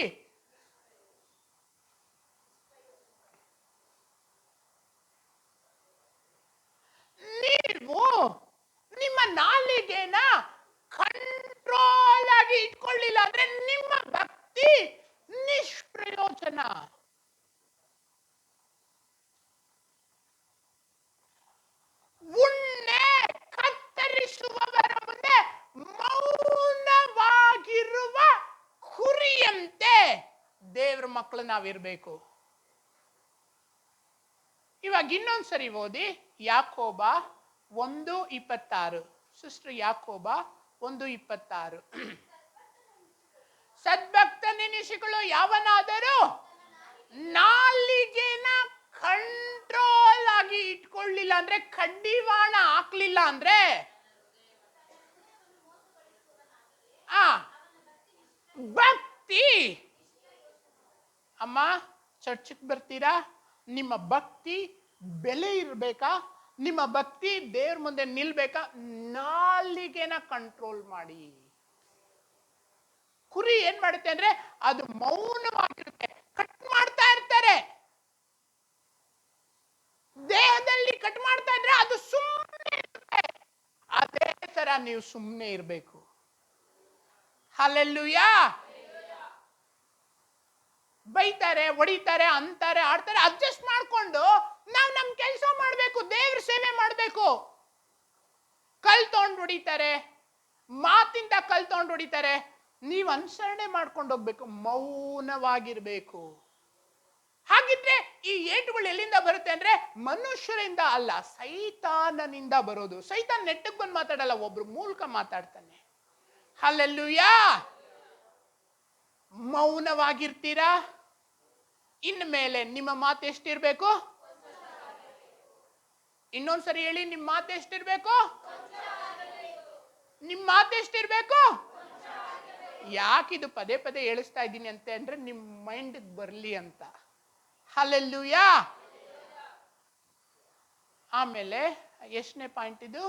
ನೀವು ನಿಮ್ಮ ನಾಲಿಗೆನ ಕಂಟ್ರೋಲ್ ಆಗಿ ಇಟ್ಕೊಳ್ಳಿಲ್ಲ ಅಂದ್ರೆ ನಿಮ್ಮ ಭಕ್ತಿ ನಿಷ್ಪ್ರಯೋಜನ. ಉಣ್ಣೆ ಕತ್ತರಿಸುವವರ ಮುಂದೆ ಮೌನವಾಗಿರುವ ಕುರಿಯಂತೆ ದೇವ್ರ ಮಕ್ಕಳು ನಾವಿರ್ಬೇಕು. ಇವಾಗ ಇನ್ನೊಂದ್ಸರಿ ಓದಿ, ಯಾಕೋಬ 1:26. ಸಿಸ್ಟರ್, ಯಾಕೋಬ 1:26. ಸದ್ಭಕ್ತನೆನಿಸಿಕೊಳ್ಳೋ ಯಾವನಾದರೂ ನಾಲಿಗೆನ ಕಂಟ್ರೋಲ್ ಆಗಿ ಇಟ್ಕೊಳ್ಳಿಲ್ಲ ಅಂದ್ರೆ, ಕಡಿವಾಣ ಹಾಕ್ಲಿಲ್ಲ ಅಂದ್ರೆ ಭಕ್ತಿ. ಅಮ್ಮ, ಚರ್ಚಿಗೆ ಬರ್ತೀರಾ? ನಿಮ್ಮ ಭಕ್ತಿ ಬೆಲೆ ಇರ್ಬೇಕಾ? ನಿಮ್ಮ ಭಕ್ತಿ ದೇವ್ರ ಮುಂದೆ ನಿಲ್ಬೇಕಾ? ನಾಲಿಗೆನ ಕಂಟ್ರೋಲ್ ಮಾಡಿ. ಕುರಿ ಏನ್ ಮಾಡುತ್ತೆ ಅಂದ್ರೆ ಅದು ಮೌನವಾಗಿರುತ್ತೆ, ಕಟ್ ಮಾಡ್ತಾ ಇರ್ತಾರೆ. ದೇಹದಲ್ಲಿ ಕಟ್ ಮಾಡ್ತಾ ಇದ್ರೆ ಅದು ಸುಮ್ಮನೆ ಇರುತ್ತೆ. ಅದೇ ತರ ನೀವು ಸುಮ್ಮನೆ ಇರಬೇಕು. ಹಲ್ಲೆಲೂಯಾ. ಬೈತಾರೆ, ಹೊಡಿತಾರೆ, ಅಂತಾರೆ, ಆಡ್ತಾರೆ, ಅಡ್ಜಸ್ಟ್ ಮಾಡ್ಕೊಂಡು ನಾವು ನಮ್ ಕೆಲಸ ಮಾಡ್ಬೇಕು, ದೇವ್ರ ಸೇವೆ ಮಾಡ್ಬೇಕು. ಕಲ್ ತಗೊಂಡು ಹೊಡಿತಾರೆ, ಮಾತಿಂದ ಕಲ್ ತಗೊಂಡು ಹೊಡಿತಾರೆ, ನೀವು ಅನುಸರಣೆ ಮಾಡ್ಕೊಂಡು ಹೋಗ್ಬೇಕು, ಮೌನವಾಗಿರ್ಬೇಕು. ಹಾಗಿದ್ರೆ ಈ ಏಟುಗಳು ಎಲ್ಲಿಂದ ಬರುತ್ತೆ ಅಂದ್ರೆ ಮನುಷ್ಯರಿಂದ ಅಲ್ಲ, ಸೈತಾನನಿಂದ ಬರೋದು. ಸೈತಾನ್ ನೆಟ್ಟಗ್ ಬಂದು ಮಾತಾಡಲ್ಲ, ಒಬ್ರು ಮೂಲಕ ಮಾತಾಡ್ತಾನೆ. ಹಲ್ಲೆಲೂಯಾ. ಮೌನವಾಗಿರ್ತೀರಾ? ಇನ್ಮೇಲೆ ನಿಮ್ಮ ಮಾತು ಎಷ್ಟಿರ್ಬೇಕು? ಇನ್ನೊಂದ್ಸರಿ ಹೇಳಿ, ನಿಮ್ಮ ಮಾತು ಎಷ್ಟಿರ್ಬೇಕು? ನಿಮ್ಮ ಮಾತು ಎಷ್ಟಿರ್ಬೇಕು? ಯಾಕಿದು ಪದೇ ಪದೇ ಹೇಳಿಸ್ತಾ ಇದ್ದೀನಿ ಅಂತ ಅಂದ್ರೆ ನಿಮ್ಮ ಮೈಂಡ್ ಬರ್ಲಿ ಅಂತ. ಹಲ್ಲೆಲೂಯಾ. ಆಮೇಲೆ ಎಷ್ಟನೇ ಪಾಯಿಂಟ್ ಇದು?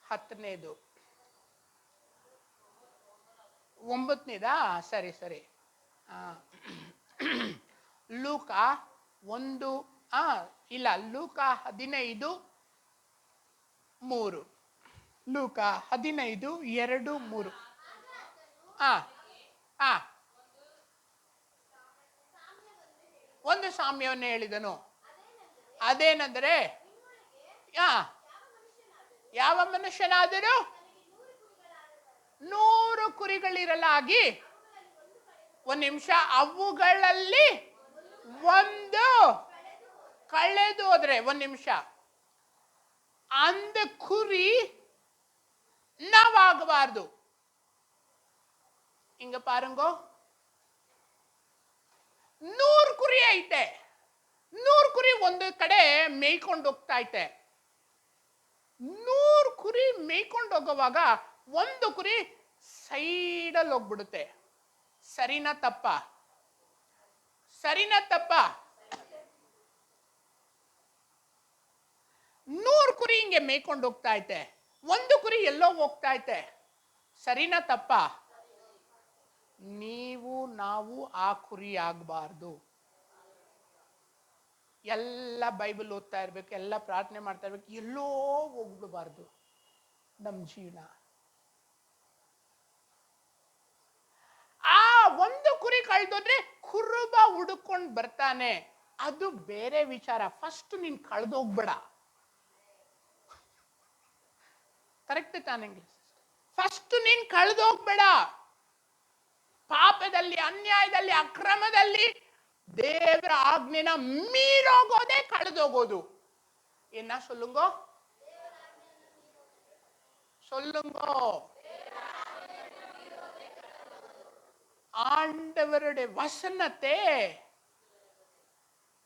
10ನೇದು. 9ನೇದಾ? ಸರಿ ಸರಿ. ಲೂಕ 1 ಇಲ್ಲ, ಲೂಕ 15:3. ಲೂಕ 15:2-3. ಒಂದು ಸಾಮ್ಯವನ್ನು ಹೇಳಿದನು. ಅದೇನೆಂದರೆ, ಯಾವ ಮನುಷ್ಯನಾದರೂ 100 ಕುರಿಗಳಿರಲಾಗಿ, ಒಂದು ನಿಮಿಷ, ಅವುಗಳಲ್ಲಿ ಒಂದು ಕಳೆದು ಹೋದ್ರೆ, ಒಂದು ನಿಮಿಷ, ಅಂದ ಕುರಿ ನಾವಾಗಬಾರ್ದು. ಹಿಂಗ ಪಾರಂಗೋ, 100 ಕುರಿ ಐತೆ, 100 ಕುರಿ ಒಂದು ಕಡೆ ಮೇಯ್ಕೊಂಡು ಹೋಗ್ತಾ ಐತೆ. 100 ಕುರಿ ಮೇಯ್ಕೊಂಡು ಹೋಗುವಾಗ ಒಂದು ಕುರಿ ಸೈಡಲ್ಲಿ ಹೋಗ್ಬಿಡುತ್ತೆ. ಸರಿನಾ ತಪ್ಪ? ಸರಿನಾ ತಪ್ಪ? 100 ಕುರಿ ಹಿಂಗೆ ಮೇಯ್ಕೊಂಡು ಹೋಗ್ತಾ ಐತೆ, ಒಂದು ಕುರಿ ಎಲ್ಲೋ ಹೋಗ್ತಾ ಐತೆ. ಸರಿನಾ ತಪ್ಪ? ನೀವು ನಾವು ಆ ಕುರಿ ಆಗಬಾರ್ದು. ಎಲ್ಲ ಬೈಬಲ್ ಓದ್ತಾ ಇರ್ಬೇಕು, ಎಲ್ಲ ಪ್ರಾರ್ಥನೆ ಮಾಡ್ತಾ ಇರ್ಬೇಕು, ಎಲ್ಲೋ ಹೋಗ್ಬಿಡಬಾರ್ದು ನಮ್ಮ ಜೀವನ. ಆ ಒಂದು ಕುರಿ ಕಳ್ದೋದ್ರೆ ಕುರುಬ ಹುಡುಕೊಂಡು ಬರ್ತಾನೆ, ಅದು ಬೇರೆ ವಿಚಾರ. ಫಸ್ಟ್ ನೀನ್ ಕಳ್ದೋಗ್ಬೇಡ. ಕರೆಕ್ಟ್ ತಾನೆ? ಫಸ್ಟ್ ನೀನ್ ಕಳೆದೋಗ್ಬೇಡ. ಪಾಪದಲ್ಲಿ, ಅನ್ಯಾಯದಲ್ಲಿ, ಅಕ್ರಮದಲ್ಲಿ ದೇವರ ಆಜ್ಞೆನ ಮೀರೋಗೋದೇ ಕಳೆದೋಗೋದು. என்ன சொல்லுங்கோ சொல்லுங்கோ ஆண்டவருடைய வசனத்தை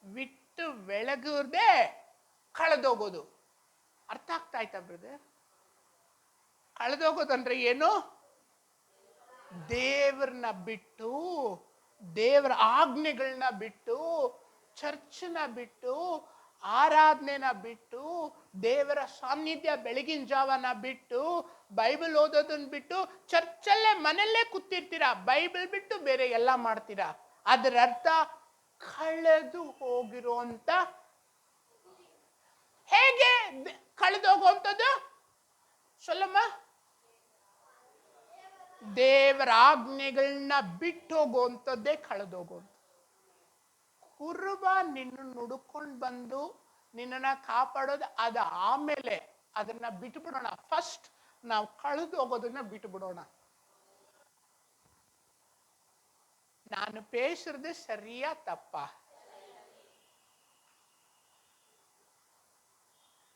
விட்டு விலகுವುದೇ ಕಳೆದೋಗೋದು. ಅರ್ಥ ಆಗ್ತಾ ಆಯ್ತಾ ಬ್ರದರ್? ಕಳೆದೋಗೋದಂದ್ರೆ ಏನು? ದೇವರನ್ನ ಬಿಟ್ಟು, ದೇವರ ಆಜ್ಞೆಗಳನ್ನ ಬಿಟ್ಟು, ಚರ್ಚ್ನ ಬಿಟ್ಟು, ಆರಾಧನೆನ ಬಿಟ್ಟು, ದೇವರ ಸಾನ್ನಿಧ್ಯ ಬೆಳಗಿನ ಜಾವನ ಬಿಟ್ಟು, ಬೈಬಲ್ ಓದೋದನ್ನ ಬಿಟ್ಟು, ಚರ್ಚಲ್ಲೇ ಮನೆಯಲ್ಲೇ ಕೂತಿರ್ತೀರಾ, ಬೈಬಲ್ ಬಿಟ್ಟು ಬೇರೆ ಎಲ್ಲ ಮಾಡ್ತೀರಾ. ಅದರ ಅರ್ಥ ಕಳೆದು ಹೋಗಿರುವಂತ. ಹೇಗೆ ಕಳೆದು ಹೋಗುವಂಥದ್ದು? ಸೊಲ್ಲಮ್ಮ. ದೇವರ ಆಜ್ಞೆಗಳನ್ನ ಬಿಟ್ಟು ಹೋಗುವಂಥದ್ದೇ ಕಳೆದೋಗುವಂಥ. ಕುರುಬ ನಿನ್ನ ನುಡ್ಕೊಂಡು ಬಂದು ನಿನ್ನನ್ನ ಕಾಪಾಡೋದು ಅದು ಆಮೇಲೆ. ಅದನ್ನ ಬಿಟ್ಟು ಬಿಡೋಣ. ಫಸ್ಟ್ ನಾವು ಕಳೆದು ಹೋಗೋದನ್ನ ಬಿಟ್ಟು ಬಿಡೋಣ. ನಾನು ಪೇசுறது ಸರಿಯಾ ತಪ್ಪ?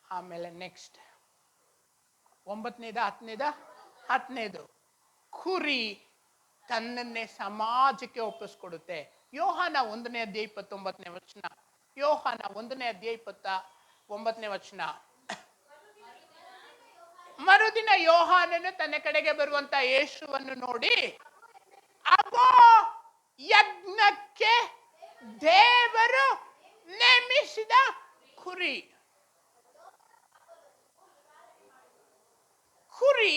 ಆಮೇಲೆ ನೆಕ್ಸ್ಟ್ 9ನೇದ 10ನೇದು ಕುರಿ ತನ್ನನ್ನೇ ಸಮಾಜಕ್ಕೆ ಒಪ್ಪಿಸ್ಕೊಡುತ್ತೆ. ಯೋಹಾನ 1ನೇ ಅಧ್ಯಾಯ 29ನೇ ವಚನ. ಯೋಹಾನ 1ನೇ ಅಧ್ಯಾಯ 29ನೇ ವಚನ. ಮರುದಿನ ಯೋಹಾನನು ತನ್ನ ಕಡೆಗೆ ಬರುವಂತ ಯೇಸುವನ್ನು ನೋಡಿ, ಅಗೋ ಯಜ್ಞಕ್ಕೆ ದೇವರು ನೇಮಿಸಿದ ಕುರಿ. ಕುರಿ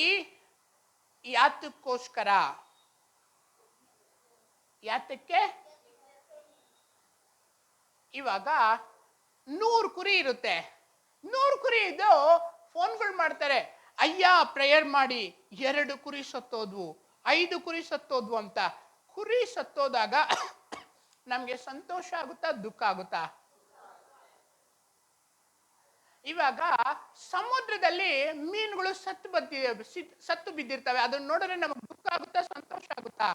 ಯಾತಕ್ಕೋಸ್ಕರ? ಯಾತಕ್ಕೆ? ಇವಾಗ 100 ಕುರಿ ಇರುತ್ತೆ. 100 ಕುರಿ ಇದ್ದು ಫೋನ್ಗಳು ಮಾಡ್ತಾರೆ, ಅಯ್ಯ ಪ್ರೇಯರ್ ಮಾಡಿ 2 ಕುರಿ ಸತ್ತೋದ್ವು, 5 ಕುರಿ ಸತ್ತೋದ್ವು ಅಂತ. ಕುರಿ ಸತ್ತೋದಾಗ ನಮ್ಗೆ ಸಂತೋಷ ಆಗುತ್ತಾ, ದುಃಖ ಆಗುತ್ತಾ? ಇವಾಗ ಸಮುದ್ರದಲ್ಲಿ ಮೀನುಗಳು ಸತ್ತು ಬಿದ್ದಿರ್ತವೆ. ಅದನ್ನ ನೋಡಿದ್ರೆ ನಮಗೆ ದುಃಖ ಆಗುತ್ತಾ, ಸಂತೋಷ ಆಗುತ್ತಾ?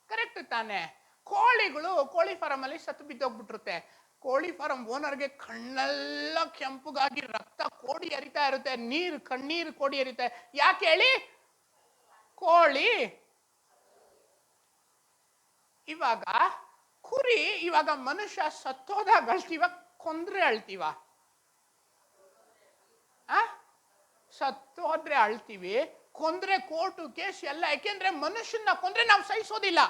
ಕರೆಕ್ಟ್ ತಾನೆ? ಕೋಳಿಗಳು ಕೋಳಿ ಫಾರಂ ಅಲ್ಲಿ ಸತ್ತು ಬಿದ್ದೋಗ್ಬಿಟ್ಟಿರುತ್ತೆ. ಕೋಳಿ ಫಾರಂ ಓನರ್ಗೆ ಕಣ್ಣೆಲ್ಲ ಕೆಂಪುಗಾಗಿ ರಕ್ತ ಕೋಡಿ ಹರಿತಾ ಇರುತ್ತೆ, ಕಣ್ಣೀರು ಕೋಡಿ ಹರಿತಾ. ಯಾಕೆ ಹೇಳಿ? ಕೋಳಿ. ಇವಾಗ ಕುರಿ, ಇವಾಗ ಮನುಷ್ಯ ಸತ್ತೋದಾಗ ಅಳ್ತೀವ, ಕೊಂದ್ರೆ ಅಳ್ತೀವ? ಸತ್ತೋದ್ರೆ ಅಳ್ತೀವಿ, ಕೊಂದ್ರೆ ಕೋರ್ಟು ಕೇಸ್ ಎಲ್ಲ. ಯಾಕೆಂದ್ರೆ ಮನುಷ್ಯನ ಕೊಂದ್ರೆ ನಾವು ಸಹಿಸೋದಿಲ್ಲ,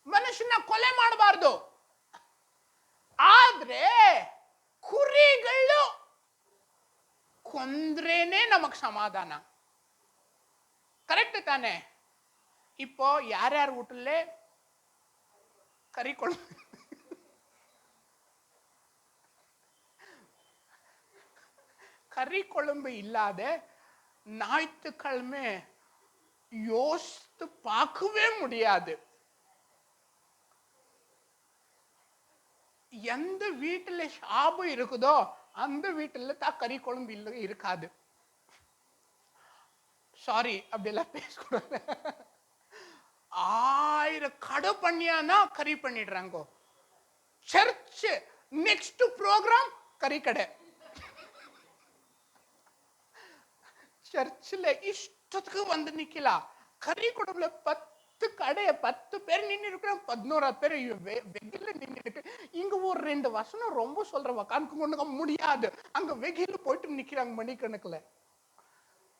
ಮನುಷ್ಯನ ಕೊಲೆ ಮಾಡಬಾರ್ದು. ಆದ್ರೆ ಕುರಿಗಳು ಕೊಂದ್ರೇನೆ ನಮಗ್ ಸಮಾಧಾನ. ಕರೆಕ್ಟ್ ತಾನೆ? இப்போ ಯಾರ್ಯಾರ ಊಟಲ್ಲೇ கறி குழம்பு இல்லாத ஞாயிற்றுக்கிழமை யோசித்து பார்க்கவே முடியாது. எந்த வீட்டுல ஷாபு இருக்குதோ அந்த வீட்டுல தான் கறி குழம்பு இல்ல இருக்காது. சாரி அப்படியெல்லாம் பேசக்கூடாது. 1000 கடை பண்ணியானா கறி பண்ணிடுறாங்க. சர்ச் நெக்ஸ்ட் ப்ரோக்ராம் கறி கடை. சர்ச்சில் இஷ்டத்துக்கு வந்து நிக்கலாம். கறி குடம்புல 10 கடை, 10 பேர் நின்று இருக்கிறோம், 11 பேர் வெகில நின்று இருக்கு. இங்க ஒரு 2 வசனம் ரொம்ப சொல்ற உக்காந்து கொண்டு முடியாது. அங்க வெகில போயிட்டு நிக்கிறாங்க மணிக்கணக்கில்.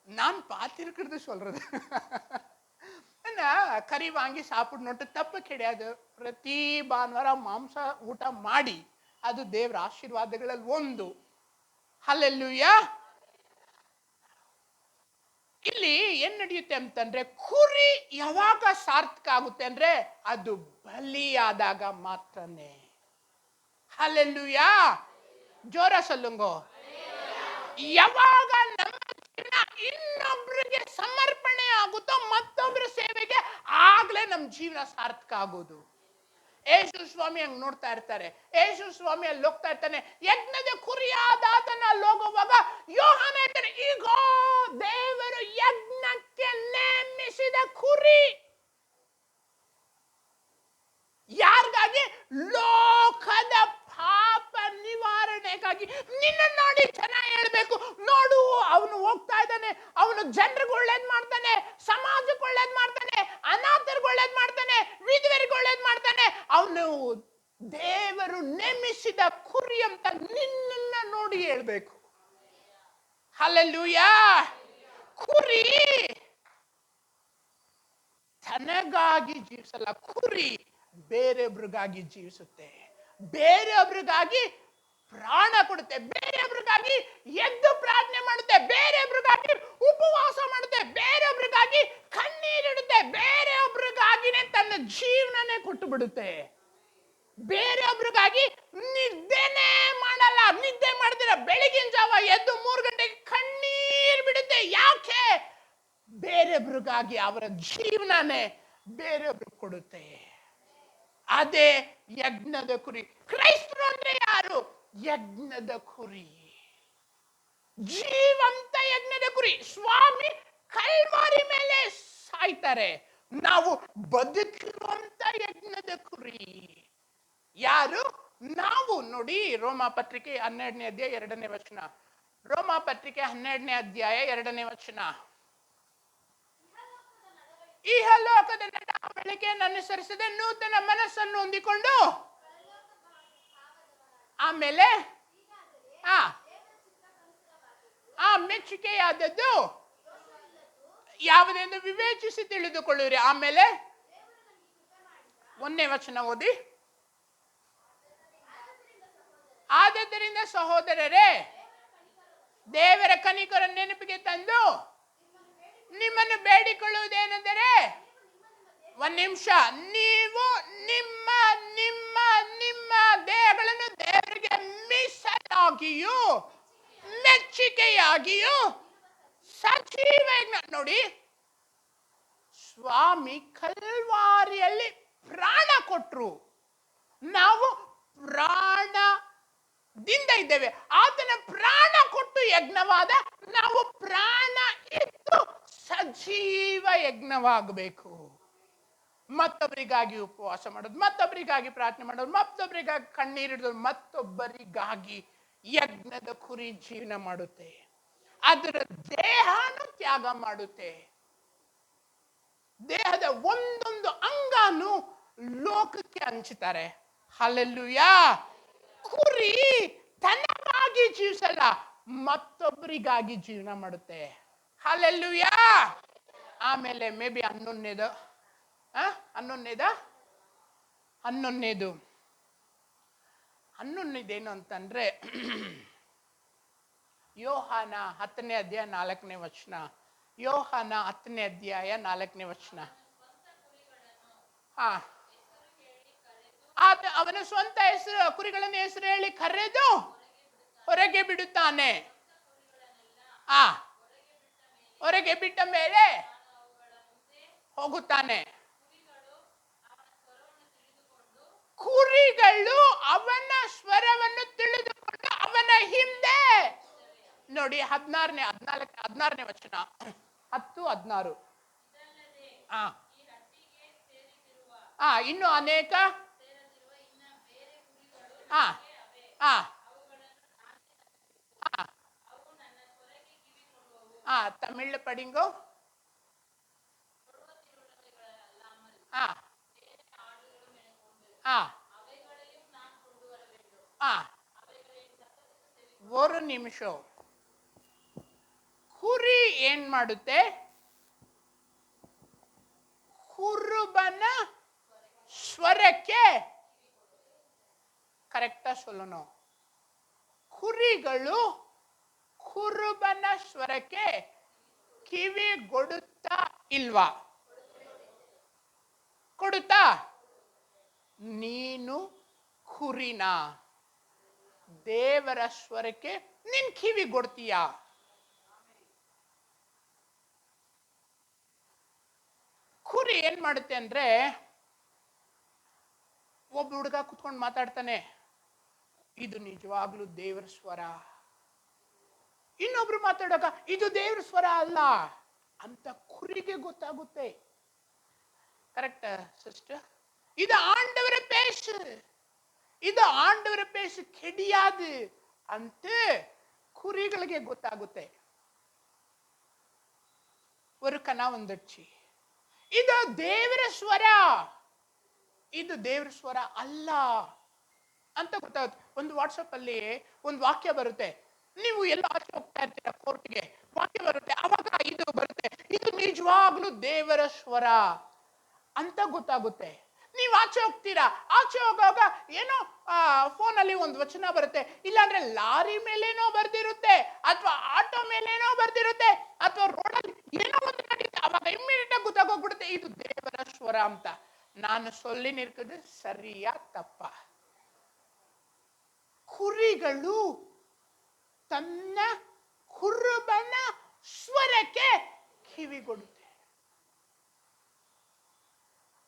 நான் பார்த்திருக்கிறது சொல்றது. ಕರಿ ವಾಂಗಿ ಸಾಪಿಡ್ನೊಟ್ಟು ತಪ್ಪು கிடையாது. ಪ್ರತಿ ಭಾನುವಾರ ಮಾಂಸ ಊಟ ಮಾಡಿ, ಅದು ದೇವರ ಆಶೀರ್ವಾದಗಳಲ್ಲಿ ಒಂದು. ಹಲ್ಲೆಲೂಯಾ. ಇಲ್ಲಿ ಏನ್ ನಡೆಯುತ್ತೆ ಅಂತಂದ್ರೆ, ಕುರಿ ಯಾವಾಗ ಸಾರ್ಥಕ ಆಗುತ್ತೆ ಅಂದ್ರೆ ಅದು ಬಲಿಯಾದಾಗ ಮಾತ್ರನೇ. ಹಲ್ಲೆಲೂಯಾ. ಜೋರ ಸಲ್ಲುಂಗೋ. ಯಾವಾಗ ನಮ್ಮ ಇನ್ನೊಬ್ರಿಗೆ ಸಮರ್ಪಣೆ ಆಗುತ್ತೋ, ಮತ್ತೊಬ್ಬರ ಸೇವೆಗೆ, ಆಗ್ಲೇ ನಮ್ಮ ಜೀವನ ಸಾರ್ಥಕ ಆಗೋದು. ಯೇಸು ಸ್ವಾಮಿ ಹಂಗ್ ನೋಡ್ತಾ ಇರ್ತಾರೆ. ಯೇಸು ಸ್ವಾಮಿ ಅಲ್ಲಿ ಹೋಗ್ತಾ ಇರ್ತಾನೆ. ಯಜ್ಞದ ಕುರಿಯಾದ ಆತನ ಅಲ್ಲಿ ಹೋಗುವಾಗ ಯೋಹಾನ ಹೇಳ್ತಾನೆ, ಈಗ ದೇವರು ಯಜ್ಞಕ್ಕೆ ನೇಮಿಸಿದ ಕುರಿ. ಯಾರಿಗಾಗಿ? ಲೋಕದ ಪಾಪ ನಿವಾರಣೆಗಾಗಿ. ನಿನ್ನ ನೋಡಿ ಜನ ಹೇಳ್ಬೇಕು, ನೋಡು ಅವನು ಹೋಗ್ತಾ ಇದ್ದಾನೆ, ಅವನು ಜನರಿಗೆ ಒಳ್ಳೇದ್ ಮಾಡ್ತಾನೆ, ಸಮಾಜಕ್ಕೆ ಒಳ್ಳೇದ್ ಮಾಡ್ತಾನೆ, ಅನಾಥರಿಗೆ ಒಳ್ಳೇದ್ ಮಾಡ್ತಾನೆ, ವಿಧವೆರಿಗೆ ಒಳ್ಳೇದ್ ಮಾಡ್ತಾನೆ, ಅವನು ದೇವರು ನೇಮಿಸಿದ ಕುರಿ ಅಂತ ನಿನ್ನನ್ನ ನೋಡಿ ಹೇಳ್ಬೇಕು. ಹಲ್ಲೆಲೂಯಾ. ಕುರಿ ತನಗಾಗಿ ಜೀವಿಸಲ್ಲ. ಕುರಿ ಬೇರೆಯೊಬ್ರಿಗಾಗಿ ಜೀವಿಸುತ್ತೆ, ಬೇರೆಯೊಬ್ರಿಗಾಗಿ ಪ್ರಾಣ ಕೊಡುತ್ತೆ, ಬೇರೆಯೊಬ್ರಿಗಾಗಿ ಎದ್ದು ಪ್ರಾರ್ಥನೆ ಮಾಡುತ್ತೆ, ಬೇರೆಯೊಬ್ರಿಗಾಗಿ ಉಪವಾಸ ಮಾಡುತ್ತೆ, ಬೇರೆಯೊಬ್ರಿಗಾಗಿ ಕಣ್ಣೀರಿಡುತ್ತೆ, ಬೇರೆಯೊಬ್ರಿಗಾಗಿನೇ ತನ್ನ ಜೀವನನೇ ಕೊಟ್ಟು ಬಿಡುತ್ತೆ. ಬೇರೆಯೊಬ್ರಿಗಾಗಿ ನಿದ್ದೆನೇ ಮಾಡಲ್ಲ. ನಿದ್ದೆ ಮಾಡಿದಿರ ಬೆಳಗಿನ ಜಾವ ಎದ್ದು 3 ಗಂಟೆಗೆ ಕಣ್ಣೀರು ಬಿಡುತ್ತೆ. ಯಾಕೆ? ಬೇರೆಯೊಬ್ರಿಗಾಗಿ ಅವರ ಜೀವನನೇ ಬೇರೆಯೊಬ್ರಿಗೆ ಕೊಡುತ್ತೆ. ಅದೇ ಯಜ್ಞದ ಕುರಿ. ಕ್ರೈಸ್ತರು ಅಂದ್ರೆ ಯಾರು? ಯಜ್ಞದ ಕುರಿ, ಜೀವಂತ ಯಜ್ಞದ ಕುರಿ. ಸ್ವಾಮಿ ಕಲ್ವಾರಿ ಮೇಲೆ ಸಾಯ್ತಾರೆ, ನಾವು ಬದುಕಿರುವಂತ ಯಜ್ಞದ ಕುರಿ. ಯಾರು? ನಾವು. ನೋಡಿ, ರೋಮ ಪತ್ರಿಕೆ 12ನೇ ಅಧ್ಯಾಯ 2ನೇ ವಚನ. ರೋಮ ಪತ್ರಿಕೆ 12ನೇ ಅಧ್ಯಾಯ 2ನೇ ವಚನ. ಇಹಲೋಕದ ನಡವಳಿಕೆಯನ್ನು ಅನುಸರಿಸದೆ ನೂತನ ಮನಸ್ಸನ್ನು ಹೊಂದಿಕೊಂಡು, ಆಮೇಲೆ ಮೆಚ್ಚುಗೆಯಾದದ್ದು ಯಾವುದೆಂದು ವಿವೇಚಿಸಿ ತಿಳಿದುಕೊಳ್ಳಿರಿ. ಆಮೇಲೆ 1ನೇ ವಚನ ಓದಿ. ಆದದ್ದರಿಂದ ಸಹೋದರರೇ, ದೇವರ ಕನಿಕರ ನೆನಪಿಗೆ ತಂದು ನಿಮ್ಮನ್ನು ಬೇಡಿಕೊಳ್ಳುವುದೇನೆಂದರೆ, 1 ನಿಮಿಷ, ನೀವು ನಿಮ್ಮ ನಿಮ್ಮ ನಿಮ್ಮ ದೇಹಗಳನ್ನು ದೇವರಿಗೆ ಮೀಸಲಾಗಿಯೂ ಮೆಚ್ಚುಗೆಯಾಗಿಯೂ ಸಜೀವ ಯಜ್ಞ. ನೋಡಿ, ಸ್ವಾಮಿ ಕಲ್ವಾರಿಯಲ್ಲಿ ಪ್ರಾಣ ಕೊಟ್ರು, ನಾವು ಪ್ರಾಣದಿಂದ ಇದ್ದೇವೆ. ಆತನ ಪ್ರಾಣ ಕೊಟ್ಟು ಯಜ್ಞವಾದ ನಾವು ಪ್ರಾಣ ಇದ್ದು ಸಜೀವ ಯಜ್ಞವಾಗಬೇಕು. ಮತ್ತೊಬ್ಬರಿಗಾಗಿ ಉಪವಾಸ ಮಾಡೋದು, ಮತ್ತೊಬ್ಬರಿಗಾಗಿ ಪ್ರಾರ್ಥನೆ ಮಾಡೋದು, ಮತ್ತೊಬ್ಬರಿಗಾಗಿ ಕಣ್ಣೀರಿಡೋದು, ಮತ್ತೊಬ್ಬರಿಗಾಗಿ ಯಜ್ಞದ ಕುರಿ ಜೀವನ ಮಾಡುತ್ತೆ. ಅದರ ದೇಹನು ತ್ಯಾಗ ಮಾಡುತ್ತೆ. ದೇಹದ ಒಂದೊಂದು ಅಂಗಾನು ಲೋಕಕ್ಕೆ ಹಂಚುತ್ತಾರೆ. ಹಲ್ಲೆಲೂಯಾ. ಕುರಿ ತನಗಾಗಿ ಜೀವಿಸಲ್ಲ, ಮತ್ತೊಬ್ಬರಿಗಾಗಿ ಜೀವನ ಮಾಡುತ್ತೆ. ಹಲ್ಲೆಲೂಯಾ. ಆಮೇಲೆ ಮೇ ಬಿ 11ನೇದು ಏನು ಅಂತಂದ್ರೆ, ಯೋಹಾನ 10ನೇ ಅಧ್ಯಾಯ 4ನೇ ವಚನ. ಯೋಹಾನ 10ನೇ ಅಧ್ಯಾಯ 4ನೇ ವಚನ. ಅವನ ಸ್ವಂತ ಹೆಸರು ಕುರಿಗಳನ್ನು ಹೆಸರು ಹೇಳಿ ಕರೆದು ಹೊರಗೆ ಬಿಡುತ್ತಾನೆ. ಹೊರಗೆ ಬಿಟ್ಟ ಮೇಲೆ ಹೋಗುತ್ತಾನೆ. ಕುರಿಗಳು ಅವನ ಸ್ವರವನ್ನು ತಿಳಿದುಕೊಂಡು ಅವನ ಹಿಂದೆ. ನೋಡಿ, 16ನೇ ವಚನ, 10-16. ಇನ್ನು ಅನೇಕ ತಮಿಳು ಪಡಿಂಗೋ. ಒಂದು ನಿಮಿಷ. ಕುರಿ ಏನ್ ಮಾಡುತ್ತೆ? ಕುರುಬನ ಸ್ವರಕ್ಕೆ ಕರೆಕ್ಟಾ ಸೊಲ್ಲೋನು. ಕುರಿಗಳು ಕುರುಬನ ಸ್ವರಕ್ಕೆ ಕಿವಿ ಕೊಡುತ್ತಾ ಇಲ್ವಾ? ಕೊಡುತ್ತಾ? ನೀನು ಕುರಿನ ದೇವರ ಸ್ವರಕ್ಕೆ ನಿನ್ ಕಿವಿ ಕೊಡ್ತೀಯ? ಕುರಿ ಏನ್ ಮಾಡುತ್ತೆ ಅಂದ್ರೆ, ಒಬ್ಬ ಹುಡುಗ ಕುತ್ಕೊಂಡು ಮಾತಾಡ್ತಾನೆ, ಇದು ನಿಜವಾಗ್ಲೂ ದೇವರ ಸ್ವರ. ಇನ್ನೊಬ್ರು ಮಾತಾಡೋಕ ಇದು ದೇವರ ಸ್ವರ ಅಲ್ಲ ಅಂತ ಕುರಿಗೆ ಗೊತ್ತಾಗುತ್ತೆ. Correct sister? ಇದು ಆಂಡವರ பேசு, ಇದು ಆಂಡವರ பேசு கிடையாது ಅಂತ ಕುರಿಗಳಿಗೆ ಗೊತ್ತಾಗುತ್ತೆ. ஒரு கனா வந்துடுச்சு, ಇದು ದೇವರ ಸ್ವರ, ಇದು ದೇವರ ಸ್ವರ ಅಲ್ಲ ಅಂತ ಗೊತ್ತಾಗುತ್ತೆ. ಒಂದು ವಾಟ್ಸಪ್ ಅಲ್ಲಿ ಒಂದು ವಾಕ್ಯ ಬರುತ್ತೆ, ನೀವು ಎಲ್ಲ ಆಚೆ ಹೋಗ್ತಾ ಇರ್ತೀರ ಕೋರ್ಟ್ಗೆ, ವಾಕ್ಯ ಬರುತ್ತೆ, ಅವಾಗ ಇದು ಬರುತ್ತೆ, ಇದು ನಿಜವಾಗ್ಲೂ ದೇವರ ಸ್ವರ ಅಂತ ಗೊತ್ತಾಗುತ್ತೆ. ನೀವು ಆಚೆ ಹೋಗ್ತೀರಾ, ಆಚೆ ಹೋಗುವಾಗ ಏನೋ ಫೋನಲ್ಲಿ ಒಂದು ವಚನ ಬರುತ್ತೆ, ಇಲ್ಲಾಂದ್ರೆ ಲಾರಿ ಮೇಲೇನೋ ಬರ್ದಿರುತ್ತೆ, ಅಥವಾ ಆಟೋ ಮೇಲೇನೋ ಬರ್ದಿರುತ್ತೆ, ಅಥವಾ ರೋಡಲ್ಲಿ ಏನೋ ಒಂದು ನಡೀತೆ, ಅವಾಗ ಇಮ್ಮಿಡಿಯೇಟ್ ಆಗಿ ಗೊತ್ತಾಗೋಗ್ಬಿಡುತ್ತೆ ಇದು ದೇವರ ಸ್ವರ ಅಂತ. ನಾನು ಸೊಲ್ಲಿ ನಿಲ್ಕದು ಸರಿಯಾ ತಪ್ಪ? ಕುರಿಗಳು ತನ್ನ ಕುರುಬನ ಸ್ವರಕ್ಕೆ ಕಿವಿಗೊಡುತ್ತೆ.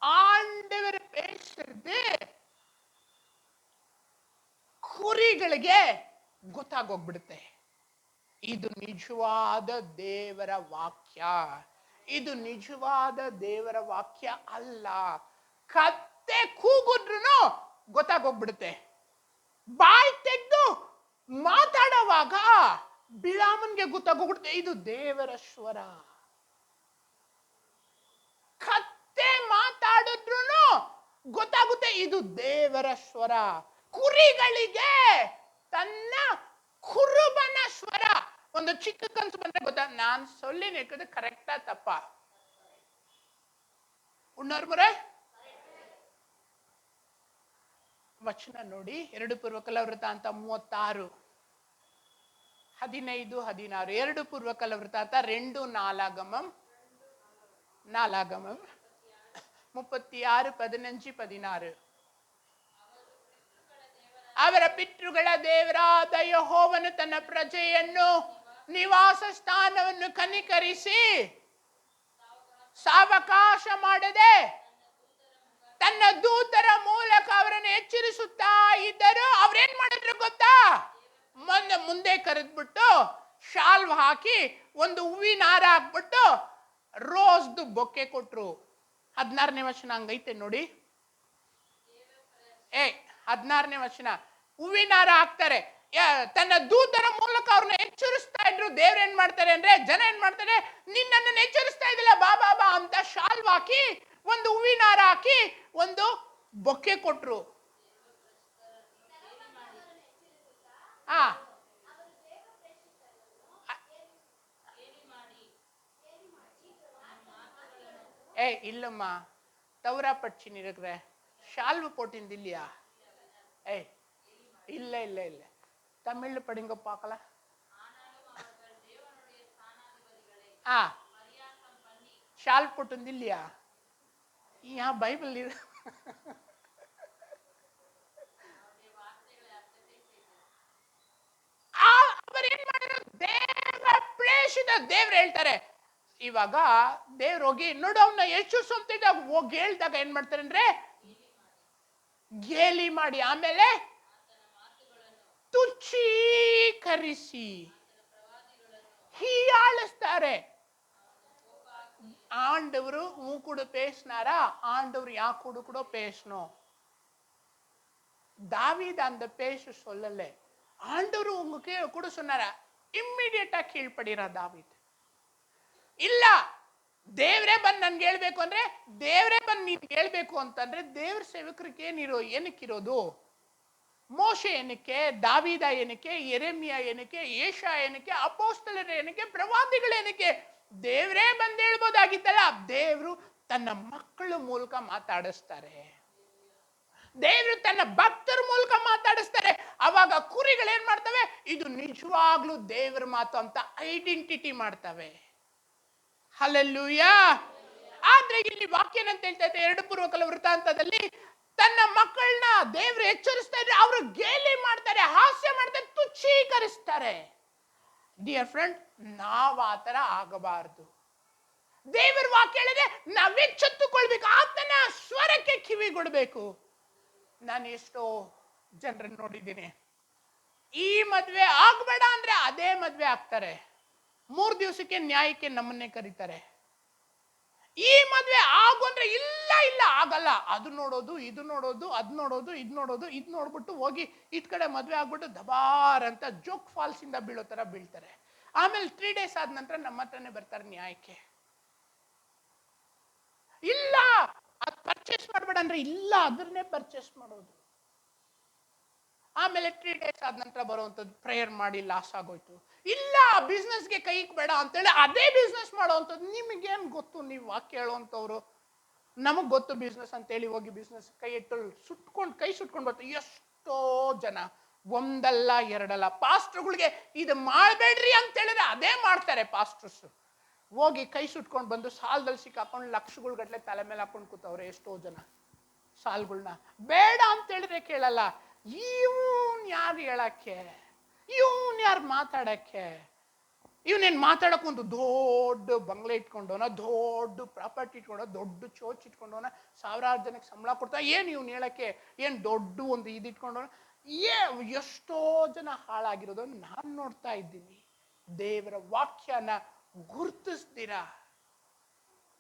ಆಂಡವರ பேசுறது ಕುರಿಗಳಿಗೆ ಗೊತ್ತಾಗೋಗ್ಬಿಡುತ್ತೆ, ಇದು ನಿಜವಾದ ದೇವರ ವಾಕ್ಯ, ಇದು ನಿಜವಾದ ದೇವರ ವಾಕ್ಯ ಅಲ್ಲ. ಕತ್ತೆ ಕೂಗುದ್ರೂ ಗೊತ್ತಾಗೋಗ್ಬಿಡುತ್ತೆ. ಬಾಯಿ ತೆಗೆದು ಮಾತಾಡುವಾಗ ಬಿಳಾಮನ್ಗೆ ಗೊತ್ತಾಗೋಗ್ಬಿಡುತ್ತೆ ಇದು ದೇವರ ಸ್ವರ. ಕತ್ತೆ ಮಾತಾಡಿದ್ರು ಗೊತ್ತಾಗುತ್ತೆ ಇದು ದೇವರ ಸ್ವರ. ಕುರಿಗಳಿಗೆ ತನ್ನ ಕುರುಬನ ಸ್ವರ. ಒಂದು ಚಿಕ್ಕ ಕನಸು ಬಂದ್ರೆ ಗೊತ್ತಾ? ನಾನು ಸೊಲ್ಲಿ ನಿಲ್ಕದು ಕರೆಕ್ಟಾ ತಪ್ಪ? ಉಣ್ಣೋರ್ಮುರೆ ವಚನ ನೋಡಿ, 2 ಪೂರ್ವಕಾಲವೃತ್ತಾಂತ 36, 15, 16. 2 ಪೂರ್ವಕಾಲವೃತ್ತಾಂತ 2 నాలాగమం 36, 15, 16. ಅವರ ಪಿತೃಗಳ ದೇವರಾದ ಯೆಹೋವನು ತನ್ನ ಪ್ರಜೆಯನ್ನು ನಿವಾಸ ಸ್ಥಾನವನ್ನು ಕನಿಕರಿಸಿ ಸಾವಕಾಶ ಮಾಡದೆ ತನ್ನ ದೂತರ ಮೂಲಕ ಅವರನ್ನು ಎಚ್ಚರಿಸುತ್ತಾ ಇದ್ದರು. ಅವ್ರೇನ್ ಮಾಡಿದ್ರು ಗೊತ್ತಾ? ಮುಂದೆ ಕರೆದ್ಬಿಟ್ಟು ಶಾಲ್ವ್ ಹಾಕಿ ಒಂದು ಹೂವಿನ ಹಾರ ಹಾಕ್ಬಿಟ್ಟು ರೋಸ್ದು ಬೊಕ್ಕೆ ಕೊಟ್ರು. 16ನೇ ವಚನ ಹಂಗೈತೆ ನೋಡಿ. 16ನೇ ವಚನ, ಹೂವಿನ ಹಾರ ಹಾಕ್ತಾರೆ, ತನ್ನ ದೂತರ ಮೂಲಕ ಅವ್ರನ್ನ ಎಚ್ಚರಿಸ್ತಾ ಇದ್ರು. ದೇವ್ರ ಏನ್ ಮಾಡ್ತಾರೆ ಅಂದ್ರೆ, ಜನ ಏನ್ ಮಾಡ್ತಾರೆ, ನಿನ್ನನ್ನು ಎಚ್ಚರಿಸ್ತಾ ಇದ್ದಿಲ್ಲ ಬಾ ಬಾ ಬಾ ಅಂತ ಶಾಲ್ವ್ ಹಾಕಿ ಒಂದು ಹೂವಿನ ಹಾರ ಹಾಕಿ ಒಂದು ಬೊಕ್ಕೆ ಕೊಟ್ರು. இல்லம்மா, தவறா படிச்சுன்னு இருக்கிற. ஷால்வு போட்டிருந்து இல்லையா? இல்ல இல்ல இல்ல, தமிழ்ல படிங்க பார்க்கலாம். ஷால் போட்டிருந்து இல்லையா? यहाँ ಬೈಬಲ್ ಇದೆ. ದೇವ್ರು ಹೇಳ್ತಾರೆ, ಇವಾಗ ದೇವ್ರು ಹೋಗಿ ನೋಡು ಅವನ್ನ ಎಚ್ಚರಿಸುವಂತಿದ್ದಾಗ ಹೋಗಿ ಹೇಳ್ದಾಗ ಏನ್ ಮಾಡ್ತಾರೆ ಅಂದ್ರೆ ಗೇಲಿ ಮಾಡಿ, ಆಮೇಲೆ ತುಚ್ಛೀಕರಿಸಿ ಹೀಯಾಳಿಸ್ತಾರೆ. ஆண்டவர் உன் கூட பேசினாரா? ஆண்டவர் யா கூட பேசணும். தாவீது அந்த பேச சொல்லல, ஆண்டவர் உங்களுக்கு கூட சொன்னாரா? ಇಮ್ಮಿಡಿಯೇಟಾ ಕೀಳ್ಪಡಿರ ದಾವೀದ್. ಇಲ್ಲ, ದೇವರೇ ಬಂದು ನನ್ಗೆ ಹೇಳ್ಬೇಕು ಅಂದ್ರೆ, ದೇವರೇ ಬಂದು ನೀನ್ ಹೇಳ್ಬೇಕು ಅಂತಂದ್ರೆ ದೇವ್ರ ಸೇವಕರಿಗೆ ಏನಕ್ಕಿರೋದು? ಮೋಶೆ ಏನಕ್ಕೆ, ದಾವೀದ ಏನಕ್ಕೆ, ಯೆರೆಮೀಯ ಏನಕ್ಕೆ, ಯೆಶಾಯ ಏನಕ್ಕೆ, ಅಪೊಸ್ತಲರು ಏನಕ್ಕೆ, ಪ್ರವಾದಿಗಳು ಏನಕ್ಕೆ? ದೇವರೇ ಬಂದು ಹೇಳ್ಬೋದಾಗಿತ್ತಲ್ಲ. ದೇವರು ತನ್ನ ಮಕ್ಕಳ ಮೂಲಕ ಮಾತಾಡಿಸ್ತಾರೆ, ದೇವರು ತನ್ನ ಭಕ್ತರ ಮೂಲಕ ಮಾತಾಡಿಸ್ತಾರೆ. ಅವಾಗ ಕುರಿಗಳು ಏನ್ ಮಾಡ್ತವೆ? ಇದು ನಿಜವಾಗ್ಲೂ ದೇವರ ಮಾತು ಅಂತ ಐಡೆಂಟಿಟಿ ಮಾಡ್ತವೆ. ಹಲ್ಲೆಲೂಯಾ. ಆದ್ರೆ ಇಲ್ಲಿ ವಾಕ್ಯ ಏನಂತ ಹೇಳ್ತಾ ಇದೆ? 2 ಪೂರ್ವಕಾಲವೃತ್ತಾಂತದಲ್ಲಿ ತನ್ನ ಮಕ್ಕಳನ್ನ ದೇವರು ಎಚ್ಚರಿಸ್ತಾ ಇದ್ರೆ ಅವರು ಗೇಲಿ ಮಾಡ್ತಾರೆ, ಹಾಸ್ಯ ಮಾಡ್ತಾರೆ, ತುಚ್ಛೀಕರಿಸ್ತಾರೆ. ಡಿಯರ್ ಫ್ರೆಂಡ್, ನಾವ್ ಆತರ ಆಗಬಾರದು. ದೇವರ ವಾಕ್ಯ ಹೇಳಿದ್ರೆ ನಾವೆಚ್ಚೆತ್ತುಕೊಳ್ಬೇಕು, ಆತನ ಸ್ವರಕ್ಕೆ ಕಿವಿಗೊಡ್ಬೇಕು. ನಾನು ಎಷ್ಟೋ ಜನರನ್ನು ನೋಡಿದ್ದೀನಿ, ಈ ಮದ್ವೆ ಆಗ್ಬೇಡ ಅಂದ್ರೆ ಅದೇ ಮದ್ವೆ ಆಗ್ತಾರೆ. 3 ದಿವಸಕ್ಕೆ ನ್ಯಾಯಕ್ಕೆ ನಮ್ಮನ್ನೇ ಕರೀತಾರೆ. ಈ ಮದ್ವೆ ಆಗು ಅಂದ್ರೆ ಇಲ್ಲ ಇಲ್ಲ ಆಗಲ್ಲ, ಅದು ನೋಡೋದು ಇದು ನೋಡೋದು ಅದ್ ನೋಡೋದು ಇದ್ ನೋಡೋದು, ಇದ್ ನೋಡ್ಬಿಟ್ಟು ಹೋಗಿ ಇಟ್ ಕಡೆ ಮದ್ವೆ ಆಗ್ಬಿಟ್ಟು ದಬಾರ್ ಅಂತ ಜೋಕ್ ಫಾಲ್ಸ್ ಇಂದ ಬೀಳೋ ತರ ಬೀಳ್ತಾರೆ. ಆಮೇಲೆ 3 ಡೇಸ್ ಆದ ನಂತರ ನಮ್ಮ ಹತ್ರನೇ ಬರ್ತಾರೆ ನ್ಯಾಯಕ್ಕೆ. ಇಲ್ಲ ಅದ್ ಪರ್ಚೇಸ್ ಮಾಡ್ಬೇಡ ಅಂದ್ರೆ ಇಲ್ಲ ಅದನ್ನೇ ಪರ್ಚೇಸ್ ಮಾಡೋದು. ಆಮೇಲೆ 3 ಡೇಸ್ ಆದ ನಂತರ ಬರುವಂತದ್ದು, ಪ್ರೇಯರ್ ಮಾಡಿ ಲಾಸ್ ಆಗೋಯ್ತು. ಇಲ್ಲ ಬಿಸ್ನೆಸ್ಗೆ ಕೈಗೆ ಬೇಡ ಅಂತೇಳಿ ಅದೇ ಬಿಸ್ನೆಸ್ ಮಾಡೋವಂಥದ್ದು. ನಿಮಗೇನ್ ಗೊತ್ತು, ನೀವು ವಾಕ್ಯ ಹೇಳುವಂಥವ್ರು. ನಮಗ್ ಗೊತ್ತು ಬಿಸ್ನೆಸ್ ಅಂತೇಳಿ ಹೋಗಿ ಬಿಸ್ನೆಸ್ ಕೈ ಇಟ್ಟು ಕೈ ಸುಟ್ಕೊಂಡು ಬರ್ತಾರೆ ಎಷ್ಟೋ ಜನ. ಒಂದಲ್ಲ ಎರಡಲ್ಲ. ಪಾಸ್ಟರ್ಗಳಿಗೆ ಇದು ಮಾಡಬೇಡ್ರಿ ಅಂತ ಹೇಳಿದ್ರೆ ಅದೇ ಮಾಡ್ತಾರೆ ಪಾಸ್ಟರ್ಸ್. ಹೋಗಿ ಕೈ ಸುಟ್ಕೊಂಡು ಬಂದು ಸಾಲದಲ್ಲಿ ಸಿಕ್ಕಾಕೊಂಡು ಲಕ್ಷಗಳ ಗಟ್ಟಲೆ ತಲೆ ಮೇಲೆ ಹಾಕೊಂಡು ಕೂತವ್ರೆ ಎಷ್ಟೋ ಜನ. ಸಾಲ್ಗಳನ್ನ ಬೇಡ ಅಂತ ಹೇಳಿದ್ರೆ ಕೇಳಲ್ಲ. ಇವನ್ ಯಾರು ಹೇಳಕ್ಕೆ, ಇವನ್ ಯಾರು ಮಾತಾಡಕ್ಕೆ? ಇವನೇನ್ ಮಾತಾಡಕ್ ಒಂದು ದೊಡ್ಡ ಬಂಗ್ಲೆ ಇಟ್ಕೊಂಡವನ, ದೊಡ್ಡ ಪ್ರಾಪರ್ಟಿ ಇಟ್ಕೊಂಡ, ದೊಡ್ಡ ಚೋಚ್ ಇಟ್ಕೊಂಡವನ, ಸಾವಿರಾರು ಜನಕ್ಕೆ ಸಂಬಳ ಕೊಡ್ತಾ, ಏನ್ ಇವ್ನು ಹೇಳಕ್ಕೆ ಏನ್ ದೊಡ್ಡ ಒಂದು ಇದಿಟ್ಕೊಂಡವನ? ಎಷ್ಟೋ ಜನ ಹಾಳಾಗಿರೋದನ್ನ ನಾನ್ ನೋಡ್ತಾ ಇದ್ದೀನಿ. ದೇವರ ವಾಕ್ಯನ ಗುರುತಿಸ್ತೀರಾ?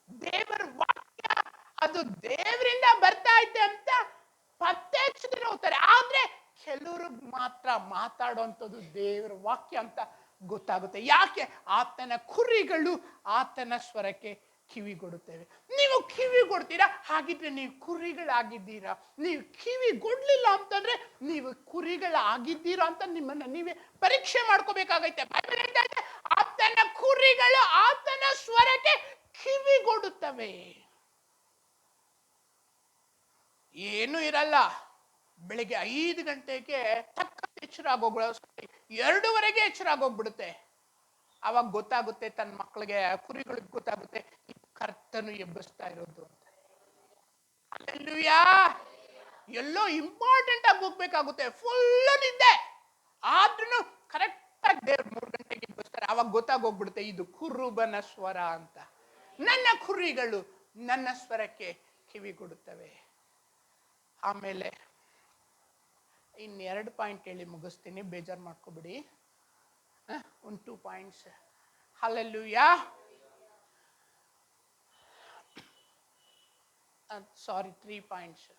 ದೇವರ ವಾಕ್ಯ ಅದು ದೇವರಿಂದ ಬರ್ತಾ ಐತೆ ಅಂತ ಪತ್ತೆ ಹಚ್ಚದಿರ ಹೋಗ್ತಾರೆ. ಆದ್ರೆ ಕೆಲವ್ರಿಗೆ ಮಾತ್ರ ಮಾತಾಡುವಂಥದ್ದು ದೇವರ ವಾಕ್ಯ ಅಂತ ಗೊತ್ತಾಗುತ್ತೆ. ಯಾಕೆ? ಆತನ ಕುರಿಗಳು ಆತನ ಸ್ವರಕ್ಕೆ ಕಿವಿಗೊಡುತ್ತೇವೆ. ನೀವು ಕಿವಿಗೊಡ್ತೀರಾ, ಹಾಗಿದ್ರೆ ನೀವು ಕುರಿಗಳಾಗಿದ್ದೀರಾ. ನೀವು ಕಿವಿಗೊಡ್ಲಿಲ್ಲ ಅಂತಂದ್ರೆ ನೀವು ಕುರಿಗಳಾಗಿದ್ದೀರಾ ಅಂತ ನಿಮ್ಮನ್ನ ನೀವೇ ಪರೀಕ್ಷೆ ಮಾಡ್ಕೋಬೇಕಾಗೈತೆ. ಬೈಬಲ್ ಹೇಳ್ತಾ ಇದೆ, ಆತನ ಕುರಿಗಳು ಆತನ ಸ್ವರಕ್ಕೆ ಕಿವಿಗೊಡುತ್ತವೆ. ಏನು ಇರಲ್ಲ, ಬೆಳಿಗ್ಗೆ 5 ಗಂಟೆಗೆ ತಕ್ಕ ಎಚ್ಚರ ಆಗೋಗ್ಬಿಡ, 2:30 ಎಚ್ಚರ ಆಗೋಗ್ಬಿಡುತ್ತೆ. ಅವಾಗ ಗೊತ್ತಾಗುತ್ತೆ ತನ್ನ ಮಕ್ಕಳಿಗೆ, ಕುರಿಗಳಿಗೆ ಗೊತ್ತಾಗುತ್ತೆ ಕರ್ತನು ಎಬ್ಬಿಸ್ತಾ ಇರೋದು ಅಂತ. ಅಲ್ಲೆಲ್ಲೂಯಾ. ಎಲ್ಲೋ ಇಂಪಾರ್ಟೆಂಟ್ ಆಗಿ ಹೋಗ್ಬೇಕಾಗುತ್ತೆ, ಫುಲ್ ನಿದ್ದೆ ಆದ್ರೂ ಕರೆಕ್ಟ್ ಆಗಿ ದೇವ್ರು 3 ಗಂಟೆಗೆ ಎಬ್ಬಿಸ್ತಾರೆ. ಅವಾಗ ಗೊತ್ತಾಗೋಗ್ಬಿಡುತ್ತೆ ಇದು ಕುರುಬನ ಸ್ವರ ಅಂತ. ನನ್ನ ಕುರಿಗಳು ನನ್ನ ಸ್ವರಕ್ಕೆ ಕಿವಿಗೊಡುತ್ತವೆ. ಆಮೇಲೆ ಇನ್ನೆರಡು ಪಾಯಿಂಟ್ ಹೇಳಿ ಮುಗಿಸ್ತೀನಿ, ಬೇಜಾರು ಮಾಡ್ಕೋಬಿಡಿ. ಒಂದು 2 ಪಾಯಿಂಟ್ಸ್. ಹಲ್ಲೆಲೂಯಾ. ಸಾರಿ 3 ಪಾಯಿಂಟ್ಸ್.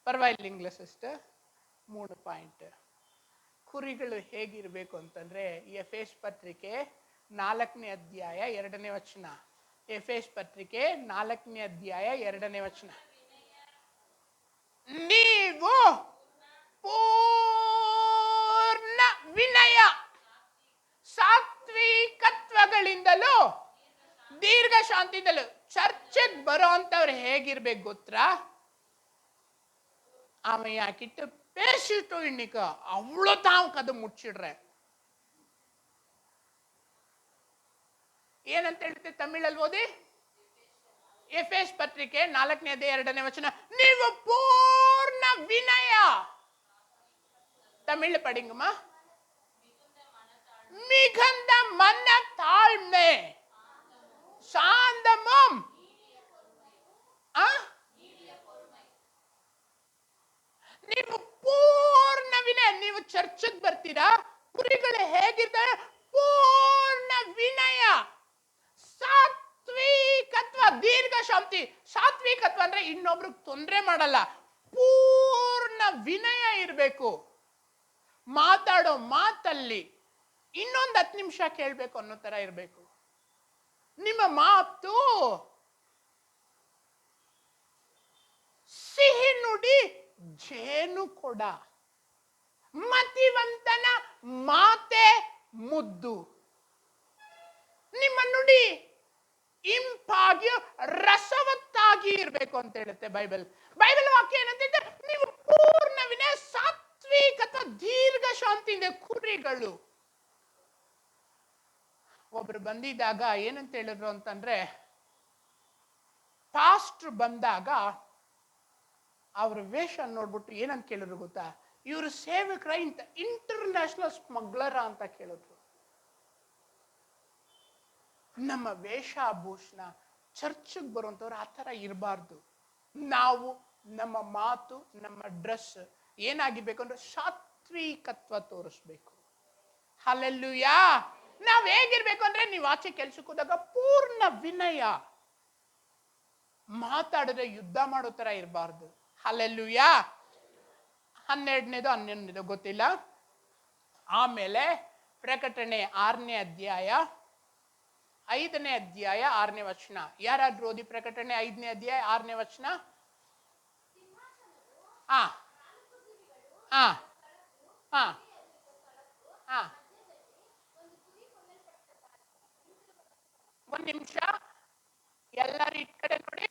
ಪರವಾಗಿಲ್ಲ ಇಂಗ್ಲಿಷ್ ಸಿಸ್ಟರ್. 3 ಪಾಯಿಂಟ್. ಕುರಿಗಳು ಹೇಗಿರ್ಬೇಕು ಅಂತಂದ್ರೆ, ಎಫೆಸ್ ಪತ್ರಿಕೆ 4ನೇ ಅಧ್ಯಾಯ 2ನೇ ವಚನ. ಎಫೆಸ್ ಪತ್ರಿಕೆ 4ನೇ ಅಧ್ಯಾಯ 2ನೇ ವಚನ. ನೀವು ಪೂರ್ಣ ವಿನಯ ಸಾತ್ವಿಕತ್ವಗಳಿಂದಲೂ ದೀರ್ಘ ಶಾಂತಿಯಿಂದಲೂ. ಚರ್ಚೆಗೆ ಬರೋ ಅಂತವ್ರು ಹೇಗಿರ್ಬೇಕು ಗೊತ್ತಾ? அவன் என் கிட்ட பேசிட்டோம் இன்னைக்கு, அவ்வளோதான் கதை ಮುಚ್ಚಿಡ್ರೆ. ಏನಂತ ಹೇಳುತ್ತೆ ತಮಿಳಲ್ಲಿ ಓದಿ. ಎಫೆಸ್ ಪತ್ರಿಕೆ 4ನೇ ಅಧ್ಯಾಯ 2ನೇ ವಚನ. ನೀವು ಪೂರ್ಣ ವಿನಯ. ತಮಿಳ್ படிங்கம்மா. மிகுந்த மன தாழ்மை சாந்தமும் ನೀವು ಪೂರ್ಣ ವಿನಯ. ನೀವು ಚರ್ಚೆಗೆ ಬರ್ತೀರಾ, ಕುರಿಗಳು ಹೇಗಿರ್ತಾರೆ? ಪೂರ್ಣ ವಿನಯ, ಸಾತ್ವಿಕತ್ವ, ದೀರ್ಘ ಶಾಂತಿ. ಸಾತ್ವಿಕತ್ವ ಅಂದ್ರೆ ಇನ್ನೊಬ್ರಿಗೆ ತೊಂದರೆ ಮಾಡಲ್ಲ, ಪೂರ್ಣ ವಿನಯ ಇರಬೇಕು. ಮಾತಾಡೋ ಮಾತಲ್ಲಿ ಇನ್ನೊಂದು 10 ನಿಮಿಷ ಕೇಳಬೇಕು ಅನ್ನೋ ತರ ಇರಬೇಕು. ನಿಮ್ಮ ಮಾತು ಸಿಹಿ ನುಡಿ ಜೇನು ಕೊಡ, ಮತಿವಂತನ ಮಾತೆ ಮುದ್ದು. ನಿಮ್ಮ ನುಡಿ ಇಂಪಾಗಿ ರಸವತ್ತಾಗಿ ಇರಬೇಕು ಅಂತ ಹೇಳುತ್ತೆ ಬೈಬಲ್. ಬೈಬಲ್ ವಾಕ್ಯ ಏನಂತ, ನೀವು ಪೂರ್ಣ ವಿನಯ ಸಾತ್ವಿಕತ್ವ ದೀರ್ಘ ಶಾಂತಿಯಿಂದ ಕುರಿಗಳು. ಒಬ್ರು ಬಂದಿದ್ದಾಗ ಏನಂತ ಹೇಳಿದ್ರು ಅಂತಂದ್ರೆ, ಪಾಸ್ಟ್ರು ಬಂದಾಗ ಅವ್ರ ವೇಷ ನೋಡ್ಬಿಟ್ಟು ಏನಂತ ಕೇಳಿದ್ರು ಗೊತ್ತಾ? ಇವರು ಸೇವಕರ ಇಂತ ಇಂಟರ್ನ್ಯಾಷನಲ್ ಸ್ಮಗ್ಲರ ಅಂತ ಕೇಳಿದ್ರು. ನಮ್ಮ ವೇಷಭೂಷಣ ಚರ್ಚ್ಗೆ ಬರುವಂಥವ್ರು ಆ ಥರ ಇರಬಾರ್ದು. ನಾವು ನಮ್ಮ ಮಾತು, ನಮ್ಮ ಡ್ರೆಸ್ ಏನಾಗಿರ್ಬೇಕು ಅಂದ್ರೆ ಸಾತ್ವಿಕತ್ವ ತೋರಿಸ್ಬೇಕು. ಹಲ್ಲೆಲೂಯಾ. ನಾವ್ ಹೇಗಿರ್ಬೇಕು ಅಂದ್ರೆ, ನೀವು ಆಚೆ ಕೆಲ್ಸಕ್ಕೆ ಹೋದಾಗ ಪೂರ್ಣ ವಿನಯ, ಮಾತಾಡಿದ್ರೆ ಯುದ್ಧ ಮಾಡೋ ತರ ಇರಬಾರ್ದು. ಹಲ್ಲೆಲೂಯಾ. 12ನೇದು 11ನೇದು ಗೊತ್ತಿಲ್ಲ. ಆಮೇಲೆ ಪ್ರಕಟಣೆ 6ನೇ ಅಧ್ಯಾಯ 5ನೇ ಅಧ್ಯಾಯ 6ನೇ ವಚನ. ಯಾರಾದ್ರೂ ಓದಿ ಪ್ರಕಟಣೆ 5ನೇ ಅಧ್ಯಾಯ 6ನೇ ವಚನ. ಆ ಆ ಆ ಆ ಒಂದ್ ನಿಮಿಷ ಎಲ್ಲರೂ ಈ ಕಡೆ ನೋಡಿ.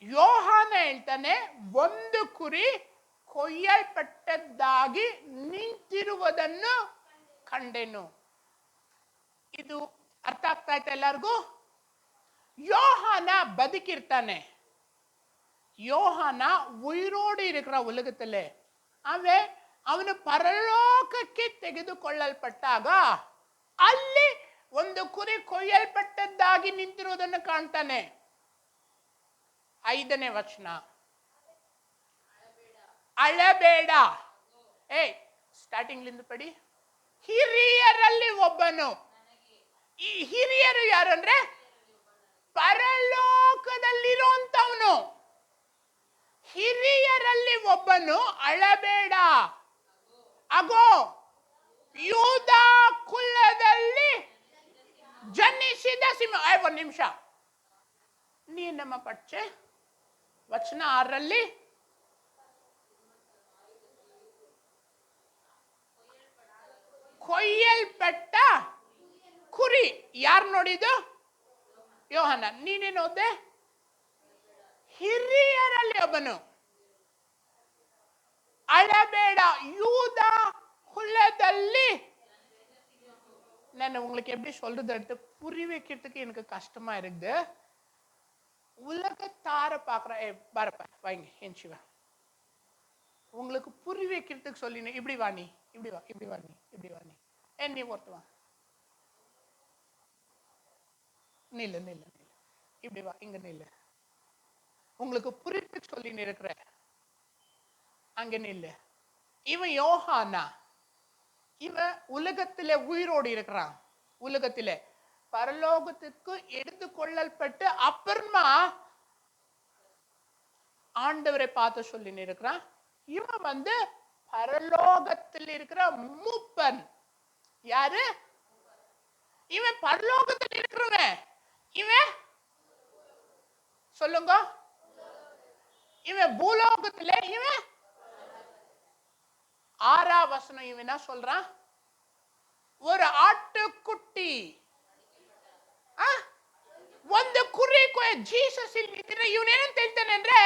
ಯೋಹಾನ ಹೇಳ್ತಾನೆ, ಒಂದು ಕುರಿ ಕೊಯ್ಯಲ್ಪಟ್ಟದ್ದಾಗಿ ನಿಂತಿರುವುದನ್ನು ಕಂಡೆನು. ಇದು ಅರ್ಥ ಆಗ್ತಾ ಇತ್ತ ಎಲ್ಲರಿಗೂ? யோஹானா ಬದುಕಿರ್ತಾನೆ. யோஹானா ಉಯಿರೋடு இருக்கிற உலகத்திலே ಅವನು ಪರಲೋಕಕ್ಕೆ ತೆಗೆದುಕೊಳ್ಳಲ್ಪಟ್ಟಾಗ ಅಲ್ಲಿ ಒಂದು ಕುರಿ ಕೊಯ್ಯಲ್ಪಟ್ಟದ್ದಾಗಿ ನಿಂತಿರುವುದನ್ನು ಕಾಣ್ತಾನೆ. 5ನೇ ವಚನ, ಅಳಬೇಡ. ಸ್ಟಾರ್ಟಿಂಗ್ ಲಿಂದ ಪಡಿ. ಹಿರಿಯರಲ್ಲಿ ಒಬ್ಬನು. ಈ ಹಿರಿಯರು ಯಾರು ಅಂದ್ರೆ ಪರಲೋಕದಲ್ಲಿರುವಂತವನು. ಹಿರಿಯರಲ್ಲಿ ಒಬ್ಬನು ಅಳಬೇಡ. ಅಗೋ ಯೂದ ಕುಲದಲ್ಲಿ ಜನಿಸಿದ ಸಿಂಹ. ಒಂದು ನಿಮಿಷ, ನೀ ನಮ್ಮ ಪಚ್ಚೆ ವಚನ 6ರಲ್ಲಿ ಕೊಯ್ಯಲ್ಪಟ್ಟ ಕುರಿ ಯಾರು ನೋಡಿದ್ದು? ಯೋಹಾನ. ನೀನೇನು ಓದೆ? ಹಿರಿಯರಲ್ಲಿ ಒಬ್ಬನು அழಬೇಡ, யூத குலದಲ್ಲಿ. நான் உங்களுக்கு எப்படி சொல்றது புரிய வைக்கிறதுக்கு எனக்கு கஷ்டமா இருக்குது. உலகத்தார பாக்குற பாருப்பா வாங்க என் சிவா, உங்களுக்கு புரிய வைக்கிறதுக்கு சொல்லினேன். இப்படி வா நீ, இப்படி வா, இப்படி வா நீ, இப்படி வா நீ, நீ ஒருத்த வா, நில்லு நில்லு நில்லு, இப்படி வா, இங்க நில்லு. உங்களுக்கு புரியறதுக்கு சொல்லின்னு இருக்கிற அங்க நில்லு. இவன் யோஹானா, இவன் உலகத்திலே உயிரோடு இருக்கிறான். உலகத்திலே பரலோகத்துக்கு எடுத்து கொள்ளப்பட்டு அப்புறமா ஆண்டவரை பார்த்து சொல்லின்னு இருக்கிறான். இவன் வந்து பரலோகத்தில் இருக்கிற மூப்பன். யாரு இவன்? பரலோகத்தில் இருக்கிறவன். இவன் சொல்லுங்க, இவன் பூலோகத்திலே. இவன் 6ஆம் வசனம் இவன் என்ன சொல்றான்? ஒரு ಆಟುಕುಟ್ಟಿ, ಒಂದು ಕುರಿ ಜೀಸಸ್ ಇಲ್ಲಿ ನಿಂತಿದ್ರೆ ಇವನೇನಂತ ಹೇಳ್ತಾನೆ ಅಂದ್ರೆ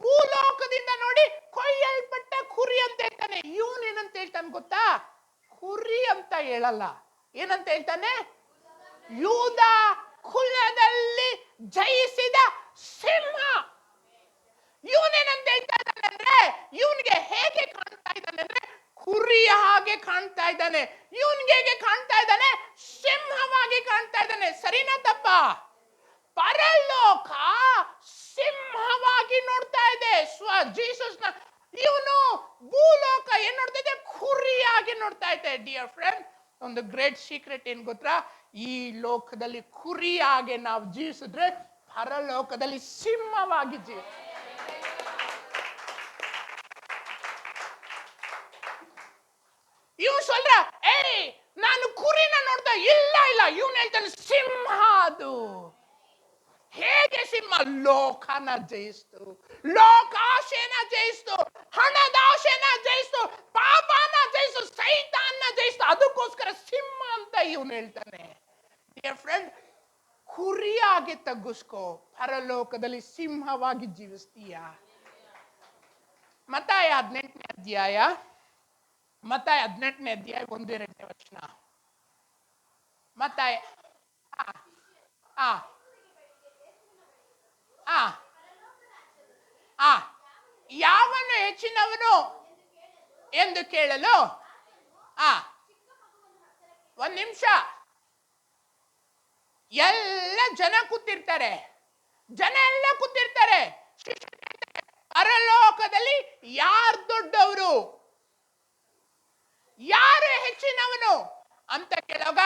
ಭೂಲೋಕದಿಂದ ನೋಡಿ ಕೊಯ್ಯಲ್ಪಟ್ಟ ಕುರಿ ಅಂತ ಹೇಳ್ತಾನೆ. ಇವನೇನಂತ ಹೇಳ್ತಾನೆ ಗೊತ್ತಾ? ಕುರಿ ಅಂತ ಹೇಳಲ್ಲ, ಏನಂತ ಹೇಳ್ತಾನೆ? ಯೂದ ಕುಲದಲ್ಲಿ ಜಯಿಸಿದ ಸಿಂಹ. ಇವನೇನಂತ ಹೇಳ್ತಾ ಇದ್ದಾನೆ ಅಂದ್ರೆ, ಇವನಿಗೆ ಹೇಗೆ ಕಾಣ್ತಾ ಇದ್ದಾನೆ ಅಂದ್ರೆ ಕುರಿಯ ಹಾಗೆ ಕಾಣ್ತಾ ಇದ್ದಾನೆ. ಇವನ್ಗೆ ಹೇಗೆ ಕಾಣ್ತಾ ಇದ್ದಾನೆ? ಸಿಂಹವಾಗಿ ಕಾಣ್ತಾ ಇದ್ದಾನೆ. ಸರಿನಾ ತಪ್ಪ? ಪರಲೋಕ ಸಿಂಹವಾಗಿ ನೋಡ್ತಾ ಇದೆ ಜೀಸಸ್ ನ. ಇವನು ಭೂಲೋಕ ಏನ್ ನೋಡ್ತಾ ಇದೆ? ಕುರಿಯಾಗಿ ನೋಡ್ತಾ ಇದೆ. ಡಿಯರ್ ಫ್ರೆಂಡ್, ಒಂದು ಗ್ರೇಟ್ ಸೀಕ್ರೆಟ್ ಏನ್ ಗೊತ್ತಾ? ಈ ಲೋಕದಲ್ಲಿ ಕುರಿಯಾಗಿ ನಾವು ಜೀವಿಸಿದ್ರೆ ಪರಲೋಕದಲ್ಲಿ ಸಿಂಹವಾಗಿ ಜೀವಿಸ. ಇವ್ சொல்ற, ನಾನು ಕುರಿನ ನೋಡ್ತಾ ಇಲ್ಲ ಇಲ್ಲ. ಇವನು ಹೇಳ್ತಾನೆ ಸಿಂಹ. ಅದು ಹೇಗೆ ಸಿಂಹ? ಲೋಕನ ಜಯಿಸ್ತು, ಲೋಕಾಶೆನ ಜಯಿಸ್ತು, ಹಣದ ಆಶೆನ ಜಯಿಸ್ತು, ಪಾಪನ ಜಯಿಸ್ತು, ಸೈತಾನ್ನ ಜಯಿಸ್ತು. ಅದಕ್ಕೋಸ್ಕರ ಸಿಂಹ ಅಂತ ಇವನು ಹೇಳ್ತಾನೆ. ಡಿಯರ್ ಫ್ರೆಂಡ್, ಕುರಿಯಾಗಿ ತಗ್ಗಿಸ್ಕೋ, ಪರಲೋಕದಲ್ಲಿ ಸಿಂಹವಾಗಿ ಜೀವಿಸ್ತೀಯ. ಮತ್ತಾಯ 18ನೇ ಅಧ್ಯಾಯ, ಮತ್ತಾಯ 18ನೇ ಅಧ್ಯಾಯ 1-2ನೇ ವಚನ. ಮತ್ತಾಯ ಯಾವನು ಹೆಚ್ಚಿನವನು ಎಂದು ಕೇಳಲು. ಒಂದ್ ನಿಮಿಷ, ಎಲ್ಲ ಜನ ಕೂತಿರ್ತಾರೆ, ಜನ ಎಲ್ಲ ಕೂತಿರ್ತಾರೆ. ಪರಲೋಕದಲ್ಲಿ ಯಾರು ದೊಡ್ಡವರು, ಯಾರು ಹೆಚ್ಚಿನವನು ಅಂತ ಕೇಳುವಾಗ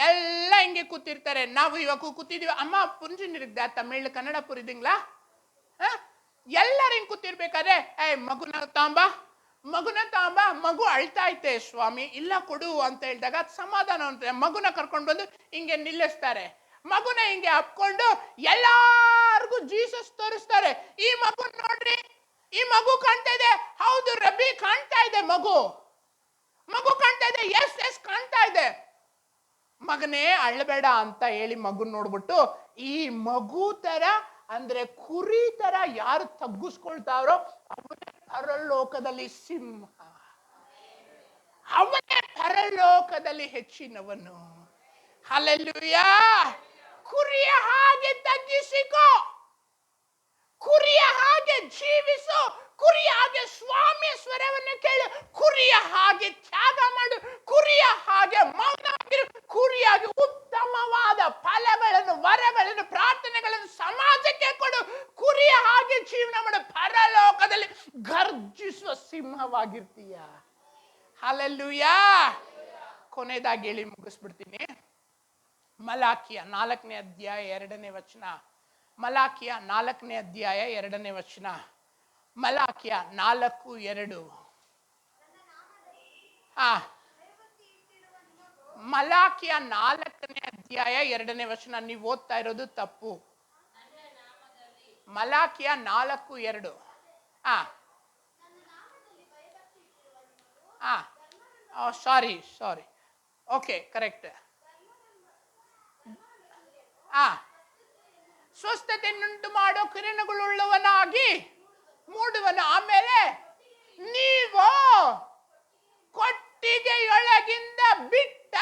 ಎಲ್ಲ ಹಿಂಗೆ ಕೂತಿರ್ತಾರೆ. ನಾವು ಇವಾಗ ಕೂತಿದೀವಿ. ಅಮ್ಮ ಪುಂಜಿನಿರಿದ್ದ ತಮಿಳ್ ಕನ್ನಡ ಪುರಿದಿಂಗ್ಲಾ? ಎಲ್ಲರೂ ಹಿಂಗೆ ಕೂತಿರ್ಬೇಕಾದ್ರೆ ಮಗುನ ತಾಂಬ, ಮಗು ಅಳ್ತಾ ಐತೆ ಸ್ವಾಮಿ, ಇಲ್ಲ ಕೊಡು ಅಂತ ಹೇಳಿದಾಗ ಸಮಾಧಾನ ಅಂತ ಮಗುನ ಕರ್ಕೊಂಡು ಬಂದು ಹಿಂಗೆ ನಿಲ್ಲಿಸ್ತಾರೆ. ಮಗುನ ಹಿಂಗೆ ಅಪ್ಕೊಂಡು ಎಲ್ಲಾರ್ಗು ಜೀಸಸ್ ತೋರಿಸ್ತಾರೆ. ಈ ಮಗು ನೋಡ್ರಿ, ಈ ಮಗು ಕಾಣ್ತಾ ಇದೆ. ಹೌದು ರಬ್ಬಿ, ಕಾಣ್ತಾ ಇದೆ, ಮಗು ಕಾಣ್ತಾ ಇದೆ. ಎಸ್ ಕಾಣ್ತಾ ಇದೆ. ಮಗನೇ ಅಳ್ಳಬೇಡ ಅಂತ ಹೇಳಿ ಮಗುನ್ ನೋಡ್ಬಿಟ್ಟು, ಈ ಮಗು ತರ ಅಂದ್ರೆ ಕುರಿ ತರ ಯಾರು ತಗ್ಗಿಸ್ಕೊಳ್ತಾರೋ ಅವನೇ ಪರಲೋಕದಲ್ಲಿ ಸಿಂಹ, ಅವನೇ ಪರಲೋಕದಲ್ಲಿ ಹೆಚ್ಚಿನವನು. ಹಲ್ಲೆಲೂಯಾ. ಕುರಿಯ ಹಾಗೆ ತಗ್ಗಿಸಿಕೋ, ಕುರಿಯ ಹಾಗೆ ಜೀವಿಸು, ಕುರಿಯ ಹಾಗೆ ಸ್ವಾಮಿಯ ಸ್ವರವನ್ನು ಕೇಳು, ಕುರಿಯ ಹಾಗೆ ತ್ಯಾಗ ಮಾಡು, ಕುರಿಯ ಹಾಗೆ ಮೌನವಾಗಿರು, ಕುರಿಯಾಗಿ ಉತ್ತಮವಾದ ಫಲಗಳನ್ನು, ವರಗಳನ್ನು, ಪ್ರಾರ್ಥನೆಗಳನ್ನು ಸಮಾಜಕ್ಕೆ ಕೊಡು, ಕುರಿಯ ಹಾಗೆ ಜೀವನ ಮಾಡು. ಪರಲೋಕದಲ್ಲಿ ಗರ್ಜಿಸುವ ಸಿಂಹವಾಗಿರ್ತೀಯ. ಹಲ್ಲೆಲೂಯಾ. ಕೊನೆಯದಾಗಿ ಹೇಳಿ ಮುಗಿಸ್ಬಿಡ್ತೀನಿ. ಮಲಾಕಿಯ 4ನೇ ಅಧ್ಯಾಯ 2ನೇ ವಚನ. ಮಲಾಕಿಯ 4ನೇ ಅಧ್ಯಾಯ 2ನೇ ವಚನ. ಮಲಾಕಿಯ 4:2. ಮಲಾಕಿಯ 4ನೇ ಅಧ್ಯಾಯ 2ನೇ ವಚನ. ನೀವು ಓದ್ತಾ ಇರೋದು ತಪ್ಪು. ಮಲಾಕಿಯ 4:2. ಸಾರಿ, ಓಕೆ, ಕರೆಕ್ಟ್. ಸ್ವಸ್ಥತೆಯನ್ನುಂಟು ಮಾಡೋ ಕಿರಣಗಳುಳ್ಳವನಾಗಿ ಮೂಡುವನು. ಆಮೇಲೆ ನೀವು ಕೊಟ್ಟಿಗೆಯೊಳಗಿಂದ ಬಿಟ್ಟ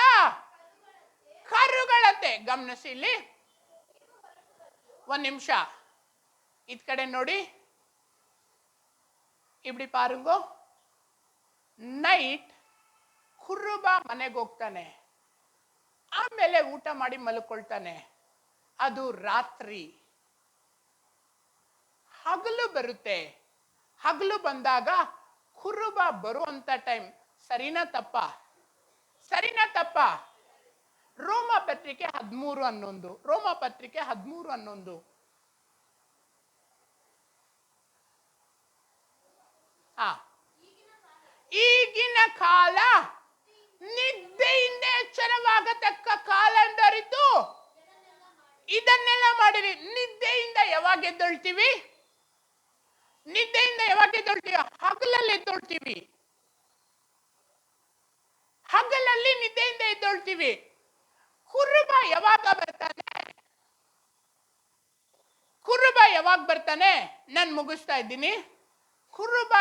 ಕರುಗಳಂತೆ. ಗಮನಿಸಿ, ಇಲ್ಲಿ ಒಂದ್ ನಿಮಿಷ ಇದ್ ಕಡೆ ನೋಡಿ. ಇಬ್ಡಿ ಪಾರುಂಗೋ. ನೈಟ್ ಕುರುಬ ಮನೆಗೆ ಹೋಗ್ತಾನೆ, ಆಮೇಲೆ ಊಟ ಮಾಡಿ ಮಲ್ಕೊಳ್ತಾನೆ. ಅದು ರಾತ್ರಿ. ಹಗಲು ಬರುತ್ತೆ. ಹಗಲು ಬಂದಾಗ ಕುರುಬ ಬರುವಂತ ಟೈಮ್. ಸರಿನಾ ತಪ್ಪ? ರೋಮ ಪತ್ರಿಕೆ 13:11. ರೋಮ ಪತ್ರಿಕೆ 13:11. ಈಗಿನ ಕಾಲ ನಿದ್ದೆಯಿಂದ ಎಚ್ಚರವಾಗತಕ್ಕ ಕಾಲ ಎಂದರಿತು ಇದನ್ನೆಲ್ಲ ಮಾಡಿರಿ. ನಿದ್ದೆಯಿಂದ ಯಾವಾಗ ಎದ್ದೊಳ್ತೀವಿ? ಹಗಲಲ್ಲಿ ಎದ್ದೊಳ್ತೀವಿ. ಹಗಲಲ್ಲಿ ನಿದ್ದೆಯಿಂದ ಎದ್ದೊಳ್ತೀವಿ. ಕುರುಬ ಯಾವಾಗ ಬರ್ತಾನೆ? ನಾನು ಮುಗಿಸ್ತಾ ಇದ್ದೀನಿ. ಕುರುಬ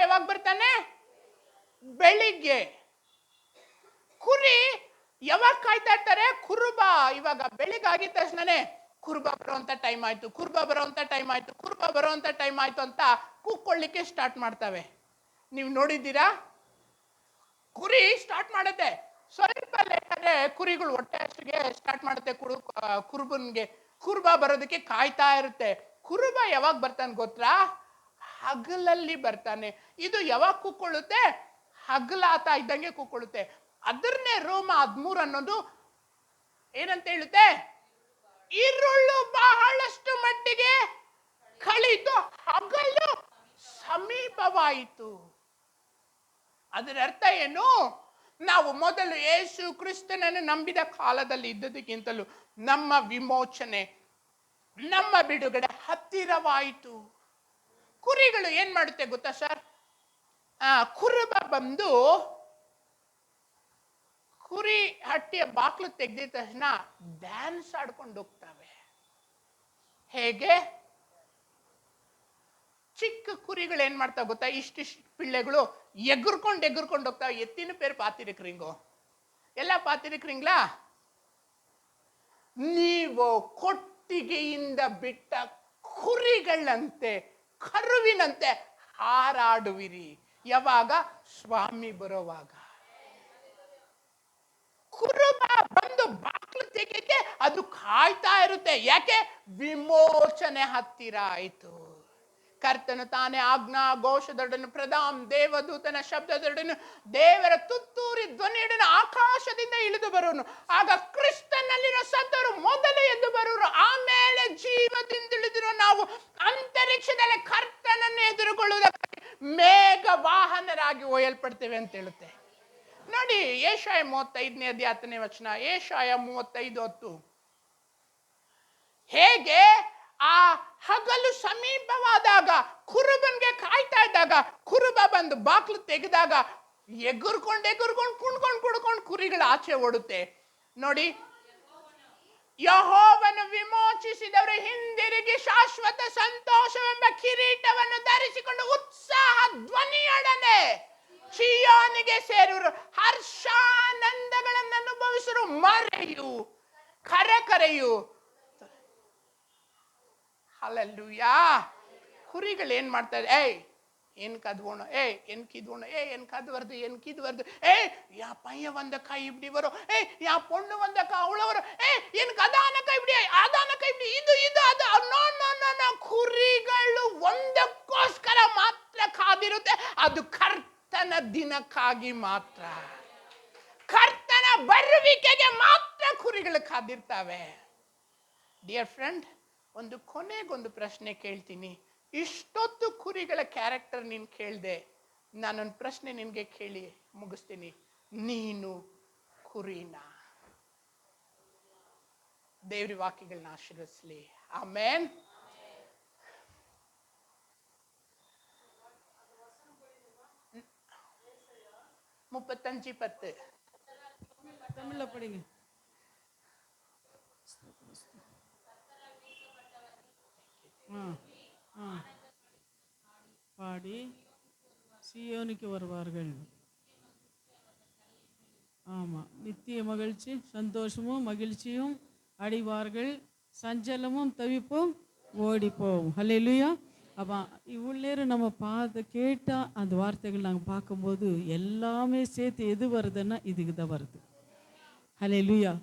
ಯಾವಾಗ ಬರ್ತಾನೆ? ಬೆಳಿಗ್ಗೆ. ಕುರಿ ಯಾವಾಗ ಕಾಯ್ತಾ ಇರ್ತಾರೆ? ಕುರುಬ ಇವಾಗ ಬೆಳಿಗ್ಗೆ ತಕ್ಷಣನೇ ಕುರುಬ ಬರುವಂತ ಟೈಮ್ ಆಯ್ತು ಅಂತ ಕೂಕ್ಕೊಳ್ಳಿಕ್ಕೆ ಸ್ಟಾರ್ಟ್ ಮಾಡ್ತವೆ. ನೀವು ನೋಡಿದ್ದೀರಾ? ಕುರಿ ಸ್ಟಾರ್ಟ್ ಮಾಡುತ್ತೆ. ಸ್ವಲ್ಪ ಲೇಟಾದ್ರೆ ಕುರಿಗಳು ಹೊಟ್ಟೆ ಅಷ್ಟಿಗೆ ಸ್ಟಾರ್ಟ್ ಮಾಡುತ್ತೆ. ಕುರುಬ ಬರೋದಕ್ಕೆ ಕಾಯ್ತಾ ಇರುತ್ತೆ. ಕುರುಬ ಯಾವಾಗ ಬರ್ತಾನೆ ಗೊತ್ತಾ? ಹಗಲಲ್ಲಿ ಬರ್ತಾನೆ. ಇದು ಯಾವಾಗ ಕೂಕ್ಕೊಳ್ಳುತ್ತೆ? ಹಗಲಾತ ಇದ್ದಂಗೆ ಕೂಕ್ಕೊಳ್ಳುತ್ತೆ. ಅದನ್ನೇ ರೋಮ 13 ಅನ್ನೋದು ಏನಂತ ಹೇಳುತ್ತೆ? ಇರುಳು ಬಹಳಷ್ಟು ಮಟ್ಟಿಗೆ ಕಳಿತು, ಹಗಲು ಸಮೀಪವಾಯಿತು. ಅದರ ಅರ್ಥ ಏನು? ನಾವು ಮೊದಲು ಯೇಸು ಕ್ರಿಸ್ತನನ್ನು ನಂಬಿದ ಕಾಲದಲ್ಲಿ ಇದ್ದದಕ್ಕಿಂತಲೂ ನಮ್ಮ ವಿಮೋಚನೆ, ನಮ್ಮ ಬಿಡುಗಡೆ ಹತ್ತಿರವಾಯಿತು. ಕುರಿಗಳು ಏನ್ ಮಾಡುತ್ತೆ ಗೊತ್ತಾ ಸರ್? ಕುರುಬ ಬಂದು ಕುರಿ ಹಟ್ಟಿಯ ಬಾಕ್ಲು ತೆಗೆದ ತಕ್ಷಣ ಡ್ಯಾನ್ಸ್ ಆಡ್ಕೊಂಡು ಹೋಗ್ತವೆ. ಹೇಗೆ? ಚಿಕ್ಕ ಕುರಿಗಳು ಏನ್ ಮಾಡ್ತಾವ ಗೊತ್ತಾ? ಇಷ್ಟಿಷ್ಟು ಪಿಳ್ಳೆಗಳು ಎಗುರ್ಕೊಂಡು ಹೋಗ್ತಾವೆ. ಎತ್ತಿನ ಪೇರು ಪಾತಿರಕ್ರಿಂಗೋ ಎಲ್ಲ ಪಾತಿರಕ್ರಿಂಗ್ಲಾ. ನೀವು ಕೊಟ್ಟಿಗೆಯಿಂದ ಬಿಟ್ಟ ಕುರಿಗಳಂತೆ, ಕರುವಿನಂತೆ ಹಾರಾಡುವಿರಿ. ಯಾವಾಗ? ಸ್ವಾಮಿ ಬರೋವಾಗ. ಸಿಗಲಿಕ್ಕೆ ಅದು ಕಾಯ್ತಾ ಇರುತ್ತೆ. ಯಾಕೆ? ವಿಮೋಚನೆ ಹತ್ತಿರ ಆಯಿತು. ಕರ್ತನು ತಾನೇ ಆಜ್ಞಾ ಘೋಷದೊಡನೆ ಪ್ರಧಾನ ದೇವದೂತನ ಶಬ್ದದೊಡನೆ ದೇವರ ತುತ್ತೂರಿ ಧ್ವನಿಯೊಡನೆ ಆಕಾಶದಿಂದ ಇಳಿದು ಬರುವನು. ಆಗ ಕ್ರಿಸ್ತನಲ್ಲಿರೋ ಸತ್ತವರು ಮೊದಲು ಎದ್ದು ಬರುವರು. ಆಮೇಲೆ ಜೀವದಿಂದಿಳಿದಿರೋ ನಾವು ಅಂತರಿಕ್ಷದಲ್ಲಿ ಕರ್ತನನ್ನು ಎದುರುಗೊಳ್ಳುವುದಕ್ಕೆ ಮೇಘ ವಾಹನರಾಗಿ ಒಯ್ಯಲ್ಪಡ್ತೇವೆ ಅಂತ ಹೇಳುತ್ತೆ. ನೋಡಿ, ಯೆಶಾಯ 35ನೇ ಅಧ್ಯಾಯ 10ನೇ ವಚನ. ಯೆಶಾಯ 35:10. ಹೇಗೆ ಆ ಹಗಲು ಸಮೀಪವಾದಾಗ ಕುರುಬನ್ಗೆ ಕಾಯ್ತಾ ಇದ್ದಾಗ ಕುರುಬ ಬಂದು ಬಾಕ್ಲು ತೆಗೆದಾಗ ಎಗುರ್ಕೊಂಡು ಕುಣ್ಕೊಂಡು ಕುಡ್ಕೊಂಡು ಕುರಿಗಳು ಆಚೆ ಓಡುತ್ತೆ. ನೋಡಿ, ಯೆಹೋವನು ವಿಮೋಚಿಸಿದವರು ಹಿಂದಿರುಗಿ ಶಾಶ್ವತ ಸಂತೋಷವೆಂಬ ಕಿರೀಟವನ್ನು ಧರಿಸಿಕೊಂಡು ಉತ್ಸಾಹ ಧ್ವನಿಯೊಡನೆ ಚೀಯೋನಿಗೆ ಸೇರುವರು. ಹರ್ಷಾನಂದಗಳನ್ನು ಅನುಭವಿಸರು. ಮರೆಯು ಕರೆಯು. ಹಲ್ಲೆಲೂಯಾ. ಕುರಿಗಳು ಏನ್ ಮಾಡ್ತಾರೆ? என் கதுவோணும், என் கிதுவோணும், என் கது வருது, என் கிது வருது, என் பையன் வந்தக்கா இப்படி வரும், என் பொண்ணு வந்தக்கா அவ்வளோ வரும், எனக்கு அதானக்கா இப்படி அதானக்கா இப்படி ಇದು ಅದು. No no no no. ಕುರಿಗಳು ಒಂದಕ್ಕೋಸ್ಕರ ಮಾತ್ರ ಕಾದಿರುತ್ತೆ. ಅದು ಕರ್ತನ ದಿನಕ್ಕಾಗಿ ಮಾತ್ರ, ಕರ್ತನ ಬರುವಿಕೆಗೆ ಮಾತ್ರ ಕುರಿಗಳು ಕಾದಿರ್ತಾವೆ. ಡಿಯರ್ ಫ್ರೆಂಡ್, ಕೊನೆಗೊಂದು ಪ್ರಶ್ನೆ ಕೇಳ್ತೀನಿ. ಇಷ್ಟೊತ್ತು ಕುರಿಗಳ ಕ್ಯಾರೆಕ್ಟರ್ ನೀನು ಕೇಳಿದೆ. ನಾನೊಂದು ಪ್ರಶ್ನೆ ನಿನಗೆ ಕೇಳಿ ಮುಗಿಸ್ತೀನಿ. ನೀನು ಕುರಿನಾ? ದೇವ್ರ ವಾಕ್ಯಗಳನ್ನ ಆಶೀರ್ವದಿಸಲಿ. ಆಮೆನ್. முப்பத்தஞ்சு 10
தமிழ்ல படிங்க. பாடி சீயோனுக்கு வருவார்கள். ஆமாம், நித்திய மகிழ்ச்சி சந்தோஷமும் மகிழ்ச்சியும் அடைவார்கள், சஞ்சலமும் தவிப்பும் ஓடிப்போம். ஹல்லேலூயா. அப்போ இவ்வளோ நேரம் நம்ம கேட்டால் அந்த வார்த்தைகள் நாங்கள் பார்க்கும்போது எல்லாமே சேர்த்து எது வருதுன்னா இதுக்கு தான் வருது. ஹல்லேலூயா.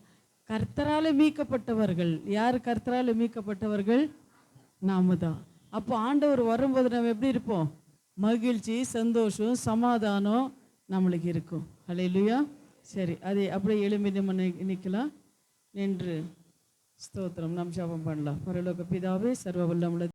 கர்த்தரால் மீட்கப்பட்டவர்கள் யார்? கர்த்தரால் மீட்கப்பட்டவர்கள் நாம தான். அப்போ ஆண்டவர் வரும்போது நம்ம எப்படி இருப்போம்? மகிழ்ச்சி, சந்தோஷம், சமாதானம் நம்மளுக்கு இருக்கும். ஹல்லேலூயா. சரி, அதை அப்படியே எழும்பி நம்ம நிற்கலாம். நின்று ஸ்தோத்திரம் நாம் ஜெபம் பண்ணலாம். பரலோக பிதாவே, சர்வ வல்லமையுள்ள